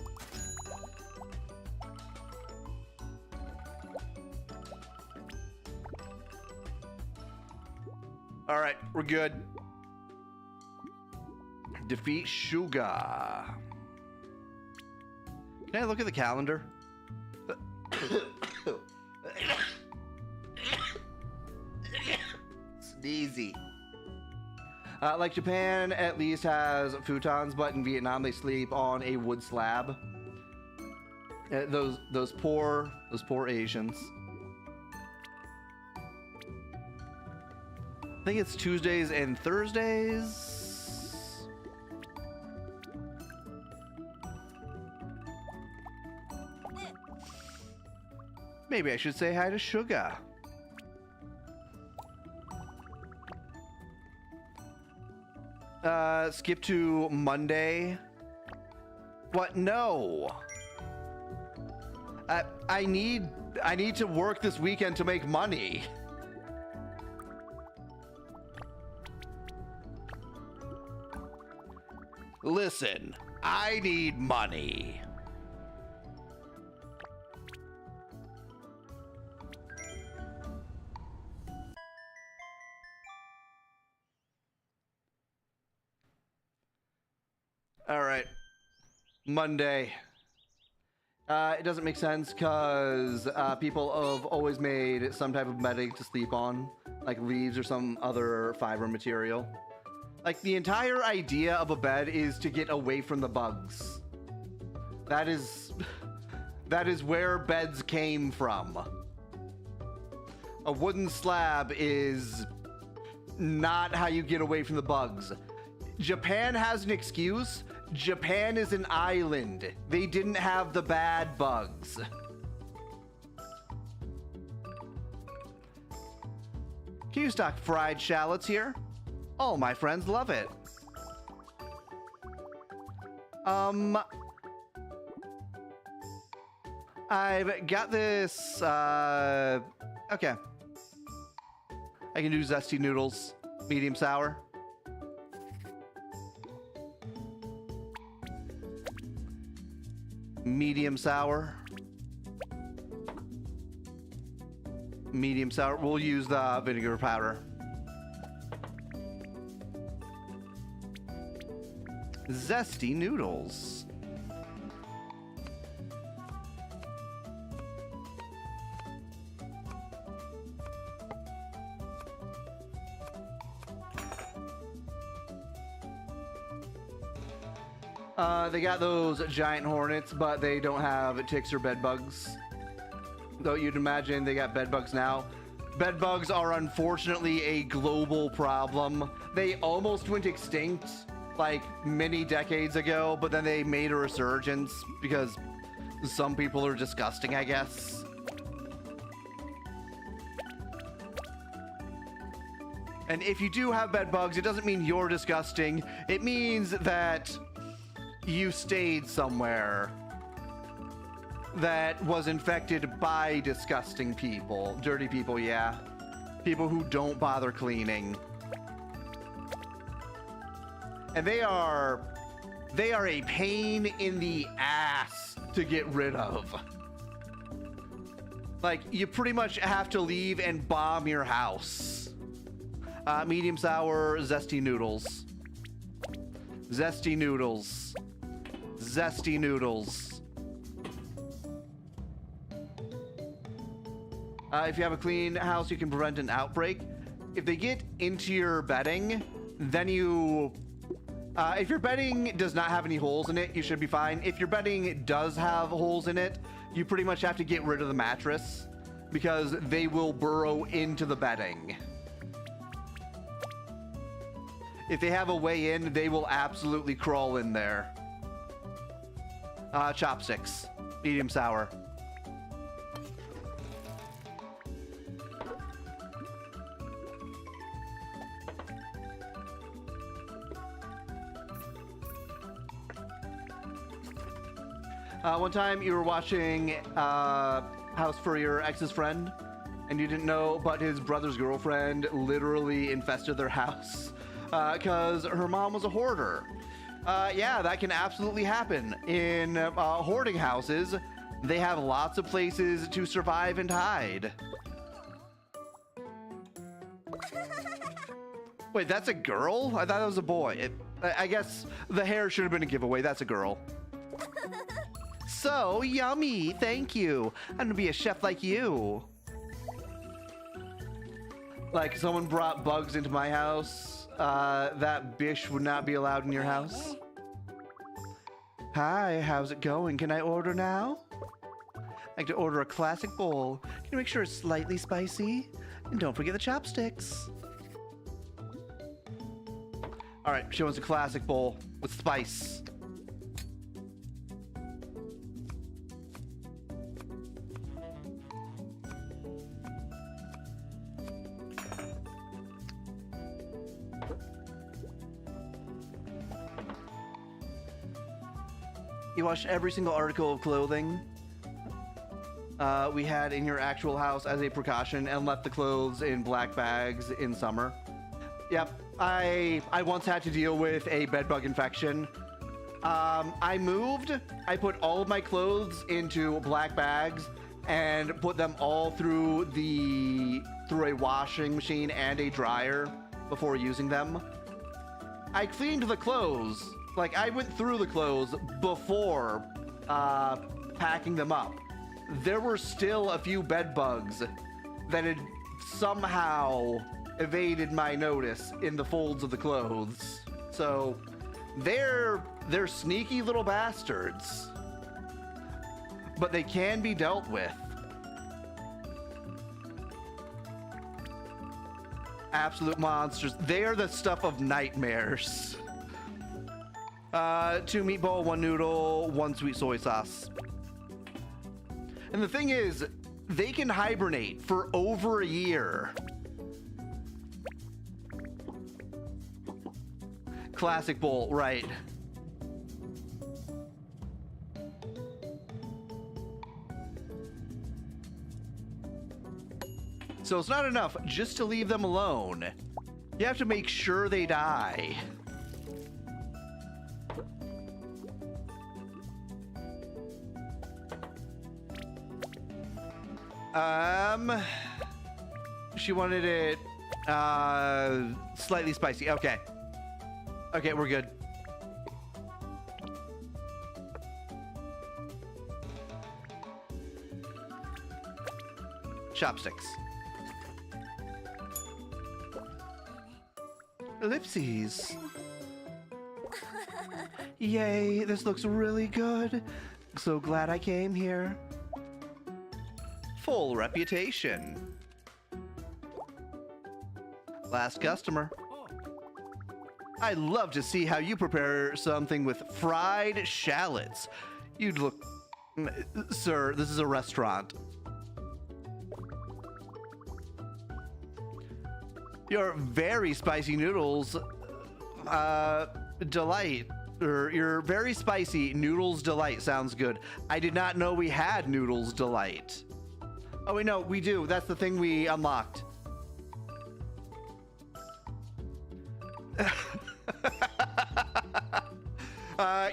S1: All right, we're good. Defeat Suga. Can I look at the calendar? Sneezy. Like Japan at least has futons, but in Vietnam they sleep on a wood slab. Those poor Asians. I think it's Tuesdays and Thursdays. Maybe I should say hi to Suga. Skip to Monday. What? No. I need to work this weekend to make money. Listen, I need money. All right, Monday. It doesn't make sense because people have always made some type of bedding to sleep on, like leaves or some other fiber material. Like the entire idea of a bed is to get away from the bugs. That is where beds came from. A wooden slab is not how you get away from the bugs. Japan has an excuse. Japan is an island. They didn't have the bad bugs. Can you stock fried shallots here? All my friends love it. I've got this, okay. I can do zesty noodles, medium sour. Medium sour. Medium sour. We'll use the vinegar powder. Zesty noodles. They got those giant hornets, but they don't have ticks or bed bugs. Though you'd imagine they got bed bugs now. Bed bugs are unfortunately a global problem. They almost went extinct like many decades ago, but then they made a resurgence because some people are disgusting, I guess. And if you do have bed bugs, it doesn't mean you're disgusting. It means that you stayed somewhere that was infected by disgusting people. Dirty people, yeah. People who don't bother cleaning. And they are a pain in the ass to get rid of. Like, you pretty much have to leave and bomb your house. Medium sour, zesty noodles. Zesty noodles. Zesty noodles. If you have a clean house, you can prevent an outbreak. If they get into your bedding, then you... if your bedding does not have any holes in it, you should be fine. If your bedding does have holes in it, you pretty much have to get rid of the mattress because they will burrow into the bedding. If they have a way in, they will absolutely crawl in there. Chopsticks. Medium sour. One time you were watching House for your ex's friend, and you didn't know, but his brother's girlfriend literally infested their house because her mom was a hoarder. Yeah, that can absolutely happen. In hoarding houses, they have lots of places to survive and hide. Wait, that's a girl? I thought it was a boy. I guess the hair should have been a giveaway. That's a girl. So yummy, thank you. I'm gonna be a chef like you. Like, someone brought bugs into my house. That bish would not be allowed in your house. Hi, how's it going? Can I order now? I'd like to order a classic bowl. Can you make sure it's slightly spicy? And don't forget the chopsticks. All right, she wants a classic bowl with spice. You washed every single article of clothing we had in your actual house as a precaution and left the clothes in black bags in summer. Yep, I once had to deal with a bedbug infection. I moved, I put all of my clothes into black bags and put them all through a washing machine and a dryer before using them. I cleaned the clothes. Like, I went through the clothes before packing them up. There were still a few bed bugs that had somehow evaded my notice in the folds of the clothes. So they're sneaky little bastards, but they can be dealt with. Absolute monsters. They are the stuff of nightmares. 2 meatball, 1 noodle, 1 sweet soy sauce. And the thing is, they can hibernate for over a year. Classic bowl, right. So it's not enough just to leave them alone. You have to make sure they die. She wanted it slightly spicy. Okay. Okay, we're good. Chopsticks. Ellipses. Yay, this looks really good. So glad I came here. Full reputation. Last customer. I'd love to see how you prepare something with fried shallots. You'd look... Sir, this is a restaurant. Your very spicy noodles, delight. Or your very spicy noodles delight sounds good. I did not know we had noodles delight. Oh, wait, no, we do. That's the thing we unlocked.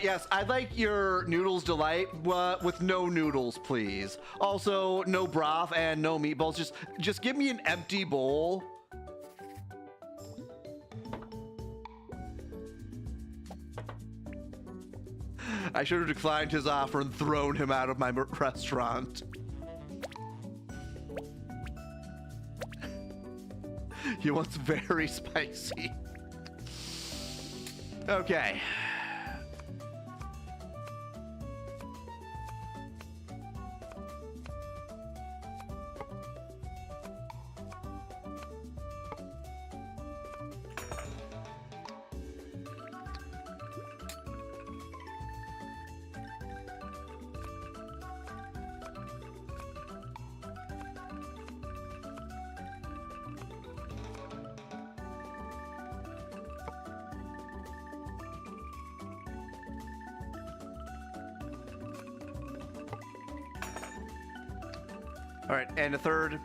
S1: Yes, I'd like your noodles delight with no noodles, please. Also, no broth and no meatballs. Just give me an empty bowl. I should have declined his offer and thrown him out of my restaurant. He wants very spicy. Okay. All right, and a third.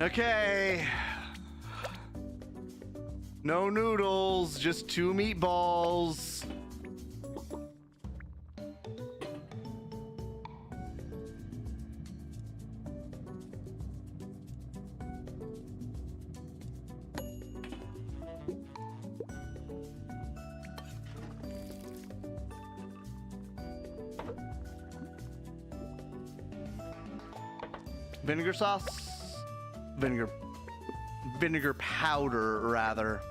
S1: Okay. No noodles, just 2 meatballs. Vinegar sauce? Vinegar powder, rather.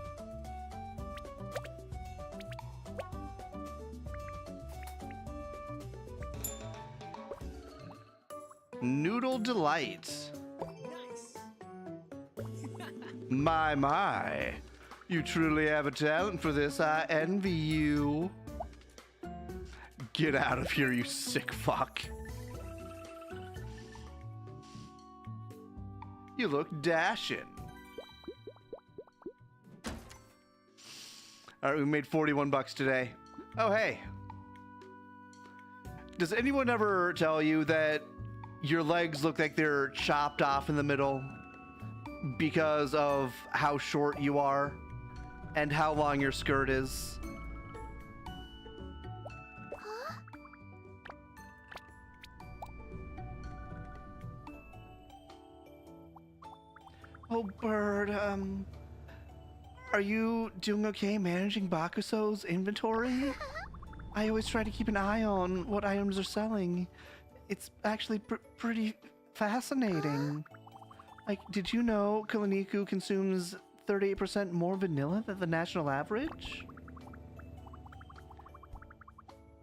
S1: Noodle delight.
S2: Nice.
S1: My. You truly have a talent for this. I envy you. Get out of here, you sick fuck. You look dashing. All right, we made 41 bucks today. Oh, hey. Does anyone ever tell you that your legs look like they're chopped off in the middle because of how short you are and how long your skirt is? Oh, Bird, are you doing okay managing Bakuso's inventory? I always try to keep an eye on what items are selling. It's actually pretty fascinating. Like, did you know KuloNiku consumes 38% more vanilla than the national average?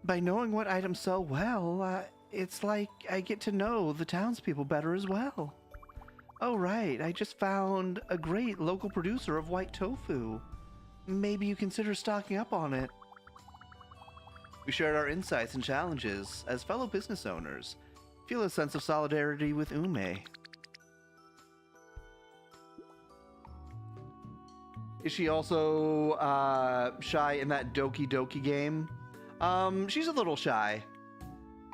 S1: By knowing what items sell well, it's like I get to know the townspeople better as well. Oh, right. I just found a great local producer of white tofu. Maybe you consider stocking up on it. We shared our insights and challenges as fellow business owners. Feel a sense of solidarity with Ume. Is she also shy in that Doki Doki game? She's a little shy.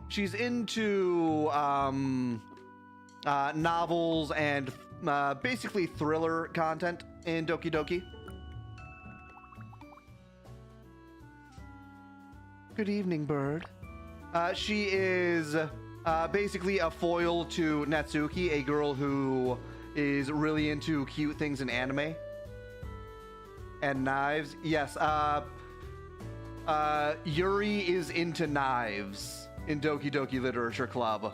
S1: She's into novels and basically thriller content in Doki Doki. Good evening, Bird. She is basically a foil to Natsuki, a girl who is really into cute things in anime. And knives. Yes, Yuri is into knives in Doki Doki Literature Club.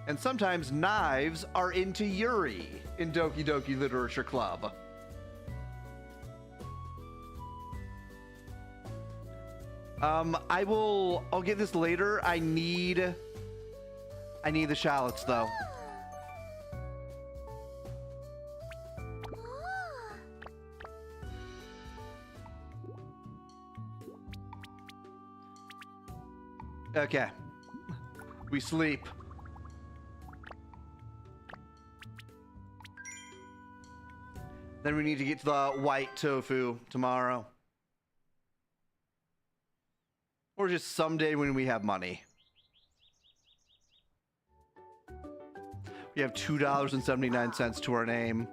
S1: And sometimes knives are into Yuri in Doki Doki Literature Club. I'll get this later. I need the shallots though. Okay. We sleep. Then we need to get to the white tofu tomorrow. Or just someday when we have money. We have $2.79 to our name.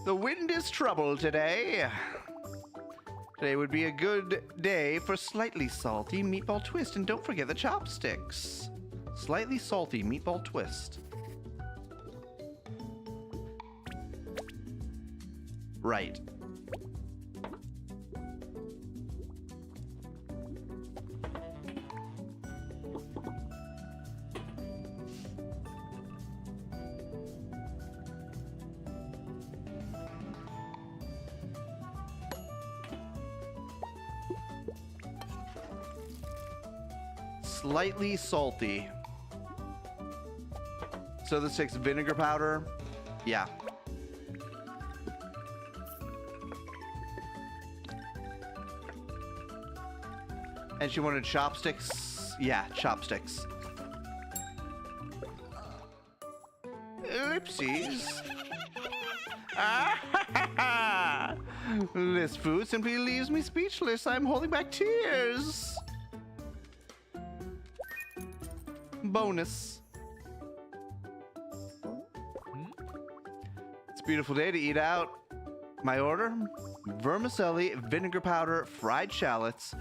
S1: The wind is trouble today. Today would be a good day for slightly salty meatball twist. And don't forget the chopsticks. Slightly salty meatball twist. Right. Slightly salty. So this takes vinegar powder. Yeah. And she wanted chopsticks. Yeah, chopsticks. Oopsies. Ah, this food simply leaves me speechless. I'm holding back tears. Bonus. It's a beautiful day to eat out. My order: vermicelli, vinegar powder, fried shallots,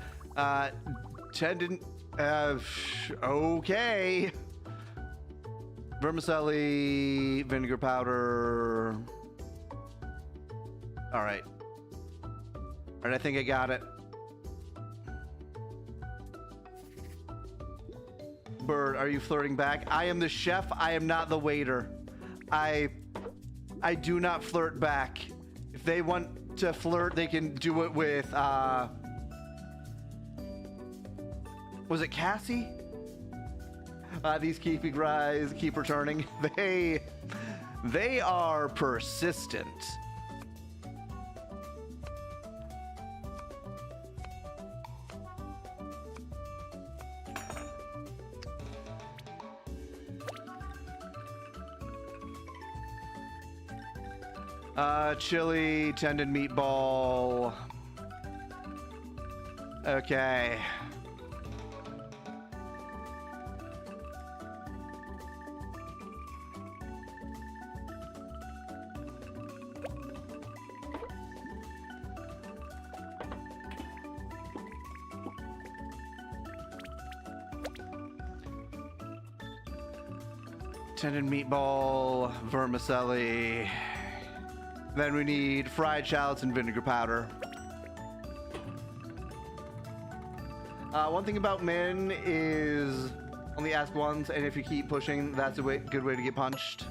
S1: tendon. Okay. Vermicelli, vinegar powder. All right. All right, I think I got it. Bird, are you flirting back? I am the chef. I am not the waiter. I do not flirt back. If they want to flirt, they can do it with, was it Cassie? These keeping rise keep returning. They are persistent. Chili, tendon meatball. Okay. Tendon meatball, vermicelli. Then we need fried shallots and vinegar powder. One thing about Min is only ask once, and if you keep pushing, that's a good way to get punched.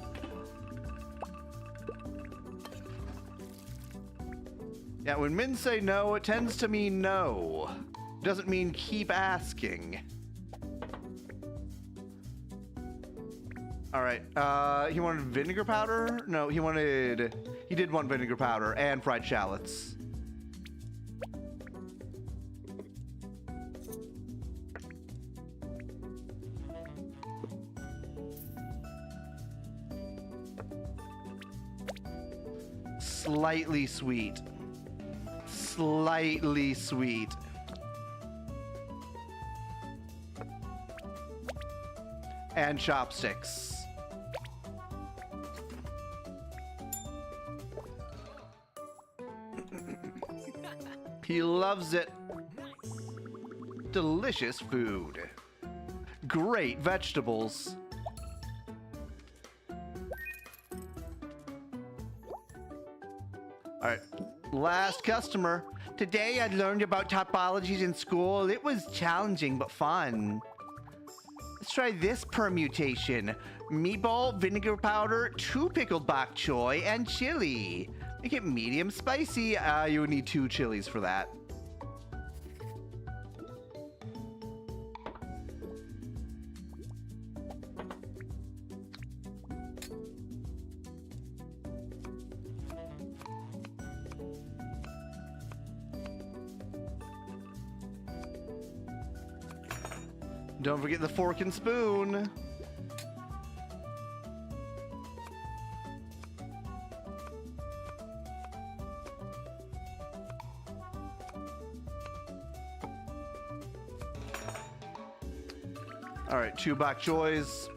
S1: Yeah, when Min say no, it tends to mean no. It doesn't mean keep asking. All right, he wanted vinegar powder? No, he did want vinegar powder and fried shallots. Slightly sweet. Slightly sweet. And chopsticks. He loves it. Delicious food. Great vegetables. All right, last customer. Today I learned about topologies in school. It was challenging but fun. Let's try this permutation. Meatball, vinegar powder, 2 pickled bok choy, and chili. Make it medium spicy. You would need 2 chilies for that. Don't forget the fork and spoon. All right, 2 bok choys.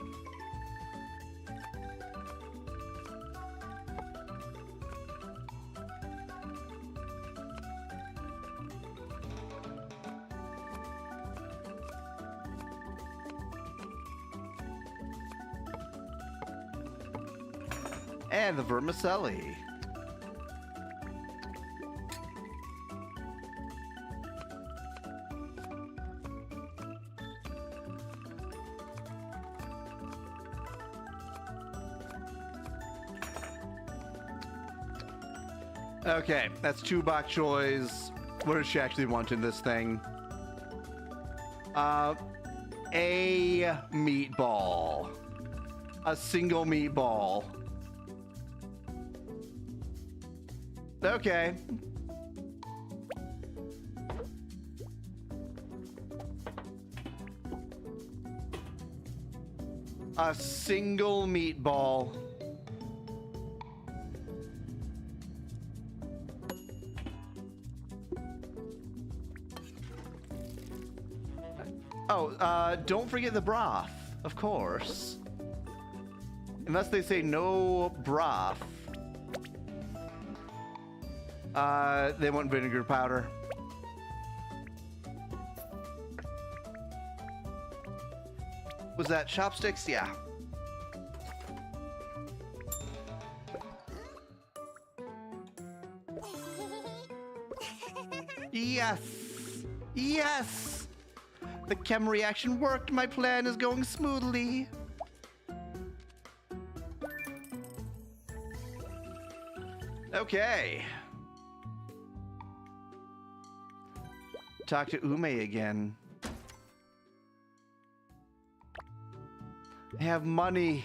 S1: And the vermicelli. Okay, that's 2 bok choys. What does she actually want in this thing? A meatball. A single meatball. Okay. A single meatball. Oh, don't forget the broth, of course. Unless they say no broth. They want vinegar powder. Was that chopsticks? Yeah. Yes! Yes! The chem reaction worked. My plan is going smoothly. Okay. Talk to Ume again. I have money.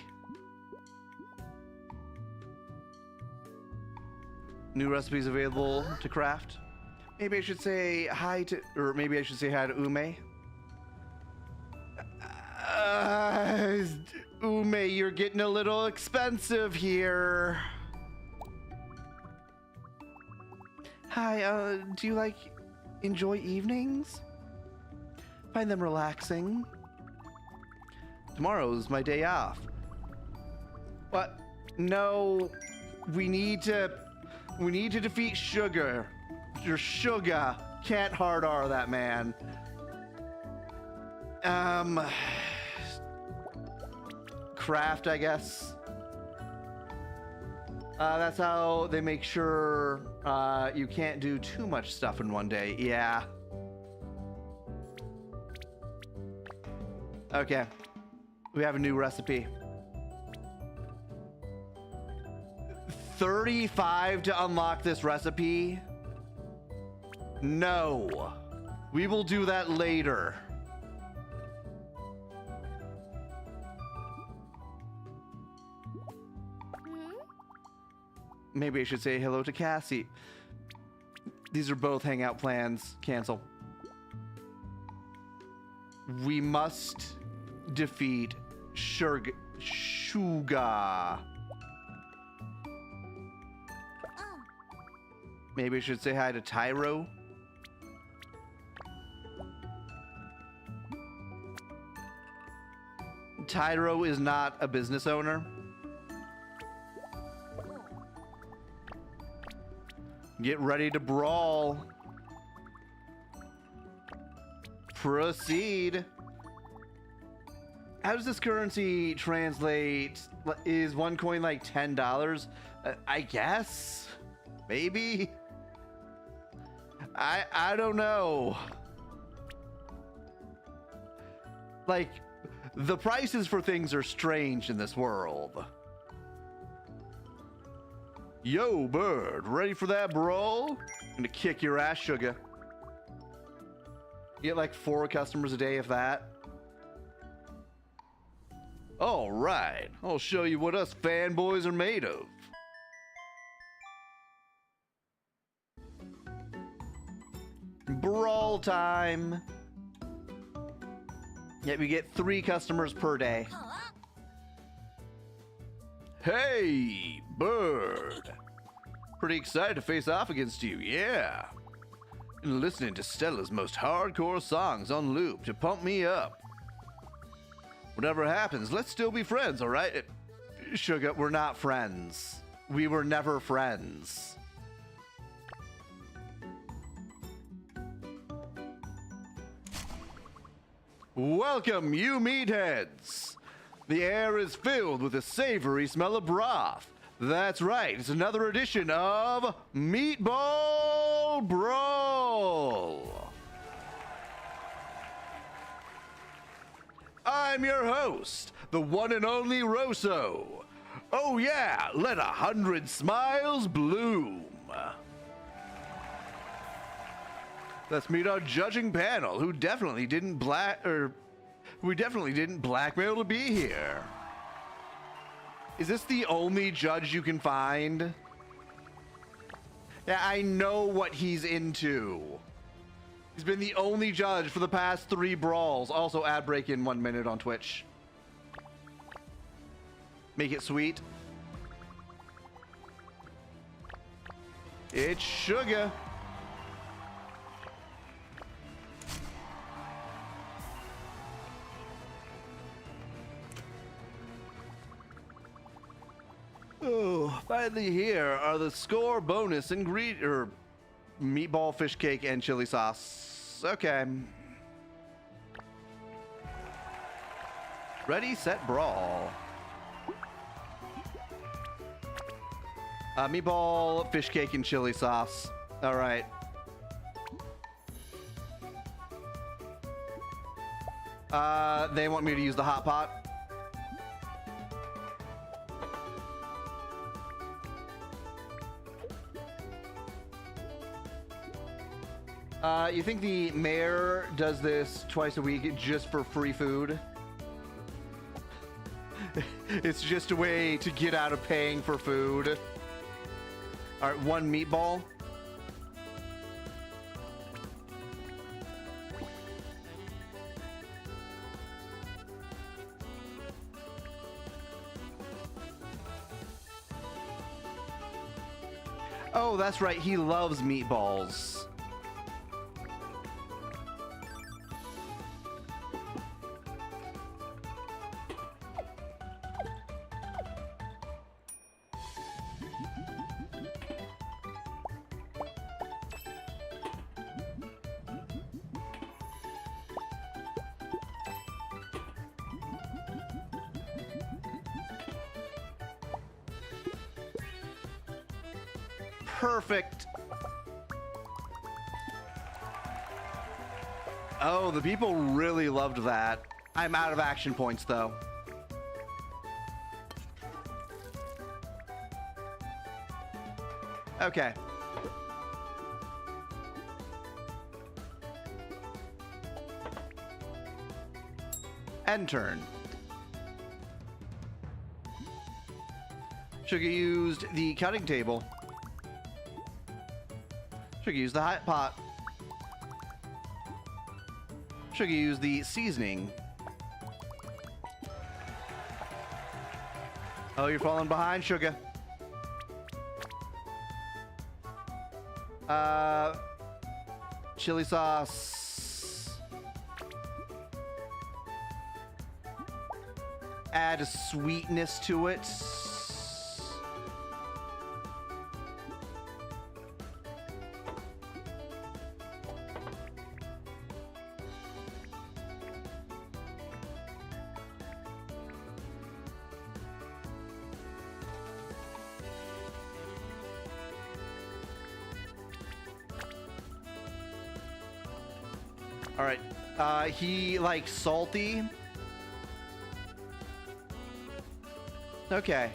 S1: New recipes available to craft. Maybe I should say hi to, or maybe I should say hi to Ume. Ume, you're getting a little expensive here. Hi, do you enjoy evenings? Find them relaxing. Tomorrow's my day off. What? No, we need to defeat Sugar. Your Sugar can't hard R that man. Craft, I guess. That's how they make sure you can't do too much stuff in one day. Yeah. Okay. We have a new recipe. 35 to unlock this recipe? No. We will do that later. Maybe I should say hello to Cassie. These are both hangout plans. Cancel. We must defeat Sugar. Maybe I should say hi to Tyro. Tyro is not a business owner. Get ready to brawl. Proceed. How does this currency translate? Is one coin like $10? I guess. Maybe. I don't know. Like, the prices for things are strange in this world. Yo, bird, ready for that brawl? I'm gonna kick your ass, Sugar. You get like 4 customers a day, if that. All right, I'll show you what us fanboys are made of. Brawl time. Yep, we get 3 customers per day. Hey, bird. Pretty excited to face off against you, yeah. And listening to Stella's most hardcore songs on loop to pump me up. Whatever happens, let's still be friends, all right? Sugar, we're not friends. We were never friends. Welcome, you meatheads. The air is filled with a savory smell of broth. That's right, it's another edition of Meatball Brawl. I'm your host, the one and only Rosso. Oh yeah, let 100 smiles bloom. Let's meet our judging panel, who definitely didn't blackmail to be here. Is this the only judge you can find? Yeah, I know what he's into. He's been the only judge for the past 3 brawls. Also, ad break in 1 minute on Twitch. Make it sweet. It's sugar. Oh, finally here are the score bonus ingredient, meatball, fish cake, and chili sauce. Okay. Ready, set, brawl. Meatball, fish cake, and chili sauce. All right. They want me to use the hot pot. You think the mayor does this twice a week just for free food? It's just a way to get out of paying for food. All right, 1 meatball. Oh, that's right. He loves meatballs. Perfect. Oh, the people really loved that. I'm out of action points, though. Okay. End turn. Sugar used the cutting table. Sugar used the hot pot. Sugar used the seasoning. Oh, you're falling behind, Sugar. Chili sauce. Add a sweetness to it. All right. He likes salty. Okay.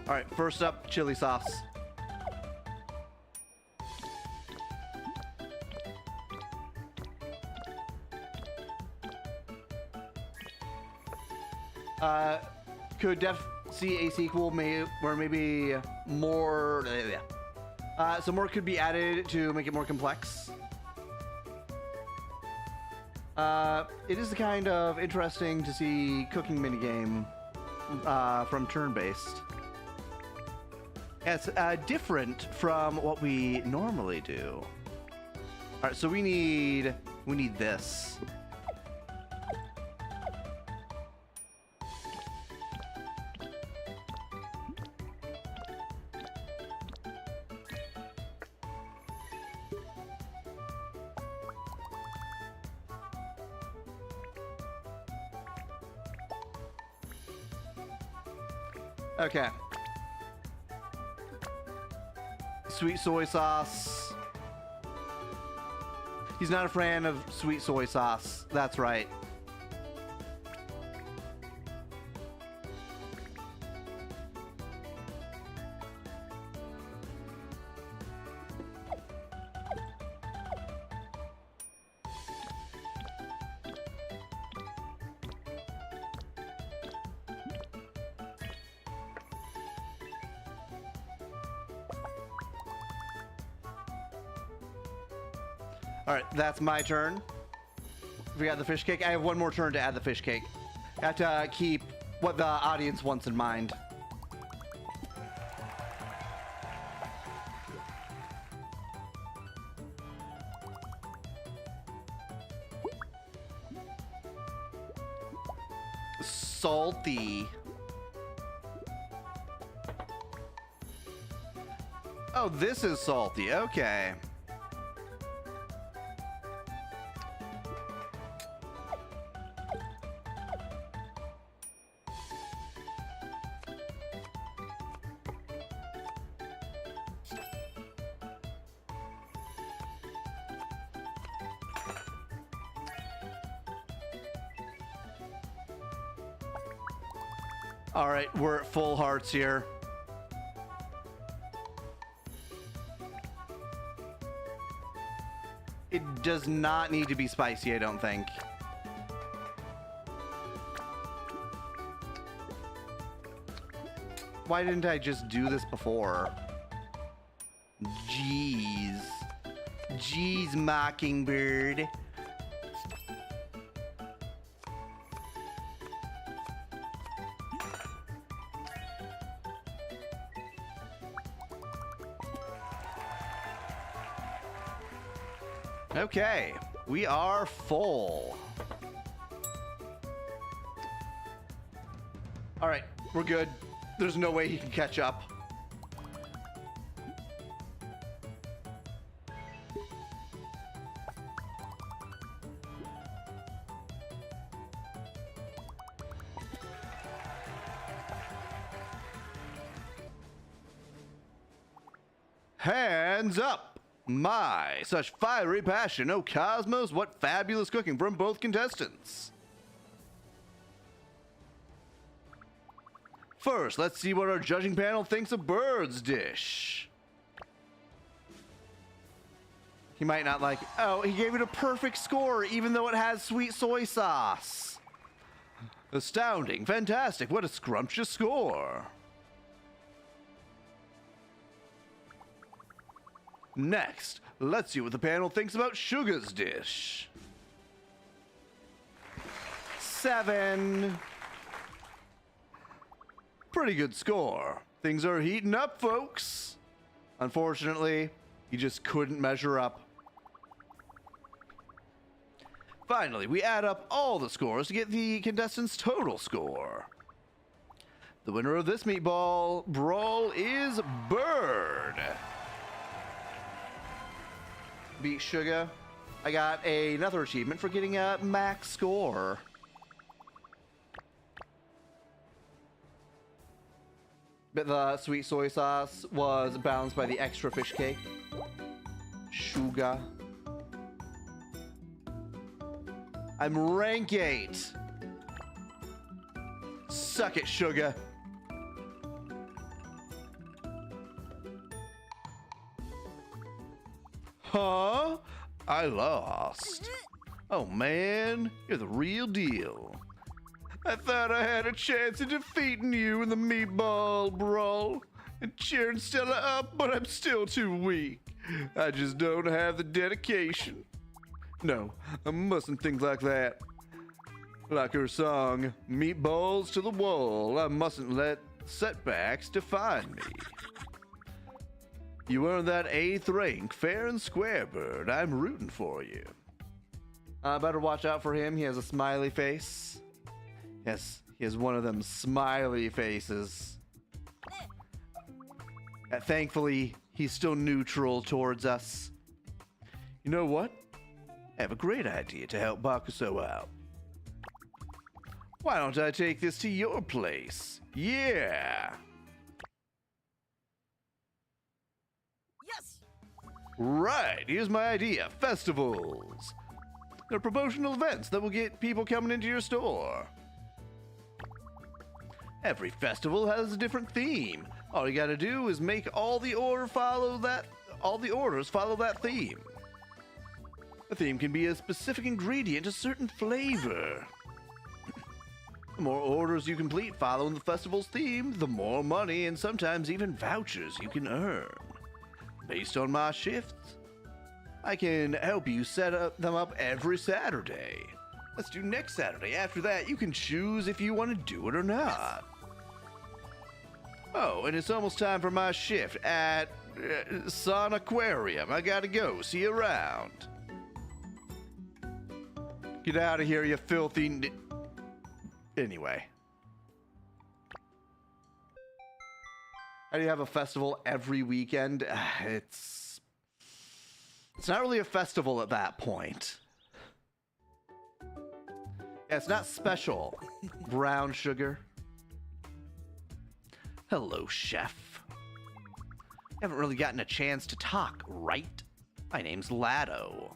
S1: All right, first up, chili sauce. Could see a sequel where maybe more, some more could be added to make it more complex. It is kind of interesting to see cooking minigame from turn-based. It's different from what we normally do. All right, so we need this. Okay. Sweet soy sauce. He's not a fan of sweet soy sauce. That's right. All right, that's my turn. We got the fish cake. I have one more turn to add the fish cake. I have to keep what the audience wants in mind. Salty. Oh, this is salty. Okay. All right, we're at full hearts here. It does not need to be spicy, I don't think. Why didn't I just do this before? Jeez. Jeez, Mockingbird. Okay, we are full. All right, we're good. There's no way he can catch up. Hands up! My, such fiery passion, oh cosmos, what fabulous cooking from both contestants. First, let's see what our judging panel thinks of Bird's dish. He might not like it. Oh, he gave it a perfect score, even though it has sweet soy sauce. Astounding, fantastic, what a scrumptious score. Next, let's see what the panel thinks about Sugar's dish. 7. Pretty good score. Things are heating up, folks. Unfortunately, he just couldn't measure up. Finally, we add up all the scores to get the contestants' total score. The winner of this meatball brawl is Bird. Beat Sugar. I got another achievement for getting a max score. But the sweet soy sauce was balanced by the extra fish cake. Sugar. I'm rank 8. Suck it, Sugar. Huh? I lost. Oh man, you're the real deal. I thought I had a chance of defeating you in the meatball brawl and cheering Stella up, but I'm still too weak. I just don't have the dedication. No, I mustn't think like that. Like her song, Meatballs to the Wall, I mustn't let setbacks define me. You earned that 8th rank, fair and square, Bird. I'm rooting for you. Better watch out for him. He has a smiley face. Yes, he has one of them smiley faces. Thankfully, he's still neutral towards us. You know what? I have a great idea to help Bakuso out. Why don't I take this to your place? Yeah!
S2: Yes!
S1: Right, here's my idea. Festivals. They're promotional events that will get people coming into your store. Every festival has a different theme. All you gotta do is make all the orders follow that theme. The theme can be a specific ingredient, a certain flavor. The more orders you complete following the festival's theme, the more money and sometimes even vouchers you can earn. Based on my shifts, I can help you them up every Saturday. Let's do next Saturday. After that, you can choose if you want to do it or not. Oh, and it's almost time for my shift at Sun Aquarium. I gotta go. See you around. Get out of here, you filthy... Anyway. How do you have a festival every weekend? It's not really a festival at that point. Yeah, it's not special. Brown sugar. Hello, chef. Haven't really gotten a chance to talk, right? My name's Lado.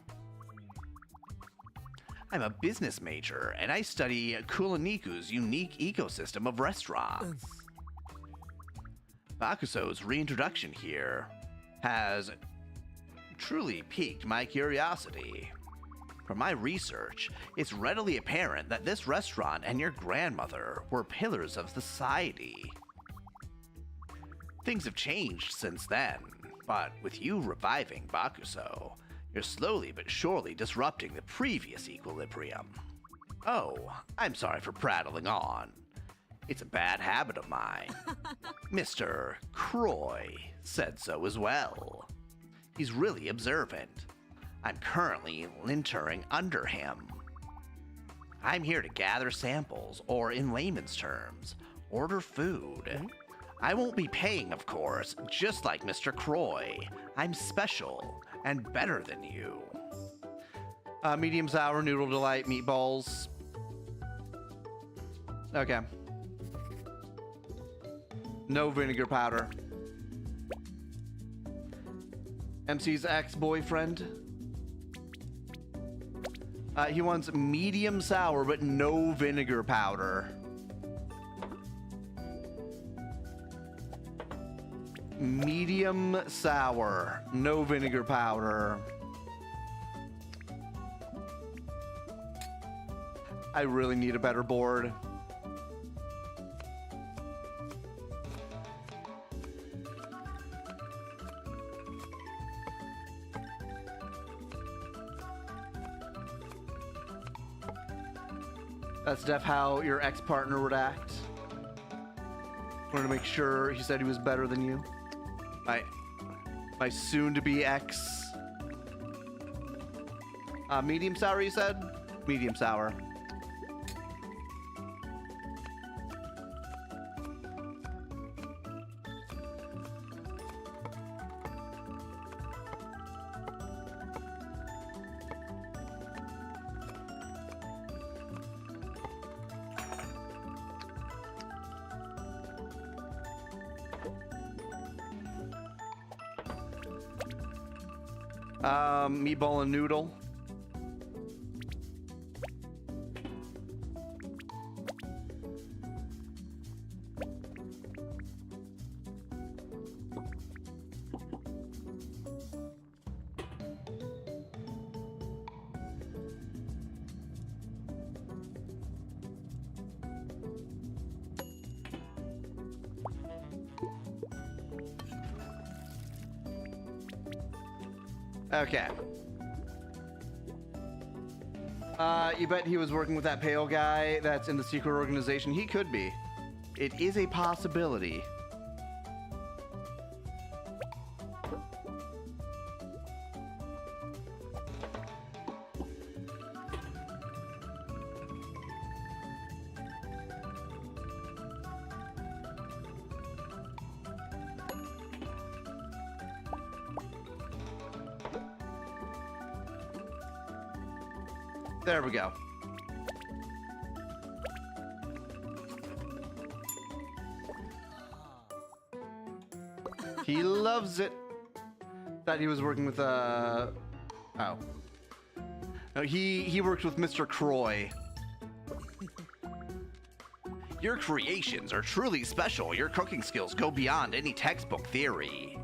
S1: I'm a business major, and I study KuloNiku's unique ecosystem of restaurants. Bakuso's reintroduction here has truly piqued my curiosity. From my research, it's readily apparent that this restaurant and your grandmother were pillars of society. Things have changed since then, but with you reviving Bakuso, you're slowly but surely disrupting the previous equilibrium. Oh, I'm sorry for prattling on. It's a bad habit of mine. Mr. Croy said so as well. He's really observant. I'm currently lintering under him. I'm here to gather samples, or in layman's terms, order food. I won't be paying, of course, just like Mr. Croy. I'm special and better than you. Medium sour noodle delight meatballs. Okay. No vinegar powder. MC's ex-boyfriend. He wants medium sour, but no vinegar powder. Medium sour, no vinegar powder. I really need a better board. That's def how your ex-partner would act. Wanted to make sure he said he was better than you. My soon-to-be ex. Medium sour, you said? Medium sour. Meatball and noodle. Okay. You bet he was working with that pale guy that's in the secret organization? He could be. It is a possibility. There we go. He loves it. Thought he was working with oh. No, he worked with Mr. Croy. Your creations are truly special. Your cooking skills go beyond any textbook theory.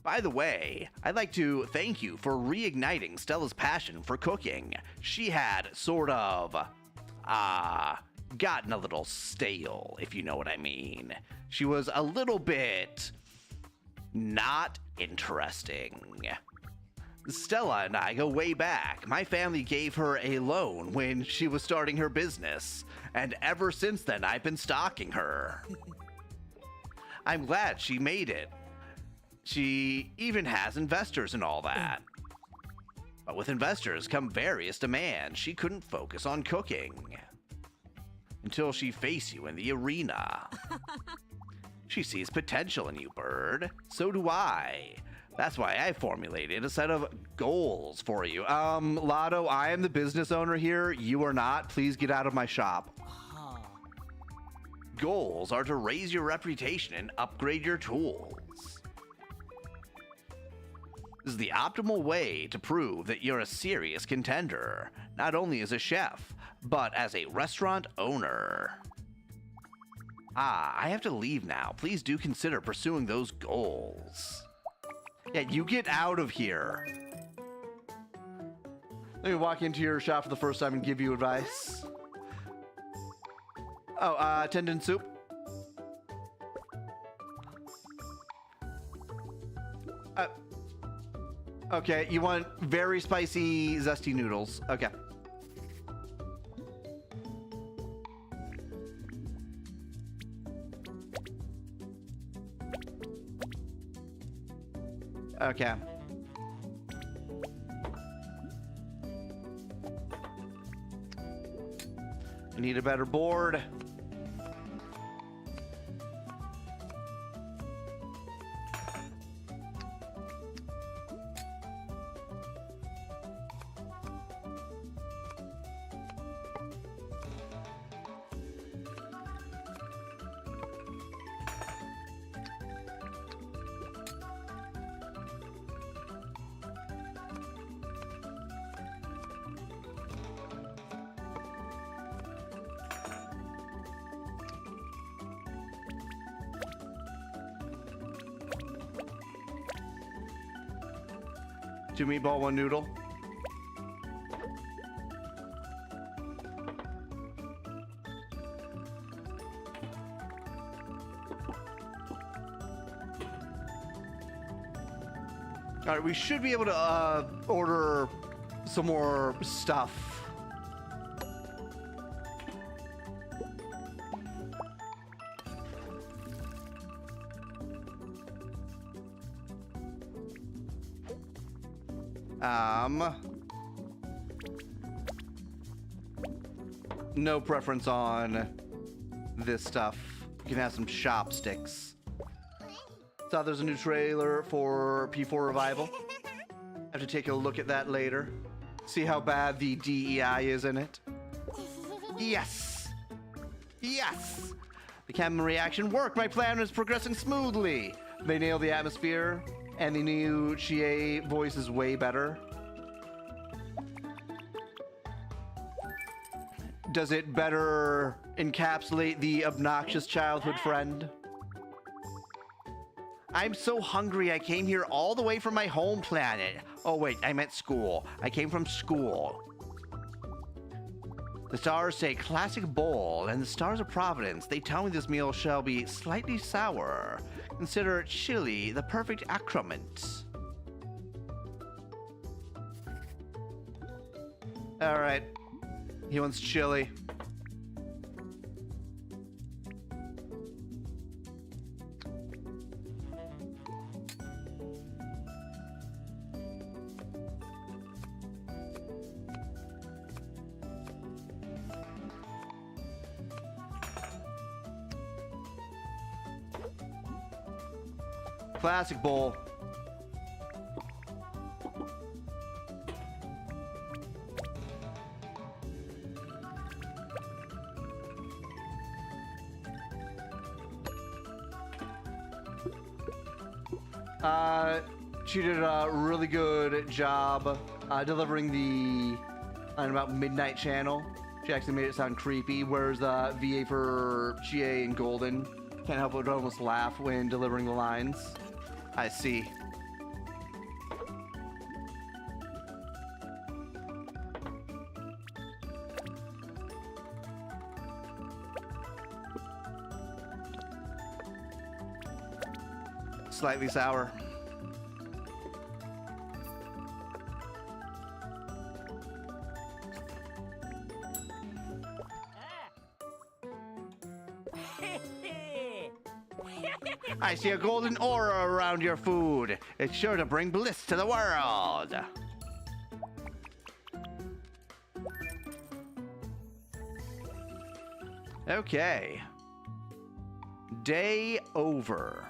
S1: By the way, I'd like to thank you for reigniting Stella's passion for cooking. She had sort of, gotten a little stale, if you know what I mean. She was a little bit Not interesting. Stella and I go way back. My family gave her a loan when she was starting her business, and ever since then I've been stalking her. I'm glad she made it. She even has investors and all that. But with investors come various demands. She couldn't focus on cooking until she faced you in the arena. She sees potential in you, Bird. So do I. That's why I formulated a set of goals for you. Lotto, I am the business owner here. You are not. Please get out of my shop. Goals are to raise your reputation and upgrade your tools. This is the optimal way to prove that you're a serious contender, not only as a chef, but as a restaurant owner. I have to leave now. Please do consider pursuing those goals. Yeah, you get out of here. Let me walk into your shop for the first time and give you advice. Oh, tendon soup. Okay, you want very spicy, zesty noodles. Okay. Okay. I need a better board. Two meatball, one noodle. All right, we should be able to order some more stuff. No preference on this stuff. You can have some chopsticks. Saw there's a new trailer for P4 Revival. Have to take a look at that later. See how bad the DEI is in it. Yes! Yes! The camera reaction worked. My plan is progressing smoothly. They nailed the atmosphere, and the new Chie voice is way better. Does it better encapsulate the obnoxious childhood friend? I'm so hungry, I came here all the way from my home planet. Oh wait, I meant school. I came from school. The stars say classic bowl, and the stars of Providence. They tell me this meal shall be slightly sour. Consider chili the perfect accompaniment. All right. He wants chili. Classic bowl. She did a really good job delivering the on about midnight channel. She actually made it sound creepy, whereas the VA for Chie and Golden can't help but almost laugh when delivering the lines. I see. Slightly sour. I see a golden aura around your food. It's sure to bring bliss to the world. Okay. Day over.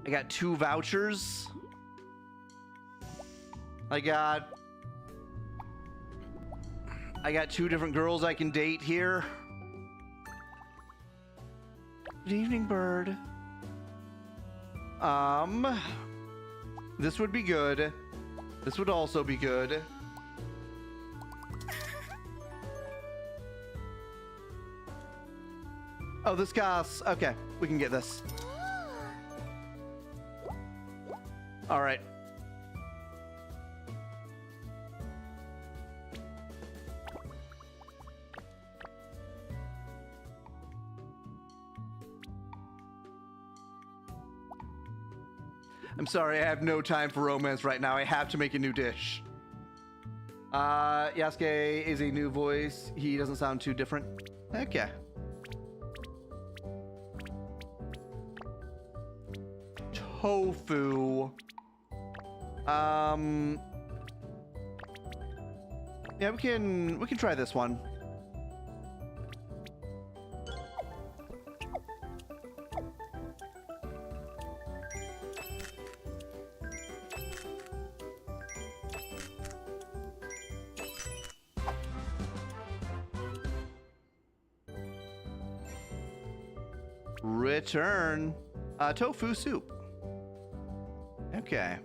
S1: I got 2 vouchers. I got 2 different girls I can date here. Good evening, bird. This would be good. This would also be good. Oh, this costs... Okay, we can get this. All right. I'm sorry, I have no time for romance right now. I have to make a new dish. Yasuke is a new voice. He doesn't sound too different. Okay. Tofu. Yeah, we can try this one. Return. Tofu soup. Okay.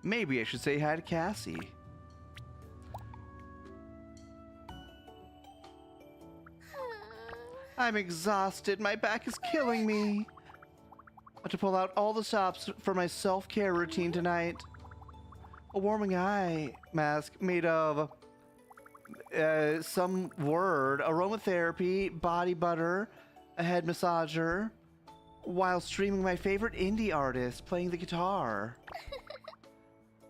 S1: Maybe I should say hi to Cassie. I'm exhausted. My back is killing me. I have to pull out all the stops for my self-care routine tonight. A warming eye mask made of some word, aromatherapy, body butter, a head massager, while streaming my favorite indie artist playing the guitar.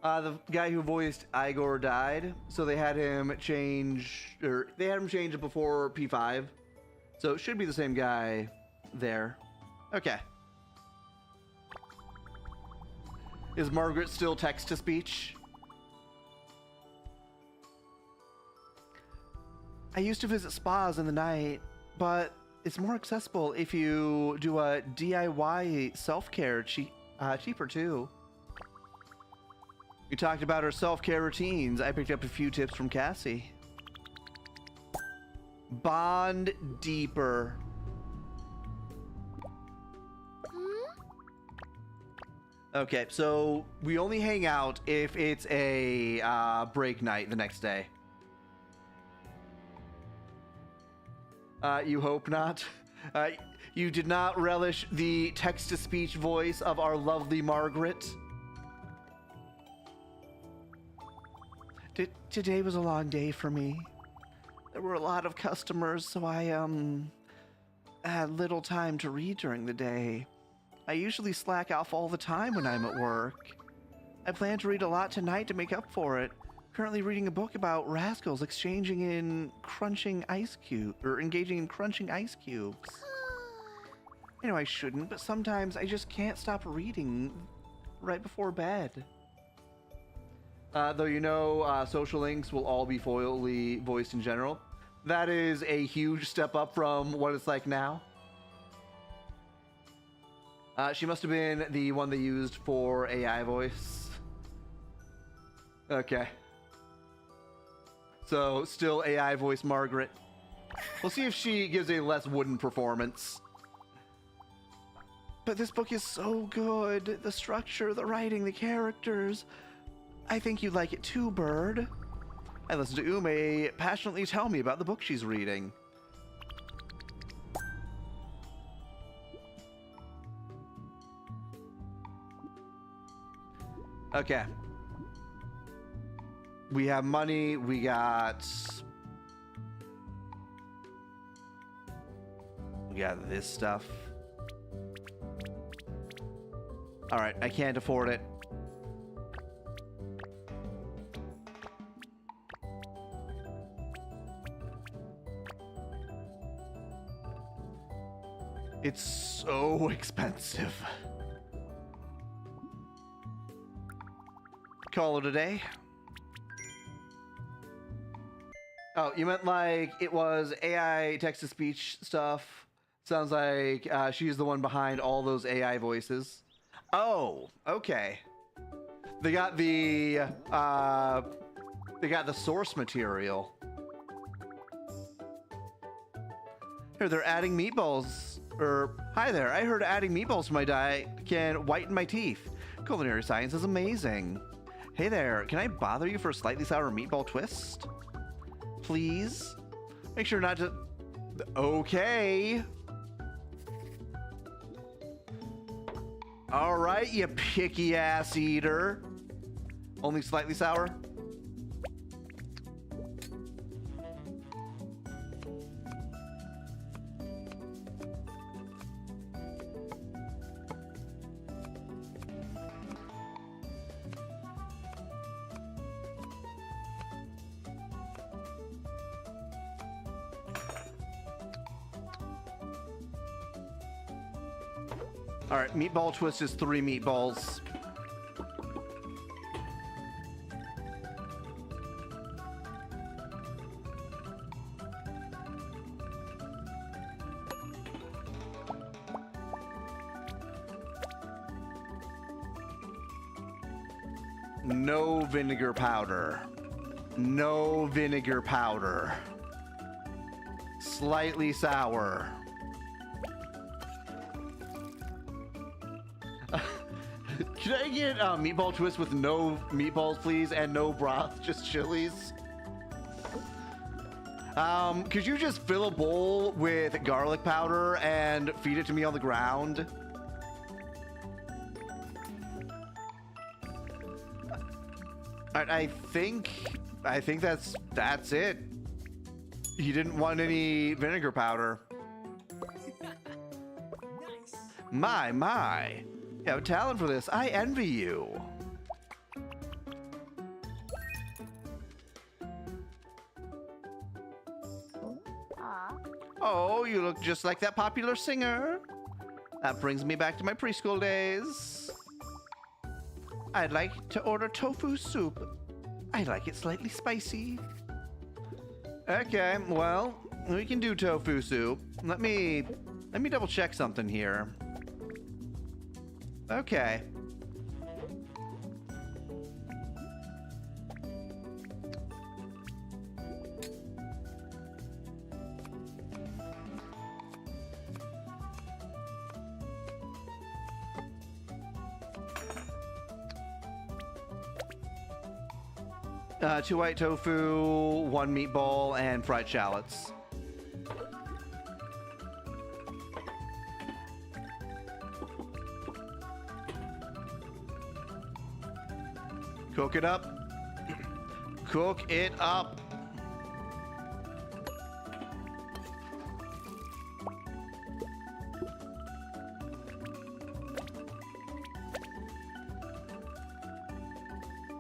S1: The guy who voiced Igor died, so they had him change, or they had him change it before P5. So it should be the same guy there. Okay. Is Margaret still text-to-speech? I used to visit spas in the night, but it's more accessible if you do a DIY self-care, cheaper too. We talked about our self-care routines. I picked up a few tips from Cassie. Bond deeper. Okay, so we only hang out if it's a break night the next day. You hope not. You did not relish the text-to-speech voice of our lovely Margaret. Today was a long day for me. There were a lot of customers, so I had little time to read during the day. I usually slack off all the time when I'm at work. I plan to read a lot tonight to make up for it. Currently reading a book about rascals engaging in crunching ice cubes. I know I shouldn't, but sometimes I just can't stop reading right before bed. Though you know, social links will all be fully voiced in general. That is a huge step up from what it's like now. She must have been the one they used for AI voice. Okay. So, still AI voice Margaret. We'll see if she gives a less wooden performance. But this book is so good. The structure, the writing, the characters. I think you'd like it too, Bird. I listened to Ume passionately tell me about the book she's reading. Okay. We have money. We got this stuff. All right, I can't afford it. It's so expensive. Call it a day. Oh, you meant like it was AI text-to-speech stuff? Sounds like she's the one behind all those AI voices. Oh, okay. They got the source material. Here, they're adding meatballs. Hi there, I heard adding meatballs to my diet can whiten my teeth. Culinary science is amazing. Hey there, can I bother you for a slightly sour meatball twist? Please? Make sure not to... Okay. All right, you picky ass eater. Only slightly sour? All right, meatball twist is 3 meatballs. No vinegar powder. No vinegar powder. Slightly sour. Can I get meatball twist with no meatballs, please, and no broth, just chilies? Could you just fill a bowl with garlic powder and feed it to me on the ground? I think that's it. He didn't want any vinegar powder. Nice. My. You have talent for this. I envy you. Oh, you look just like that popular singer. That brings me back to my preschool days. I'd like to order tofu soup. I like it slightly spicy. Okay, well, we can do tofu soup. Let me double check something here. Okay. Two white tofu, 1 meatball, and fried shallots. Cook it up. Cook it up.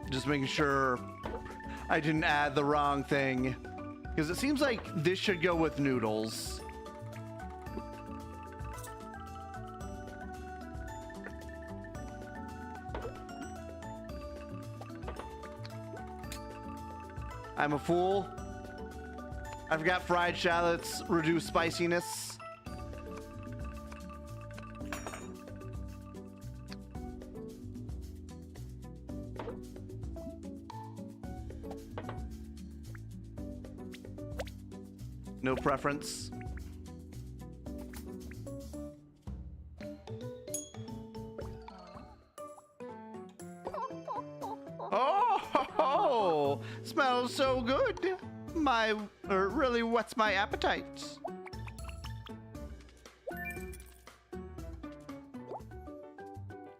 S1: Just making sure I didn't add the wrong thing, because it seems like this should go with noodles. I'm a fool. I forgot fried shallots reduce spiciness. No preference. Smells so good. Really whets my appetite.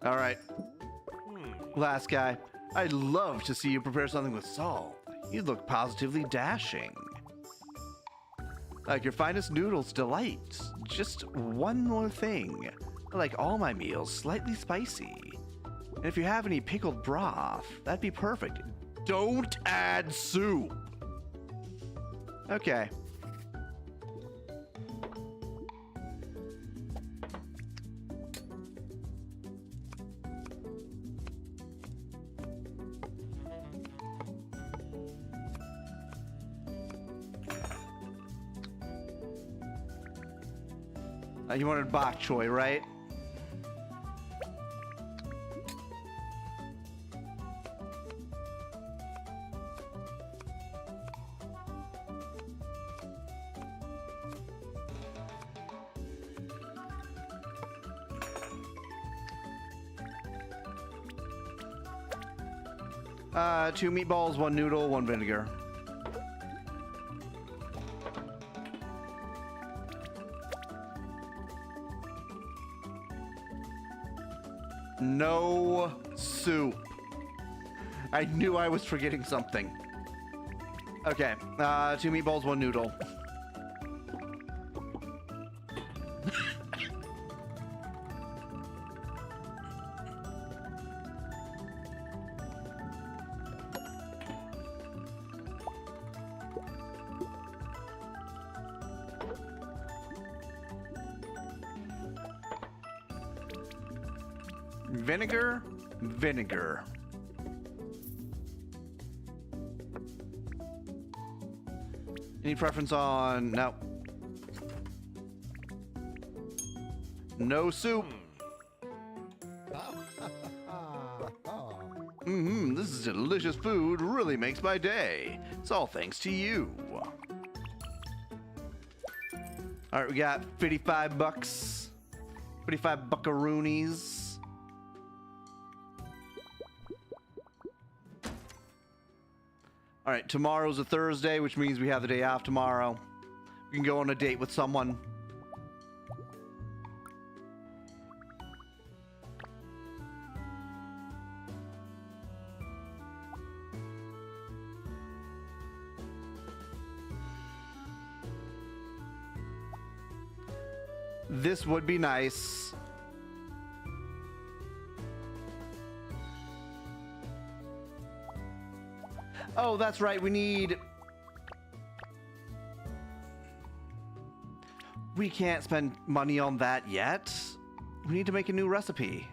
S1: All right. Last guy. I'd love to see you prepare something with salt. You look positively dashing. Like your finest noodles delight. Just one more thing. I like all my meals slightly spicy. And if you have any pickled broth, that'd be perfect. Don't add soup. Okay. You wanted bok choy, right? Two meatballs, one noodle, one vinegar. No soup. I knew I was forgetting something. Okay, two meatballs, one noodle. Vinegar, vinegar. Any preference on... No. No soup. This is delicious food. Really makes my day. It's all thanks to you. All right, we got 55 bucks. 55 buckaroonies. All right, tomorrow's a Thursday, which means we have the day off tomorrow. We can go on a date with someone. This would be nice. Oh, that's right. We can't spend money on that yet. We need to make a new recipe.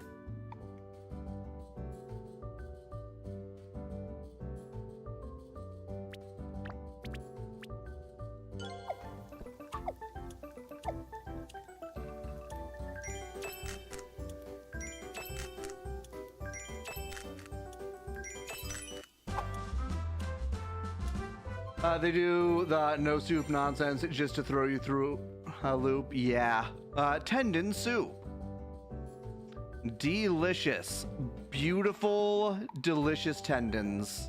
S1: They do the no soup nonsense just to throw you through a loop. Yeah. Tendon soup. Delicious. Beautiful, delicious tendons.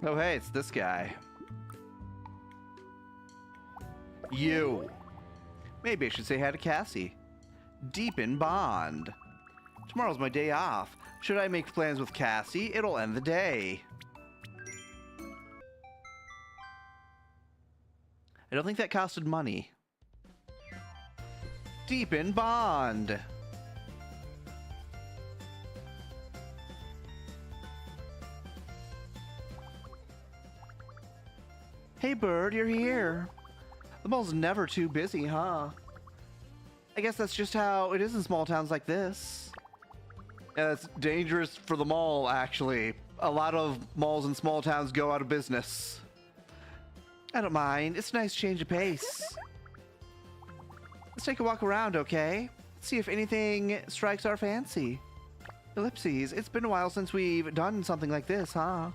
S1: Oh, hey, it's this guy. You. Maybe I should say hi to Cassie. Deep in bond. Tomorrow's my day off. Should I make plans with Cassie? It'll end the day. I don't think that costed money. Deep in bond. Hey, bird, you're here. The mall's never too busy, huh? I guess that's just how it is in small towns like this. Yeah, it's dangerous for the mall, actually. A lot of malls in small towns go out of business. I don't mind. It's a nice change of pace. Let's take a walk around, okay? Let's see if anything strikes our fancy. Ellipses, it's been a while since we've done something like this, huh?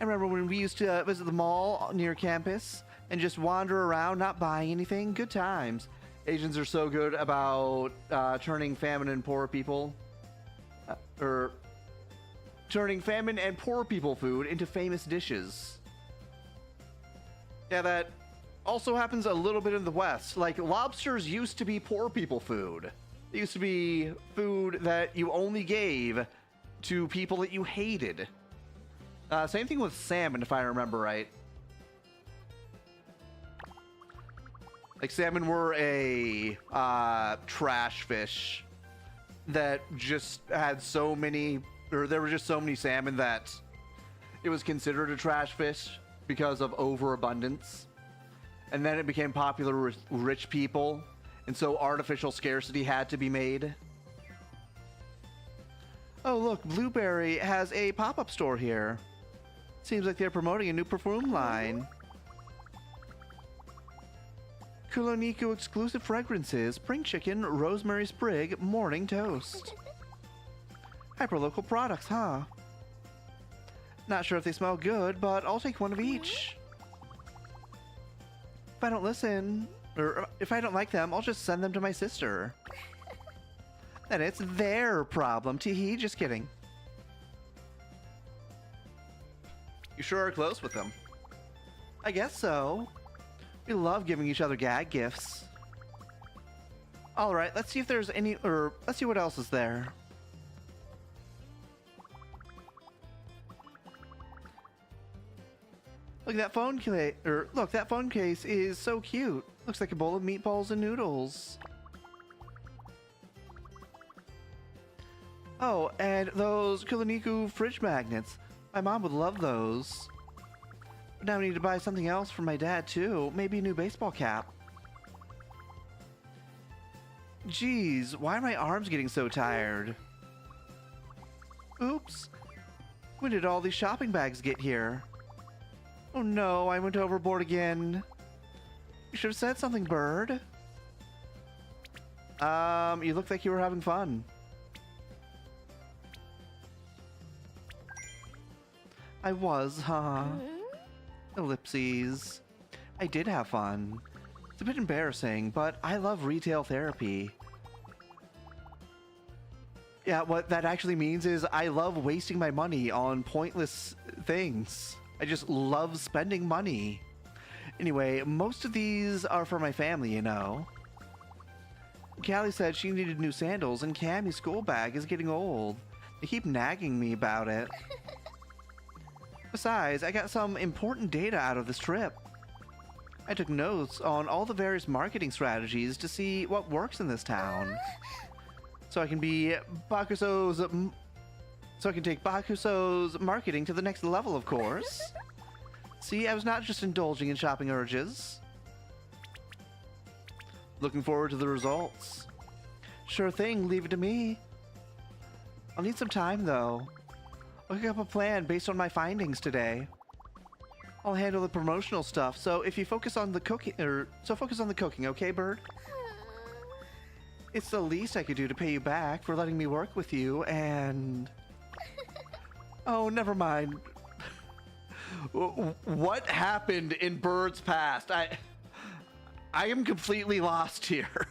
S1: I remember when we used to visit the mall near campus and just wander around not buying anything. Good times. Asians are so good about turning famine and poor people food into famous dishes. Yeah, that also happens a little bit in the West. Like, lobsters used to be poor people food. They used to be food that you only gave to people that you hated. Same thing with salmon, if I remember right. Like, salmon were a trash fish that just had so many, or there were just so many salmon that it was considered a trash fish because of overabundance. And then it became popular with rich people, and so artificial scarcity had to be made. Oh, look, Blueberry has a pop-up store here. Seems like they're promoting a new perfume line. KuloNiku exclusive fragrances, spring chicken, rosemary sprig, morning toast. Hyperlocal products, huh? Not sure if they smell good, but I'll take one of each. If I don't listen, or if I don't like them, I'll just send them to my sister. Then it's their problem. Teehee, just kidding. You sure are close with them. I guess so. We love giving each other gag gifts. Alright, let's see if there's any, or let's see what else is there. Look, that phone case, look, that phone case is so cute. Looks like a bowl of meatballs and noodles. Oh, and those KuloNiku fridge magnets. My mom would love those. But now I need to buy something else for my dad, too. Maybe a new baseball cap. Jeez, why are my arms getting so tired? Oops. When did all these shopping bags get here? Oh no, I went overboard again. You should have said something, Bird. You looked like you were having fun. I was, huh? Ellipses. I did have fun. It's a bit embarrassing, but I love retail therapy. Yeah, what that actually means is I love wasting my money on pointless things. I just love spending money. Anyway, most of these are for my family, you know. Callie said she needed new sandals, and Cammie's school bag is getting old. They keep nagging me about it. Besides, I got some important data out of this trip. I took notes on all the various marketing strategies to see what works in this town. So I can be take Bakuso's marketing to the next level, of course. See, I was not just indulging in shopping urges. Looking forward to the results. Sure thing, leave it to me. I'll need some time, though. I'll cook up a plan based on my findings today. I'll handle the promotional stuff, so if you focus on the cooking, focus on the cooking, okay, Bird? It's the least I could do to pay you back for letting me work with you, and... Oh, never mind. What happened in Bird's past? I am completely lost here.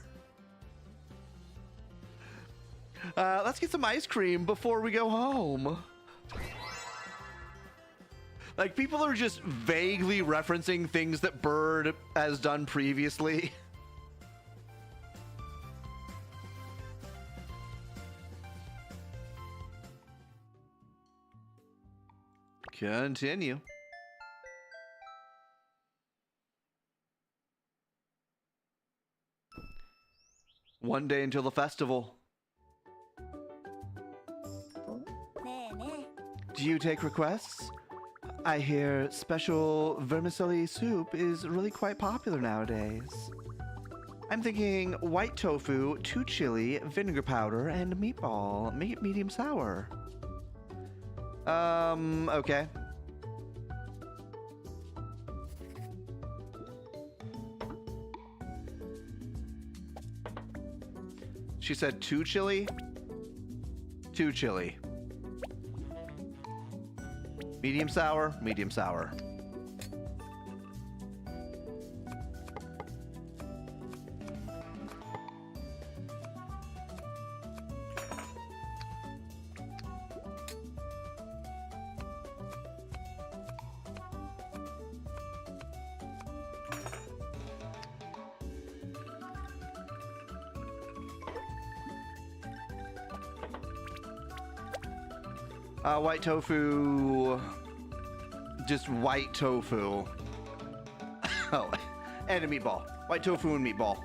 S1: Let's get some ice cream before we go home. Like, people are just vaguely referencing things that Bird has done previously. Continue. One day until the festival. Do you take requests? I hear special vermicelli soup is really quite popular nowadays. I'm thinking white tofu, 2 chili, vinegar powder, and meatball. Make it medium sour. Okay. She said too chili? Too chili. Medium sour? Medium sour. White tofu. Just white tofu. Oh, and a meatball. White tofu and meatball.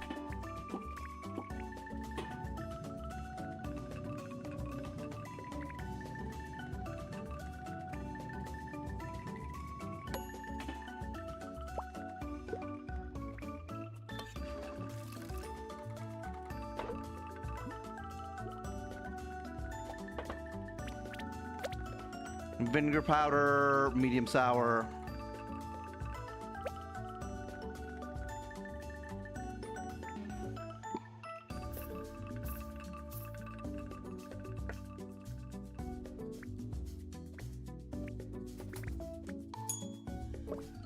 S1: Vinegar powder, medium sour.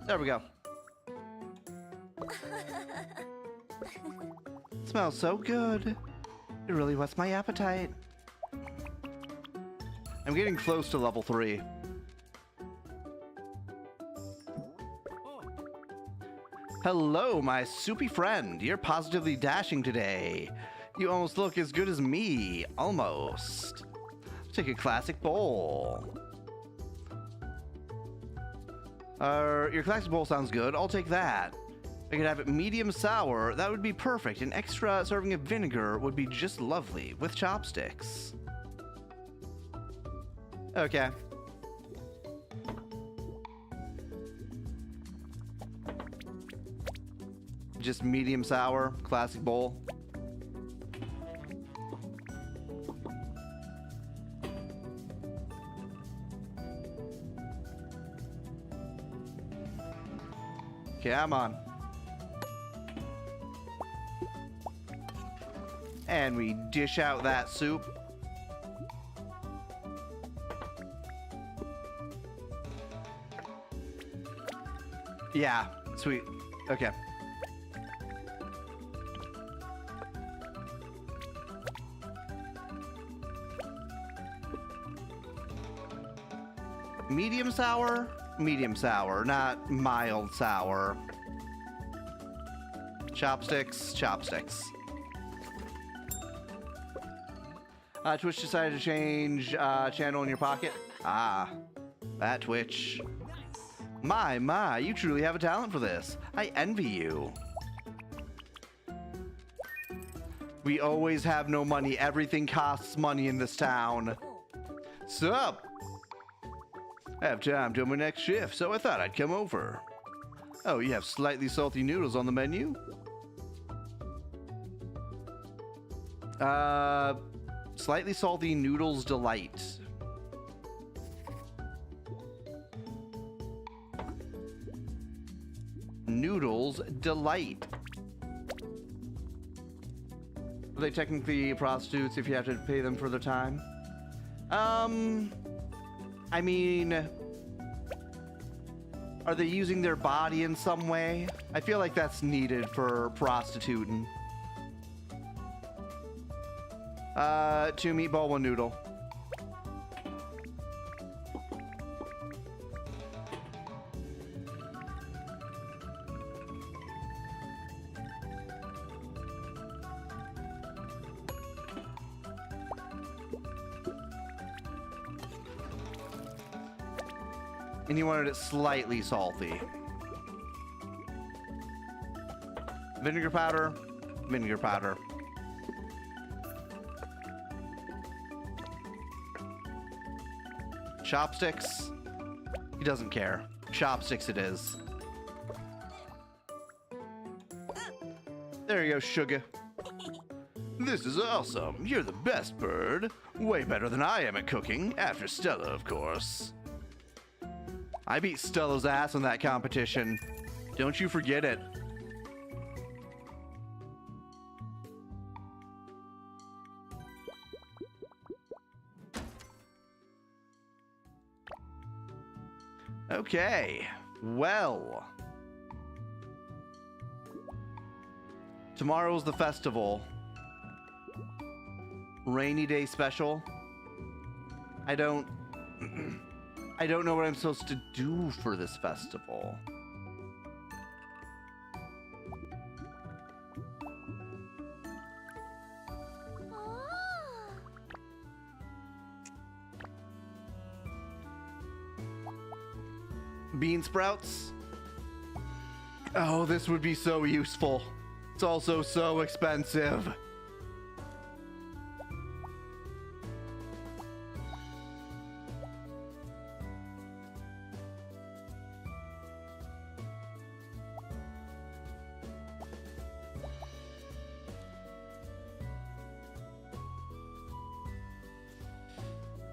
S1: There we go. Smells so good. It really whets my appetite. I'm getting close to level 3. Hello, my soupy friend. You're positively dashing today. You almost look as good as me. Almost. Take a classic bowl. Your classic bowl sounds good. I'll take that. I could have it medium sour. That would be perfect. An extra serving of vinegar would be just lovely with chopsticks. Okay. Just medium sour, classic bowl. Okay, I'm on. And we dish out that soup. Yeah, sweet. Okay. Medium sour? Medium sour, not mild sour. Chopsticks, chopsticks. Twitch decided to change channel in your pocket. Ah, that Twitch. My, you truly have a talent for this. I envy you. We always have no money. Everything costs money in this town. Sup? I have time till my next shift, so I thought I'd come over. Oh, you have slightly salty noodles on the menu? Slightly salty noodles delight. Noodles delight. Are they technically prostitutes if you have to pay them for their time? I mean, are they using their body in some way? I feel like that's needed for prostituting. 2 meatball, 1 noodle. And you wanted it slightly salty. Vinegar powder, vinegar powder. Chopsticks? He doesn't care. Chopsticks it is. There you go, sugar. This is awesome. You're the best bird. Way better than I am at cooking, after Stella, of course. I beat Stella's ass in that competition. Don't you forget it. Okay, well. Tomorrow's the festival. Rainy day special. I don't know what I'm supposed to do for this festival. Bean sprouts? Oh, this would be so useful. It's also so expensive.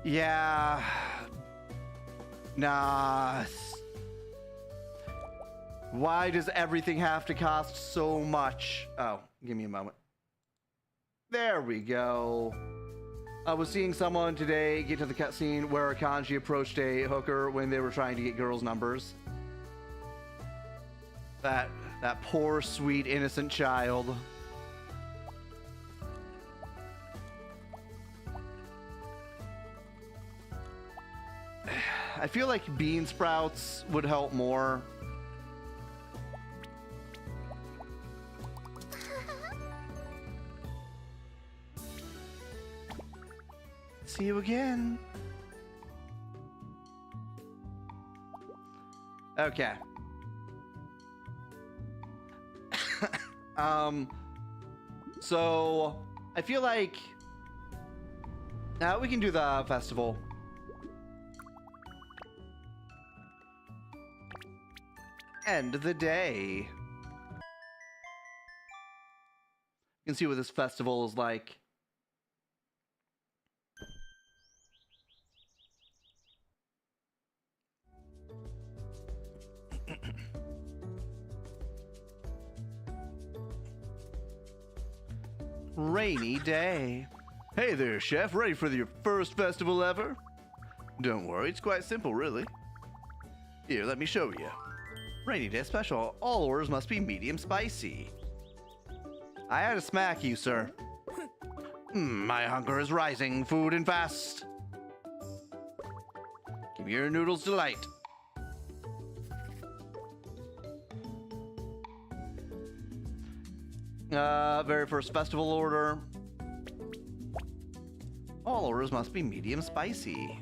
S1: Yeah. Nah. Why does everything have to cost so much? Oh, give me a moment. There we go. I was seeing someone today get to the cutscene where a kanji approached a hooker when they were trying to get girls' numbers. That poor, sweet, innocent child. I feel like bean sprouts would help more. See you again. Okay. So I feel like now we can do the festival. End of the day. You can see what this festival is like. Rainy day. Hey there, chef. Ready for your first festival ever? Don't worry, it's quite simple, really. Here, let me show you. Rainy day special. All orders must be medium spicy. I had to smack you, sir. My hunger is rising. Food and fast. Give me your noodles delight. Very first festival order. All orders must be medium spicy.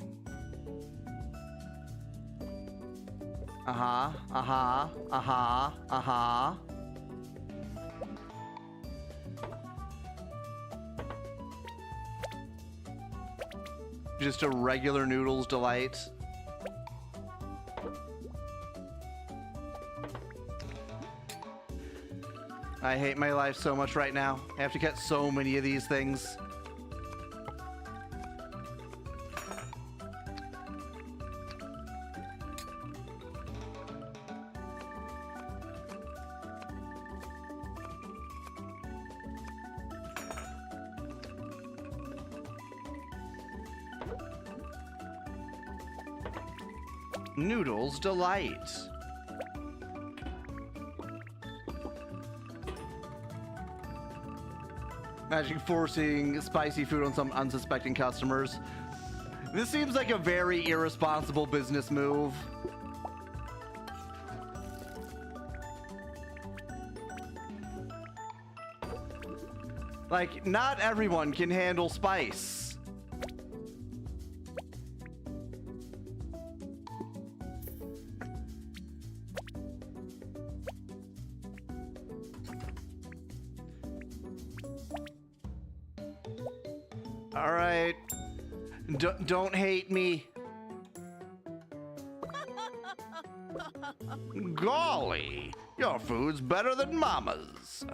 S1: Uh-huh, uh-huh, uh-huh, uh-huh. Just a regular noodles delight. I hate my life so much right now. I have to get so many of these things. Noodles delight. Imagine forcing spicy food on some unsuspecting customers. This seems like a very irresponsible business move. Like, not everyone can handle spice. All right. Don't hate me. Golly, your food's better than Mama's.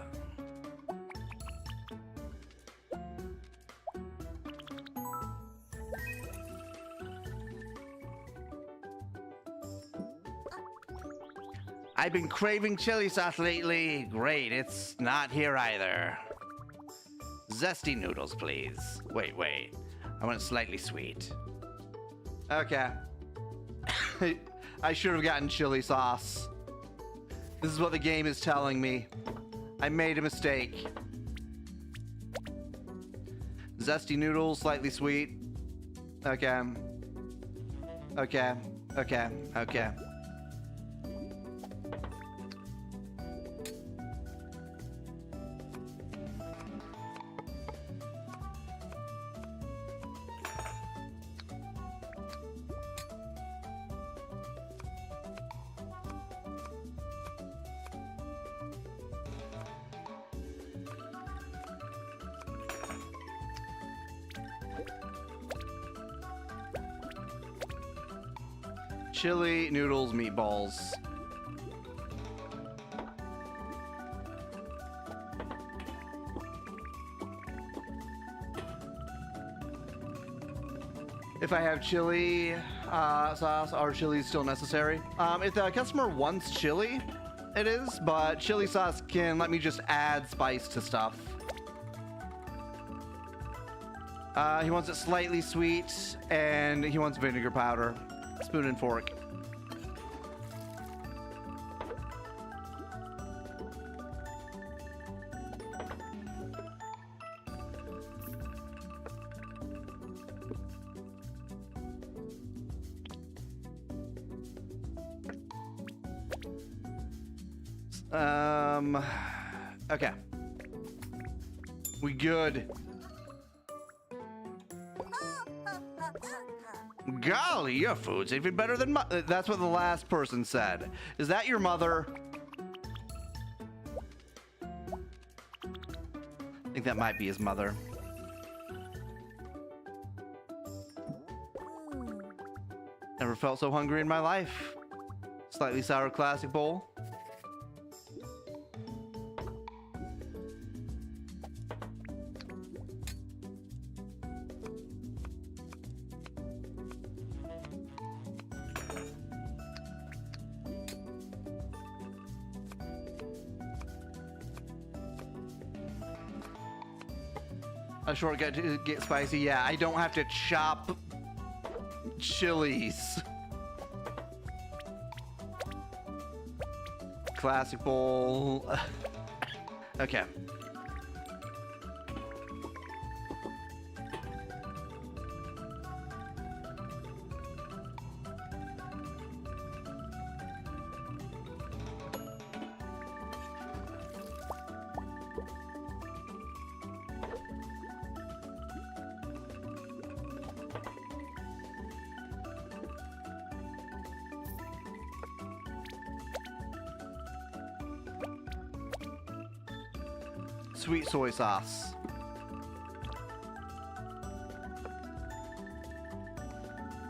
S1: I've been craving chili sauce lately. Great, it's not here either. Zesty noodles, please. Wait. I want it slightly sweet. Okay. I should have gotten chili sauce. This is what the game is telling me. I made a mistake. Zesty noodles, slightly sweet. Okay. Okay. Okay. Okay. Chili, noodles, meatballs. If I have chili sauce, are chilies still necessary? If the customer wants chili, it is, but chili sauce can let me just add spice to stuff. He wants it slightly sweet, and he wants vinegar powder. Spoon and fork. Okay. We good. Golly, your food's even better than that's what the last person said. Is that your mother? I think that might be his mother. Never felt so hungry in my life. Slightly sour classic bowl. A shortcut to get spicy. Yeah, I don't have to chop chilies. Classic bowl. Okay. Sweet soy sauce.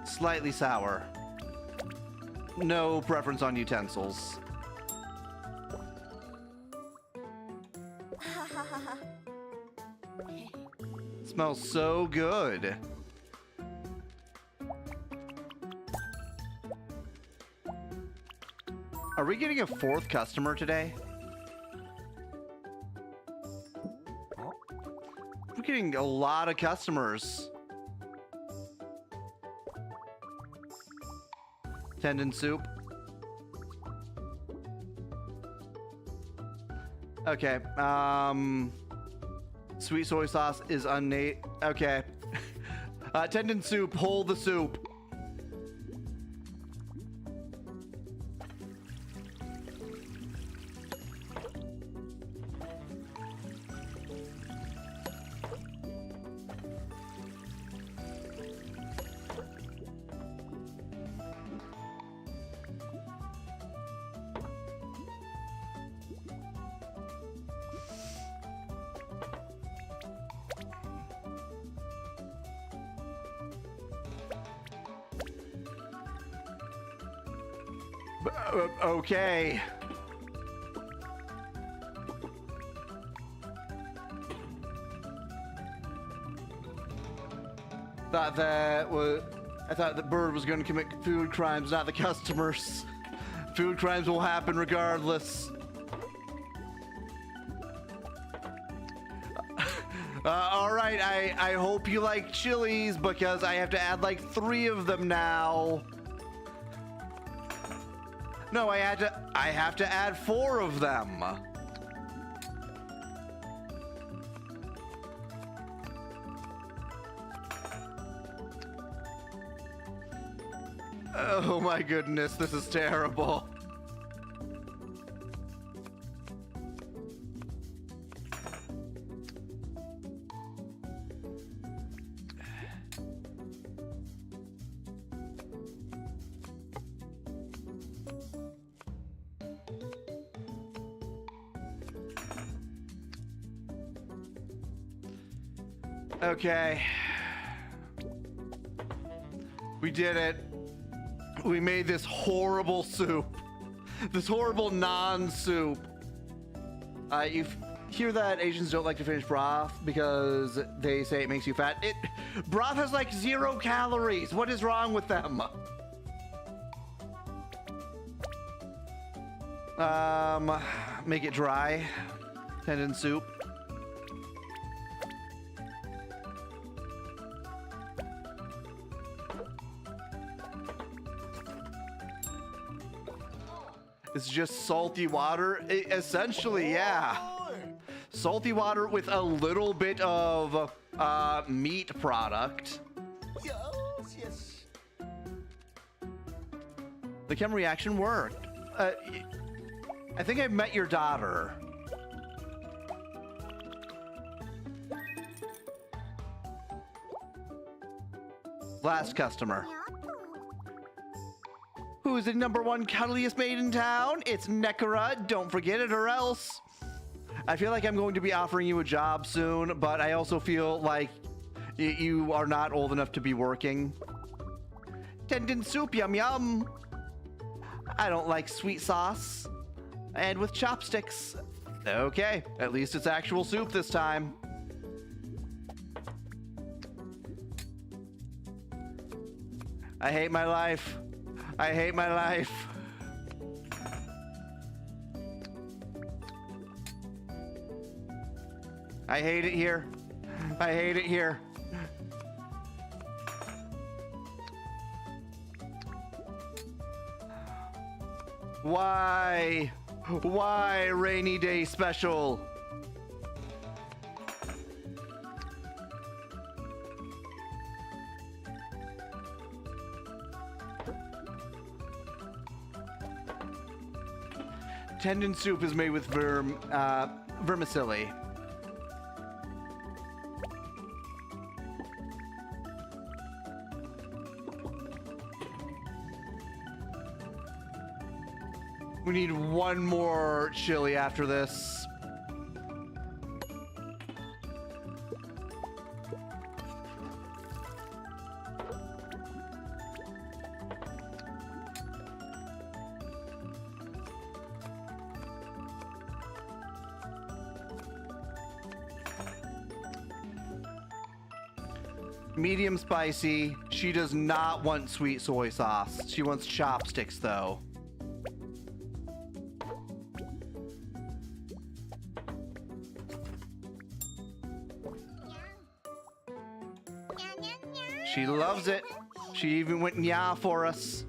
S1: Slightly sour. No preference on utensils. Smells so good. Are we getting a fourth customer today? We're getting a lot of customers. Tendon soup. Okay. Sweet soy sauce is unnate. Okay. Tendon soup, hold the soup. Okay. I thought the bird was going to commit food crimes, not the customers. Food crimes will happen regardless. All right, I hope you like chilies because I have to add like 3 of them now. No, I have to add 4 of them. Oh my goodness, this is terrible. Okay. We did it. We made this horrible soup. This horrible non-soup. You hear that Asians don't like to finish broth because they say it makes you fat. Broth has like 0 calories. What is wrong with them? Make it dry. Tendon soup. It's just salty water, essentially, yeah. Salty water with a little bit of meat product. Yes. The chem reaction worked. I think I've met your daughter. Last customer. Who's the #1 cuddliest maid in town? It's Nekora. Don't forget it or else. I feel like I'm going to be offering you a job soon, but I also feel like you are not old enough to be working. Tendon soup, yum yum. I don't like sweet sauce. And with chopsticks. Okay, at least it's actual soup this time. I hate my life. I hate my life. I hate it here. I hate it here. Why? Why rainy day special? Tendon soup is made with vermicelli. We need 1 more chili after this. Medium spicy. She does not want sweet soy sauce. She wants chopsticks though. She loves it. She even went nya for us.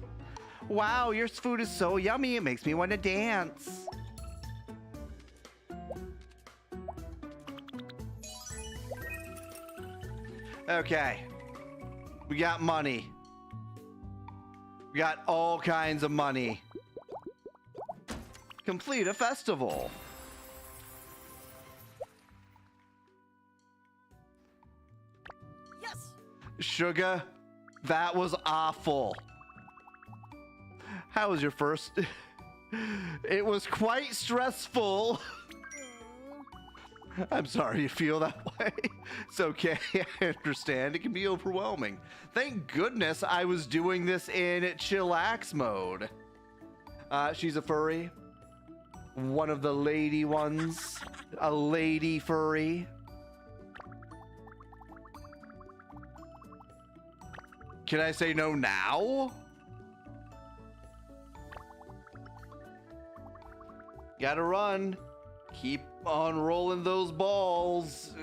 S1: Wow, your food is so yummy. It makes me want to dance. Okay. We got money. We got all kinds of money. Complete a festival.
S2: Yes.
S1: Sugar, that was awful. How was your first? It was quite stressful. I'm sorry you feel that way. It's okay, I understand. It can be overwhelming. Thank goodness I was doing this in chillax mode. She's a furry. One of the lady ones. A lady furry. Can I say no now? Gotta run. Keep on rolling those balls.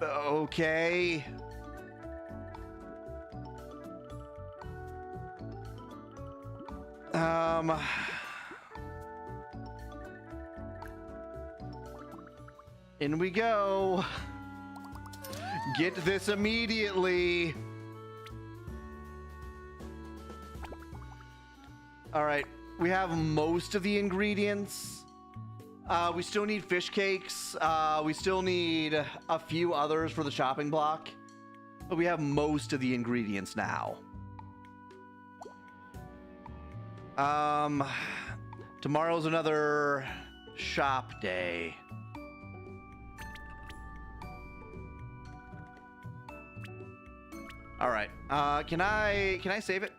S1: Okay. In we go. Get this immediately. All right, we have most of the ingredients. We still need fish cakes. We still need a few others for the chopping block, but we have most of the ingredients now. Tomorrow's another shop day. All right. Can I save it?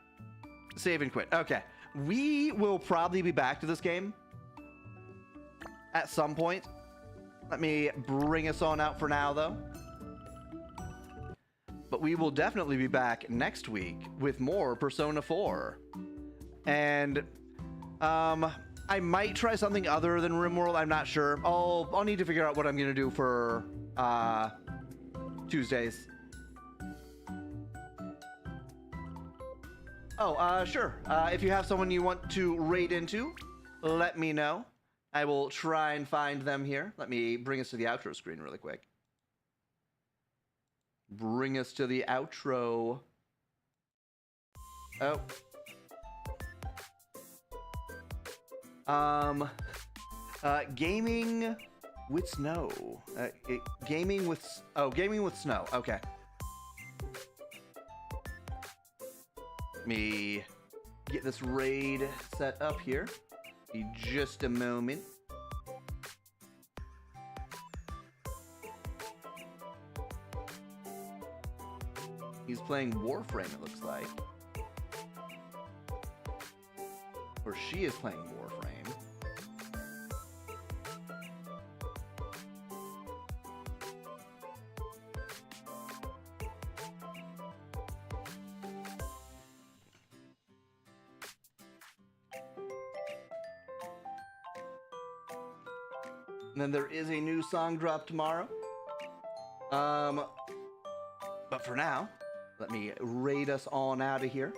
S1: Save and quit. Okay. We will probably be back to this game at some point. Let me bring us on out for now, though. But we will definitely be back next week with more Persona 4. And I might try something other than RimWorld. I'm not sure. I'll need to figure out what I'm going to do for Tuesdays. Oh, sure. If you have someone you want to raid into, let me know. I will try and find them here. Let me bring us to the outro screen really quick. Bring us to the outro. Oh. Gaming with snow. Gaming with snow. Okay. Let me get this raid set up here. Be just a moment. He's playing Warframe, it looks like. Or she is playing Warframe. And then there is a new song drop tomorrow. But for now, let me raid us on out of here.